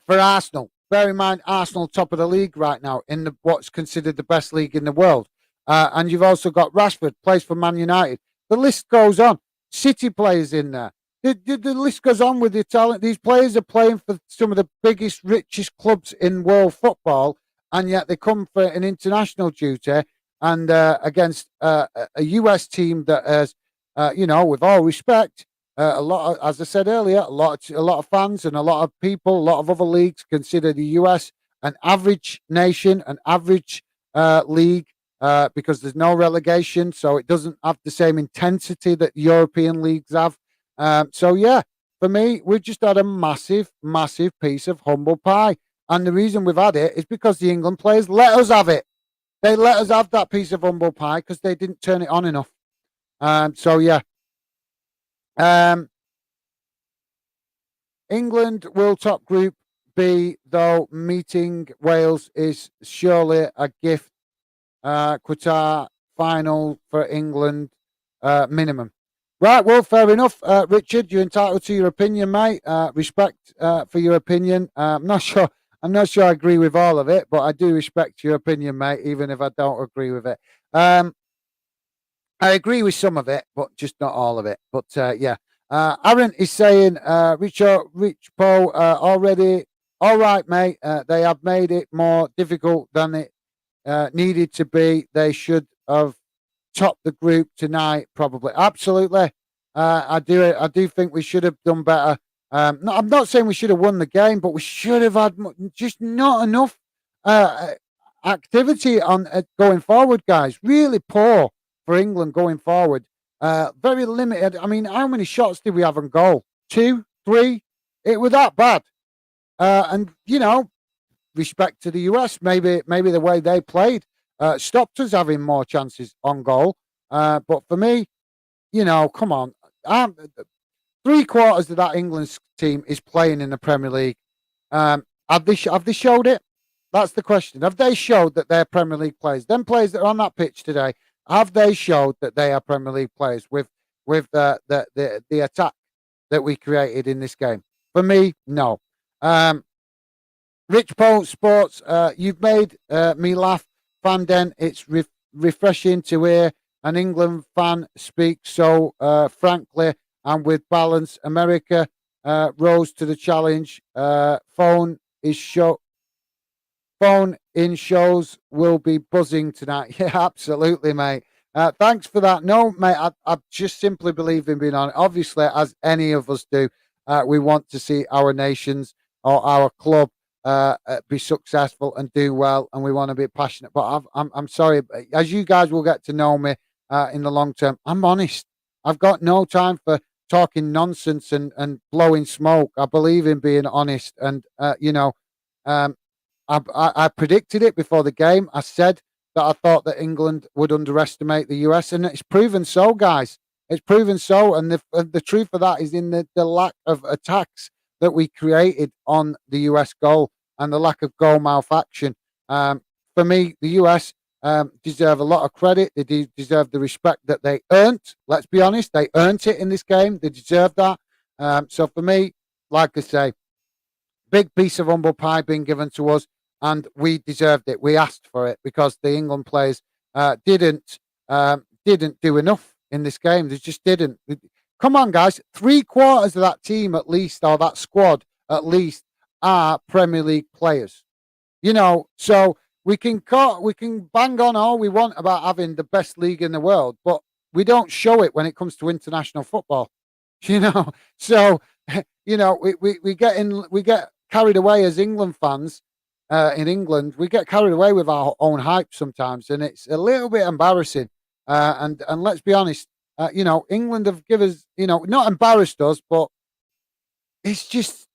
Arsenal. Bear in mind, Arsenal top of the league right now in what's considered the best league in the world. And you've also got Rashford, plays for Man United. The list goes on. City players in there. The list goes on with the talent. These players are playing for some of the biggest, richest clubs in world football, and yet they come for an international duty and against a US team that has, with all respect, a lot of, as I said earlier, a lot of fans and a lot of people, a lot of other leagues consider the US an average nation, an average league, because there's no relegation, so it doesn't have the same intensity that European leagues have. So yeah, for me, we've just had a massive, massive piece of humble pie, and the reason we've had it is because the England players let us have it. They let us have that piece of humble pie because they didn't turn it on enough. So yeah. England will top Group B, though meeting Wales is surely a gift. Qatar final for England, minimum. Right, well, fair enough, Richard. You're entitled to your opinion, mate. Respect for your opinion. I'm not sure I agree with all of it, but I do respect your opinion, mate, even if I don't agree with it. I agree with some of it, but just not all of it. But yeah, Aaron is saying, Rich Paul, already, all right, mate. They have made it more difficult than it needed to be. They should have topped the group tonight, probably. Absolutely, I do think we should have done better. No, I'm not saying we should have won the game, but we should have had just not enough activity on going forward, guys. Really poor for England going forward. Very limited. I mean, how many shots did we have on goal? 2, 3? It was that bad. And respect to the US, maybe the way they played stopped us having more chances on goal. But for me, come on. 3/4 of that England team is playing in the Premier League. Have they showed it? That's the question. Have they showed that they're Premier League players? Them players that are on that pitch today, have they showed that they are Premier League players with the attack that we created in this game? For me, no. Rich Paul Sports, you've made me laugh. Fanden, it's refreshing to hear an England fan speak so frankly and with balance. America rose to the challenge. Phone in shows will be buzzing tonight. Yeah, absolutely, mate. Thanks for that. No, mate, I just simply believe in being on. Obviously, as any of us do, we want to see our nations or our club be successful and do well, and we want to be passionate. But I'm sorry, as you guys will get to know me in the long term, I'm honest. I've got no time for talking nonsense and blowing smoke. I believe in being honest, and um, I predicted it before the game. I said that I thought that England would underestimate the US, and it's proven so, guys. It's proven so, and the truth of that is in the lack of attacks that we created on the US goal and the lack of goal mouth action. For me, the US deserve a lot of credit. They deserve the respect that they earned. Let's be honest, they earned it in this game. They deserve that. So for me, like I say, big piece of humble pie being given to us, and we deserved it. We asked for it because the England players didn't do enough in this game. They just didn't. Come on, guys! 3/4 of that team, at least, or that squad, at least, are Premier League players. So we can bang on all we want about having the best league in the world, but we don't show it when it comes to international football. So we get carried away as England fans in England. We get carried away with our own hype sometimes, and it's a little bit embarrassing. And let's be honest, England have given us, not embarrassed us, but it's just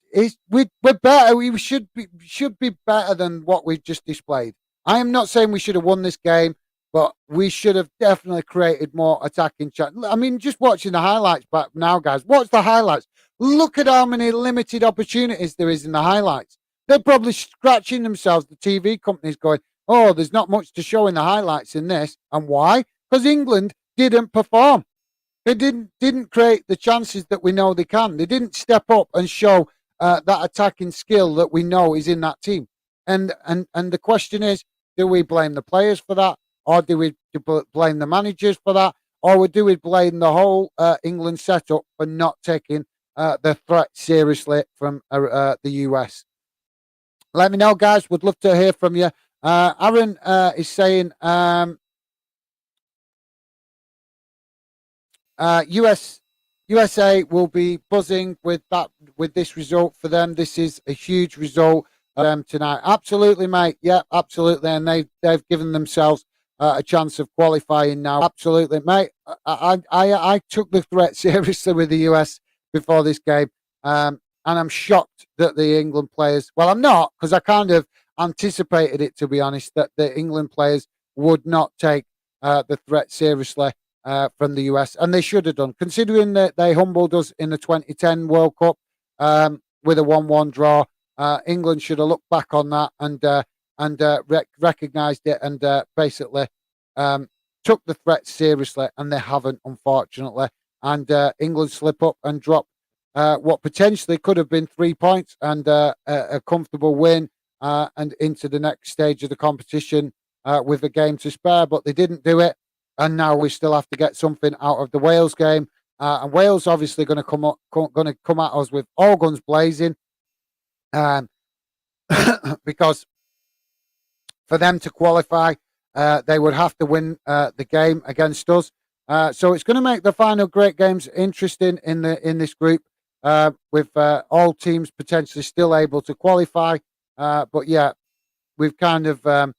we're better. We should be better than what we've just displayed. I am not saying we should have won this game, but we should have definitely created more attacking chance. I mean, just watching the highlights back now, guys. Watch the highlights. Look at how many limited opportunities there is in the highlights. They're probably scratching themselves, the TV companies, going, "Oh, there's not much to show in the highlights in this." And why? Because England didn't perform. They didn't create the chances that we know they can. They didn't step up and show that attacking skill that we know is in that team. And the question is, do we blame the players for that, or do we blame the managers for that, or do we blame the whole England setup for not taking the threat seriously from the US? Let me know, guys. Would love to hear from you. Aaron is saying USA will be buzzing with this result for them. This is a huge result for them tonight. Absolutely, mate. Yeah, absolutely. And they've given themselves a chance of qualifying now. Absolutely, mate. I took the threat seriously with the US before this game. And I'm shocked that the England players, well, I'm not, because I kind of anticipated it, to be honest, that the England players would not take the threat seriously from the US. And they should have done, considering that they humbled us in the 2010 World Cup with a 1-1 draw. England should have looked back on that and recognised it and basically took the threat seriously, and they haven't, unfortunately. And England slip up and drop what potentially could have been 3 points and a comfortable win and into the next stage of the competition with a game to spare, but they didn't do it. And now we still have to get something out of the Wales game. And Wales obviously going to come at us with all guns blazing, because for them to qualify, they would have to win the game against us. So it's going to make the final great games interesting in this group, with all teams potentially still able to qualify. But yeah, we've kind of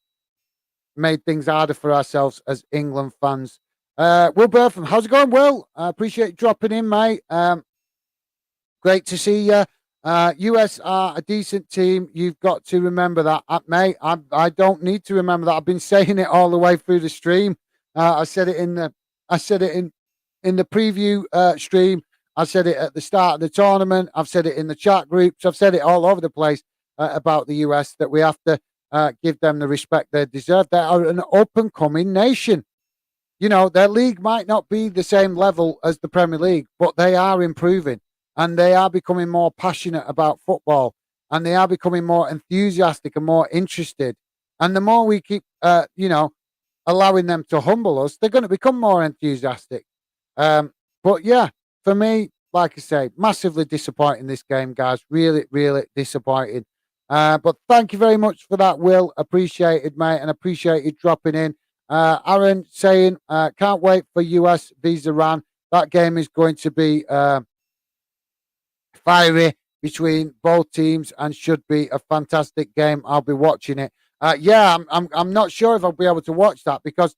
made things harder for ourselves as England fans. Will Burtham, how's it going, Will? I appreciate you dropping in, mate. Great to see you. US are a decent team. You've got to remember that, mate. I don't need to remember that. I've been saying it all the way through the stream. I said it in the preview stream. I said it at the start of the tournament. I've said it in the chat groups. I've said it all over the place about the US, that we have to give them the respect they deserve. They are an up-and-coming nation. Their league might not be the same level as the Premier League, but they are improving, and they are becoming more passionate about football, and they are becoming more enthusiastic and more interested. And the more we keep, allowing them to humble us, they're going to become more enthusiastic. Um, but yeah, for me, like I say, massively disappointing this game, guys. Really, really disappointing. But thank you very much for that, Will. Appreciated, mate, and appreciate you dropping in. Aaron saying, can't wait for US vs Iran. That game is going to be fiery between both teams and should be a fantastic game. I'll be watching it. Yeah, I'm not sure if I'll be able to watch that because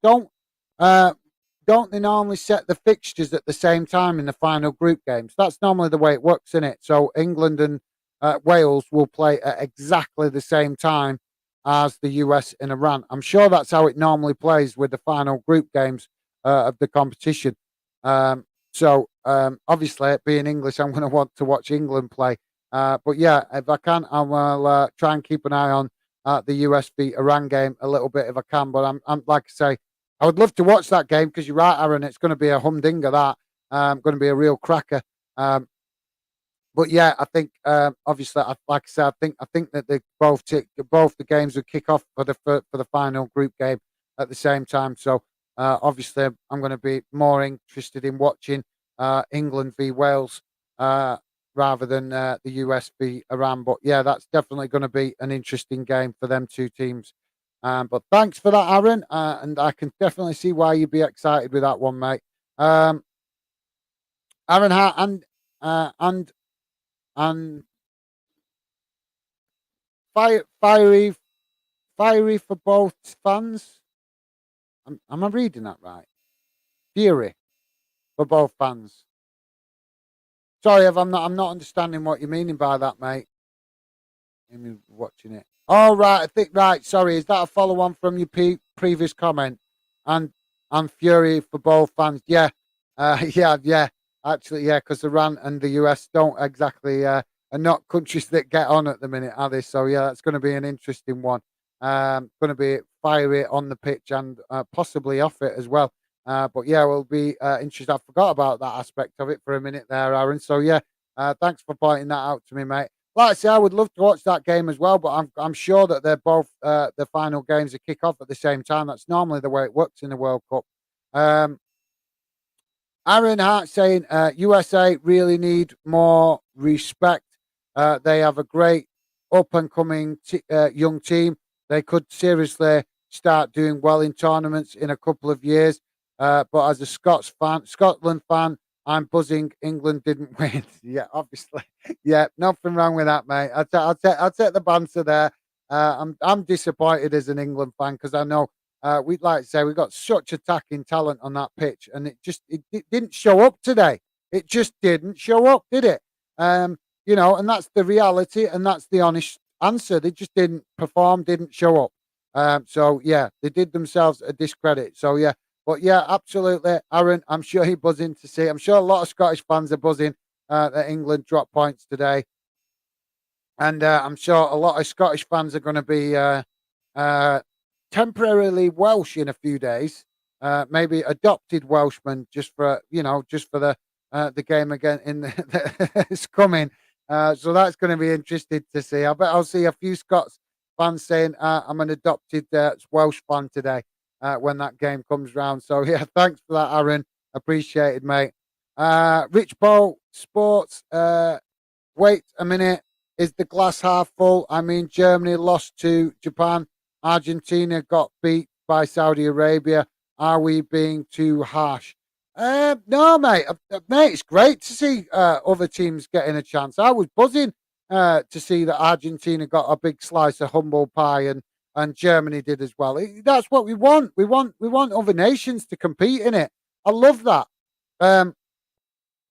uh, don't they normally set the fixtures at the same time in the final group games? That's normally the way it works, isn't it? So England and Wales will play at exactly the same time as the US and Iran. I'm sure that's how it normally plays with the final group games of the competition. Obviously, being English, I'm going to want to watch England play. But yeah, if I can, I will try and keep an eye on the US v Iran game a little bit if I can. But I'm like I say, I would love to watch that game because you're right, Aaron. It's going to be a humdinger. That going to be a real cracker. But yeah, I think obviously, like I said, I think that both the games will kick off for the final group game at the same time. So obviously, I'm going to be more interested in watching England v Wales rather than the US v Iran. But yeah, that's definitely going to be an interesting game for them two teams. But thanks for that, Aaron, and I can definitely see why you'd be excited with that one, mate. Um, Aaron, and fiery, fiery for both fans. Am I reading that right? Fury for both fans. Sorry if I'm not understanding what you're meaning by that, mate. Me watching it. Oh right, I think right. Sorry, is that a follow on from your previous comment? And and Fury for both fans. Yeah, yeah. Actually, yeah, because Iran and the US don't exactly are not countries that get on at the minute, are they? So yeah, that's going to be an interesting one. Going to be fiery on the pitch and possibly off it as well. But yeah, we'll be interested. I forgot about that aspect of it for a minute there, Aaron. So yeah, thanks for pointing that out to me, mate. Like I say, I would love to watch that game as well, but I'm sure that they're both the final games that kick off at the same time. That's normally the way it works in the World Cup. Um, Aaron Hart saying USA really need more respect. They have a great up and coming young team. They could seriously start doing well in tournaments in a couple of years. But as a Scotland fan, I'm buzzing. England didn't win. Yeah, obviously. Yeah, nothing wrong with that, mate. I'll take the banter there. I'm disappointed as an England fan because I know we'd like to say we got such attacking talent on that pitch, and it didn't show up today. It just didn't show up, did it? And that's the reality, and that's the honest answer. They just didn't perform, didn't show up. So yeah, they did themselves a discredit. So yeah, but yeah, absolutely, Aaron. I'm sure you're buzzing to see. I'm sure a lot of Scottish fans are buzzing that England dropped points today, and I'm sure a lot of Scottish fans are going to be uh, temporarily Welsh in a few days. Maybe adopted Welshmen just for the game again in it's coming. So that's going to be interesting to see. I bet I'll see a few Scots fans saying I'm an adopted Welsh fan today when that game comes round. So yeah, thanks for that, Aaron. Appreciated, mate. Rich Bowl Sports. Wait a minute. Is the glass half full? I mean, Germany lost to Japan. Argentina got beat by Saudi Arabia. Are we being too harsh? No, mate. Mate, it's great to see other teams getting a chance. I was buzzing to see that Argentina got a big slice of humble pie and Germany did as well. That's what we want. We want other nations to compete in it. I love that. Um,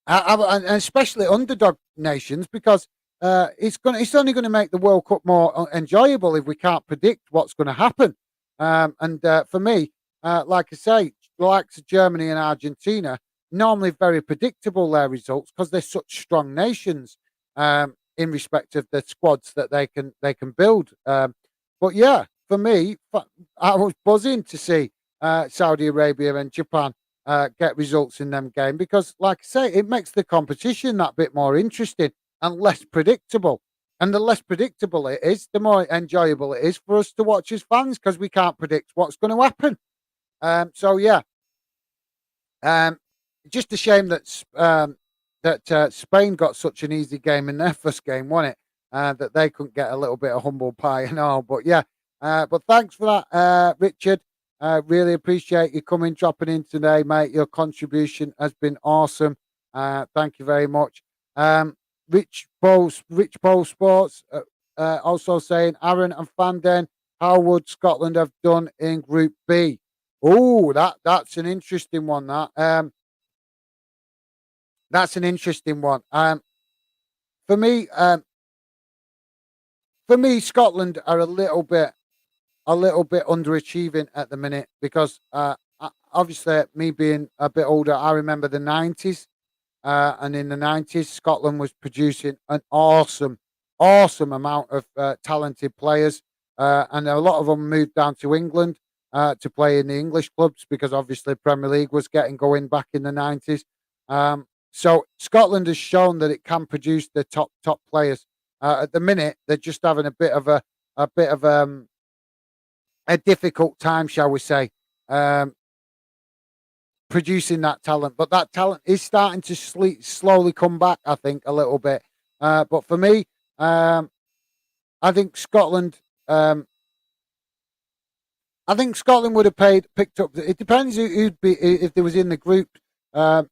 and especially underdog nations because it's only going to make the World Cup more enjoyable if we can't predict what's going to happen. And for me, like I say, the likes of Germany and Argentina normally very predictable their results because they're such strong nations in respect of the squads that they can build. But yeah, for me, I was buzzing to see Saudi Arabia and Japan get results in them game because, like I say, it makes the competition that bit more interesting and less predictable. And the less predictable it is, the more enjoyable it is for us to watch as fans because we can't predict what's going to happen. So yeah, um, just a shame that Spain got such an easy game in their first game, wasn't it? That they couldn't get a little bit of humble pie and all. But yeah, but thanks for that, Richard. Really appreciate you coming, dropping in today, mate. Your contribution has been awesome. Thank you very much. Um, Rich Bowl Sports also saying, Aaron and Fanden, how would Scotland have done in Group B? Oh, that's an interesting one. That's an interesting one. For me, um, for me, Scotland are a little bit underachieving at the minute because obviously me being a bit older, I remember the '90s, and in the '90s, Scotland was producing an awesome amount of talented players, and a lot of them moved down to England to play in the English clubs because obviously Premier League was getting going back in the '90s. So Scotland has shown that it can produce the top players. At the minute, they're just having a bit of a difficult time, shall we say, um, producing that talent. But that talent is starting to slowly come back, I think, a little bit. But for me, um, I think Scotland. I think Scotland would have picked up. It depends who'd be if there was in the group. Um,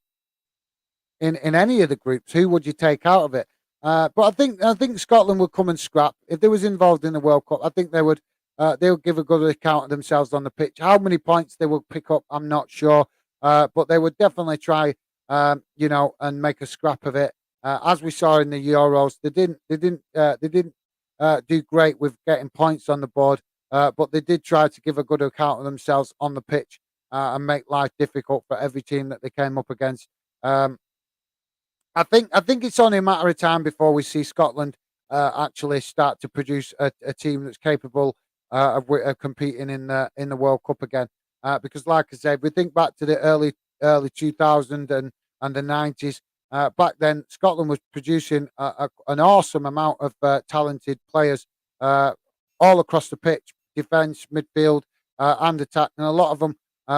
in any of the groups, who would you take out of it? But I think Scotland would come and scrap if they was involved in the World Cup. I think they would give a good account of themselves on the pitch. How many points they will pick up, I'm not sure, but they would definitely try, and make a scrap of it. As we saw in the Euros, they didn't do great with getting points on the board, but they did try to give a good account of themselves on the pitch and make life difficult for every team that they came up against. Um, I think it's only a matter of time before we see Scotland actually start to produce a team that's capable of competing in the World Cup again. Because, like I said, we think back to the early 2000 and the '90s. Back then, Scotland was producing an awesome amount of talented players uh, all across the pitch, defence, midfield, and attack, and a lot of them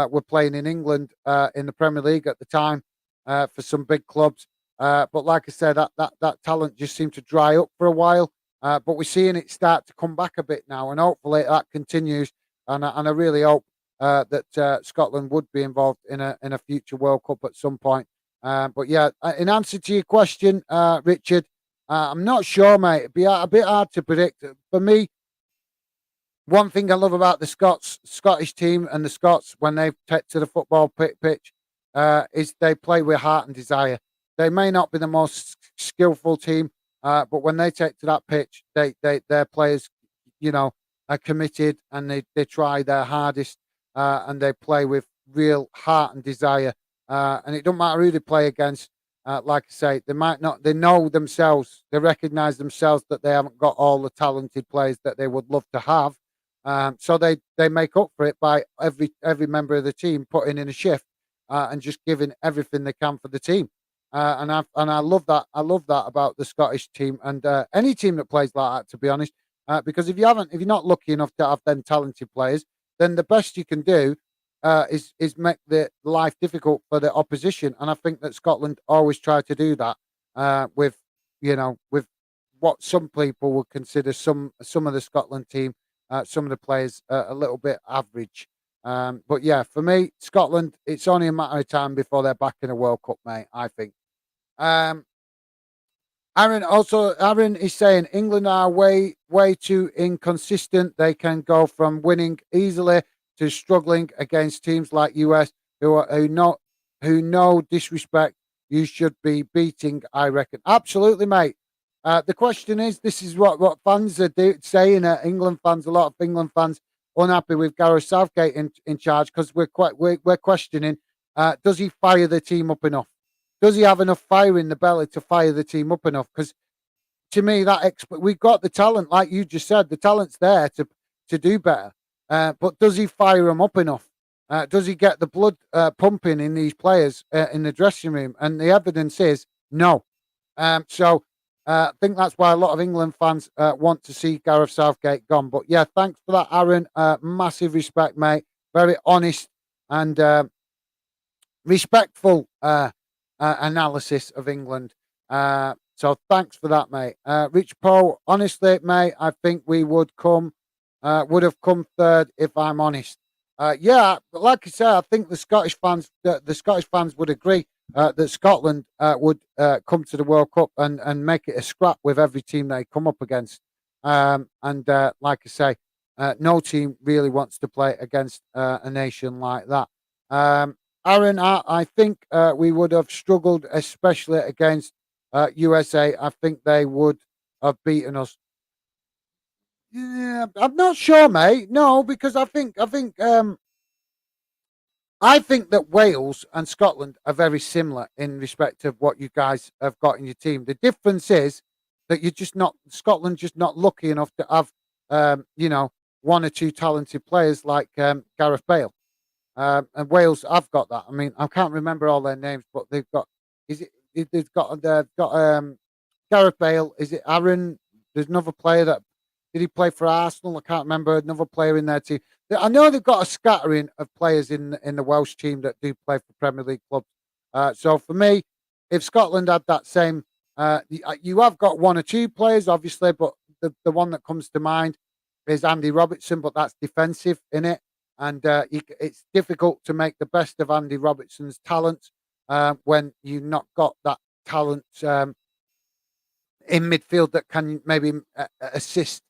were playing in England in the Premier League at the time for some big clubs. But like I said, that talent just seemed to dry up for a while. But we're seeing it start to come back a bit now, and hopefully that continues. And I really hope that Scotland would be involved in a future World Cup at some point. But yeah, in answer to your question, Richard, I'm not sure, mate. It'd be a bit hard to predict. For me, one thing I love about the Scottish team and the Scots when they take to the football pitch is they play with heart and desire. They may not be the most skillful team, but when they take to that pitch, their players, you know, are committed and they try their hardest and they play with real heart and desire. And it don't matter who they play against. Like I say, they might not. They know themselves. They recognise themselves that they haven't got all the talented players that they would love to have. So they make up for it by every member of the team putting in a shift and just giving everything they can for the team. And I love that. I love that about the Scottish team and any team that plays like that. To be honest, because if you're not lucky enough to have them talented players, then the best you can do is make the life difficult for the opposition. And I think that Scotland always try to do that with with what some people would consider some of the Scotland team, some of the players a little bit average. But yeah, for me, Scotland, it's only a matter of time before they're back in a World Cup, mate. I think. Um, Aaron is saying England are way too inconsistent. They can go from winning easily to struggling against teams like US who know disrespect. You should be beating, I reckon. Absolutely, mate. The question is, this is what fans are saying. England fans, a lot of England fans, unhappy with Gareth Southgate in charge because we're questioning. Does he fire the team up enough? Does he have enough fire in the belly to fire the team up enough? Because to me, we've got the talent, like you just said, the talent's there to do better. But does he fire them up enough? Does he get the blood pumping in these players in the dressing room? And the evidence is no. So I think that's why a lot of England fans want to see Gareth Southgate gone. But yeah, thanks for that, Aaron. Massive respect, mate. Very honest. and respectful analysis of England. So thanks for that, mate. Rich Poe, honestly, mate, I think we would have come third if I'm honest. Yeah, but like I said, I think the Scottish fans would agree that Scotland would come to the World Cup and make it a scrap with every team they come up against. And like I say, no team really wants to play against a nation like that. Aaron, I think we would have struggled, especially against USA. I think they would have beaten us. Yeah, I'm not sure, mate. No, because I think that Wales and Scotland are very similar in respect of what you guys have got in your team. The difference is that you're just not Scotland, just not lucky enough to have, you know, one or two talented players like Gareth Bale. And Wales have got that. I mean, I can't remember all their names, but they've got. Is they've got Gareth Bale? Is it Aaron? There's another player that did he play for Arsenal? I can't remember another player in their team. I know they've got a scattering of players in the Welsh team that do play for Premier League clubs. So for me, if Scotland had that same, you have got one or two players, obviously, but the one that comes to mind is Andy Robertson, but that's defensive in it, and it's difficult to make the best of Andy Robertson's talent when you've not got that talent in midfield that can maybe assist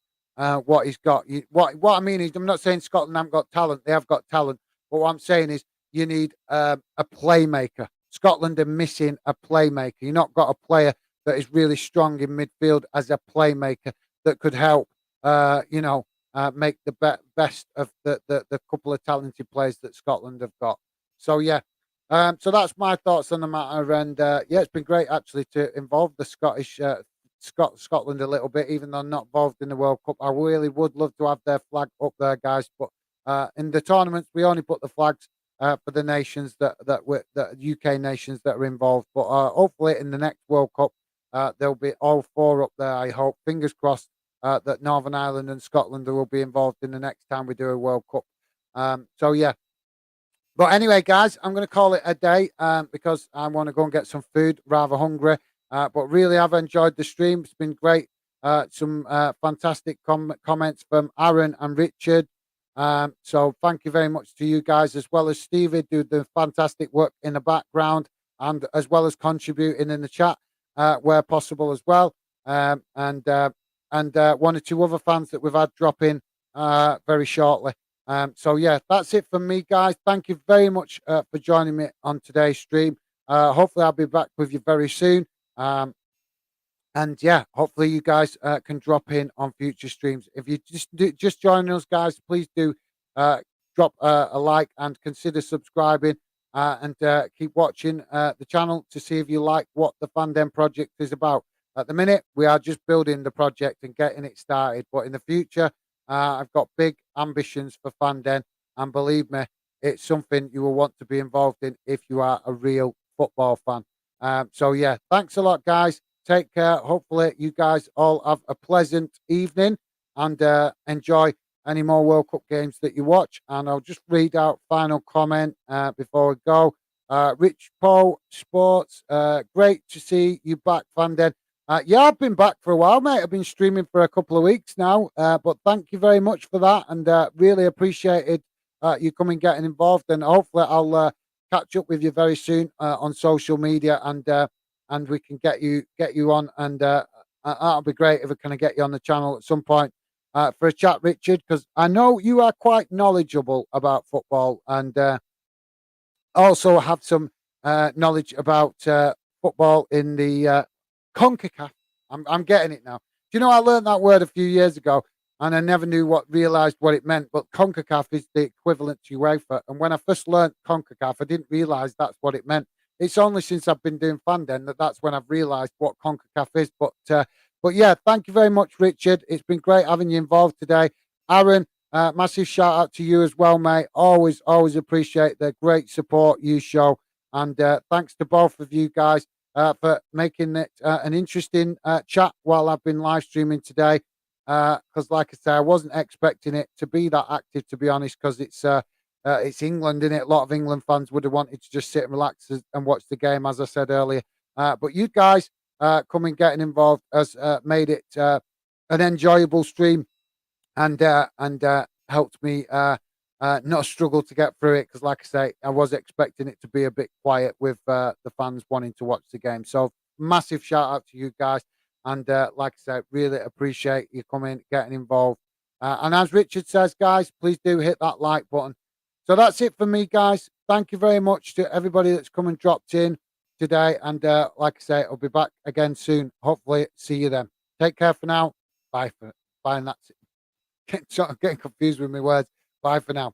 what he's got. What I mean is, I'm not saying Scotland haven't got talent; they have got talent. But what I'm saying is, you need a playmaker. Scotland are missing a playmaker. You've not got a player that is really strong in midfield as a playmaker that could help. Make the best of the couple of talented players that Scotland have got. So yeah. So that's my thoughts on the matter, and yeah, it's been great actually to involve the Scotland a little bit, even though I'm not involved in the World Cup. I really would love to have their flag up there, guys. But in the tournaments, we only put the flags for the nations that UK nations that are involved. But hopefully, in the next World Cup, there'll be all four up there. I hope. Fingers crossed that Northern Ireland and Scotland will be involved in the next time we do a World Cup. So yeah. But anyway, guys, I'm going to call it a day because I want to go and get some food, rather hungry. But really, I've enjoyed the stream. It's been great. Some fantastic comments from Aaron and Richard. So thank you very much to you guys, as well as Stevie, do the fantastic work in the background, and as well as contributing in the chat where possible as well. And one or two other fans that we've had drop in very shortly. So yeah, that's it from me, guys. Thank you very much for joining me on today's stream. Hopefully, I'll be back with you very soon. And yeah, hopefully you guys can drop in on future streams. If you just joining us, guys, please do drop a like and consider subscribing and keep watching the channel to see if you like what the Fandom project is about. At the minute, we are just building the project and getting it started. But in the future, I've got big ambitions for Fandom, and believe me, it's something you will want to be involved in if you are a real football fan. So yeah, thanks a lot, guys. Take care. Hopefully, you guys all have a pleasant evening and enjoy any more World Cup games that you watch. And I'll just read out final comment before we go. Rich Paul Sports, great to see you back, Fandom. Yeah, I've been back for a while, mate. I've been streaming for a couple of weeks now, but thank you very much for that, and really appreciated you coming, getting involved, and hopefully I'll catch up with you very soon on social media, and we can get you on, and that'll be great if we can get you on the channel at some point for a chat, Richard, because I know you are quite knowledgeable about football, and also have some knowledge about football in the CONCACAF. I'm getting it now. Do you know I learned that word a few years ago, and I never realized what it meant. But CONCACAF is the equivalent to UEFA. And when I first learned CONCACAF, I didn't realize that's what it meant. It's only since I've been doing Fandom that's when I've realized what CONCACAF is. But yeah, thank you very much, Richard. It's been great having you involved today. Aaron, massive shout out to you as well, mate. Always appreciate the great support you show. And thanks to both of you guys for making it an interesting chat while I've been live streaming today. Because, like I say, I wasn't expecting it to be that active, to be honest, because it's it's England, in it. A lot of England fans would have wanted to just sit and relax and watch the game, as I said earlier. But you guys coming, getting involved has made it an enjoyable stream and helped me not struggle to get through it because, like I say, I was expecting it to be a bit quiet with the fans wanting to watch the game. So massive shout out to you guys, and like I said, really appreciate you coming, getting involved. And as Richard says, guys, please do hit that like button. So that's it for me, guys. Thank you very much to everybody that's come and dropped in today. And like I say, I'll be back again soon. Hopefully, see you then. Take care for now. Bye, and that's it. Getting confused with my words. Bye for now.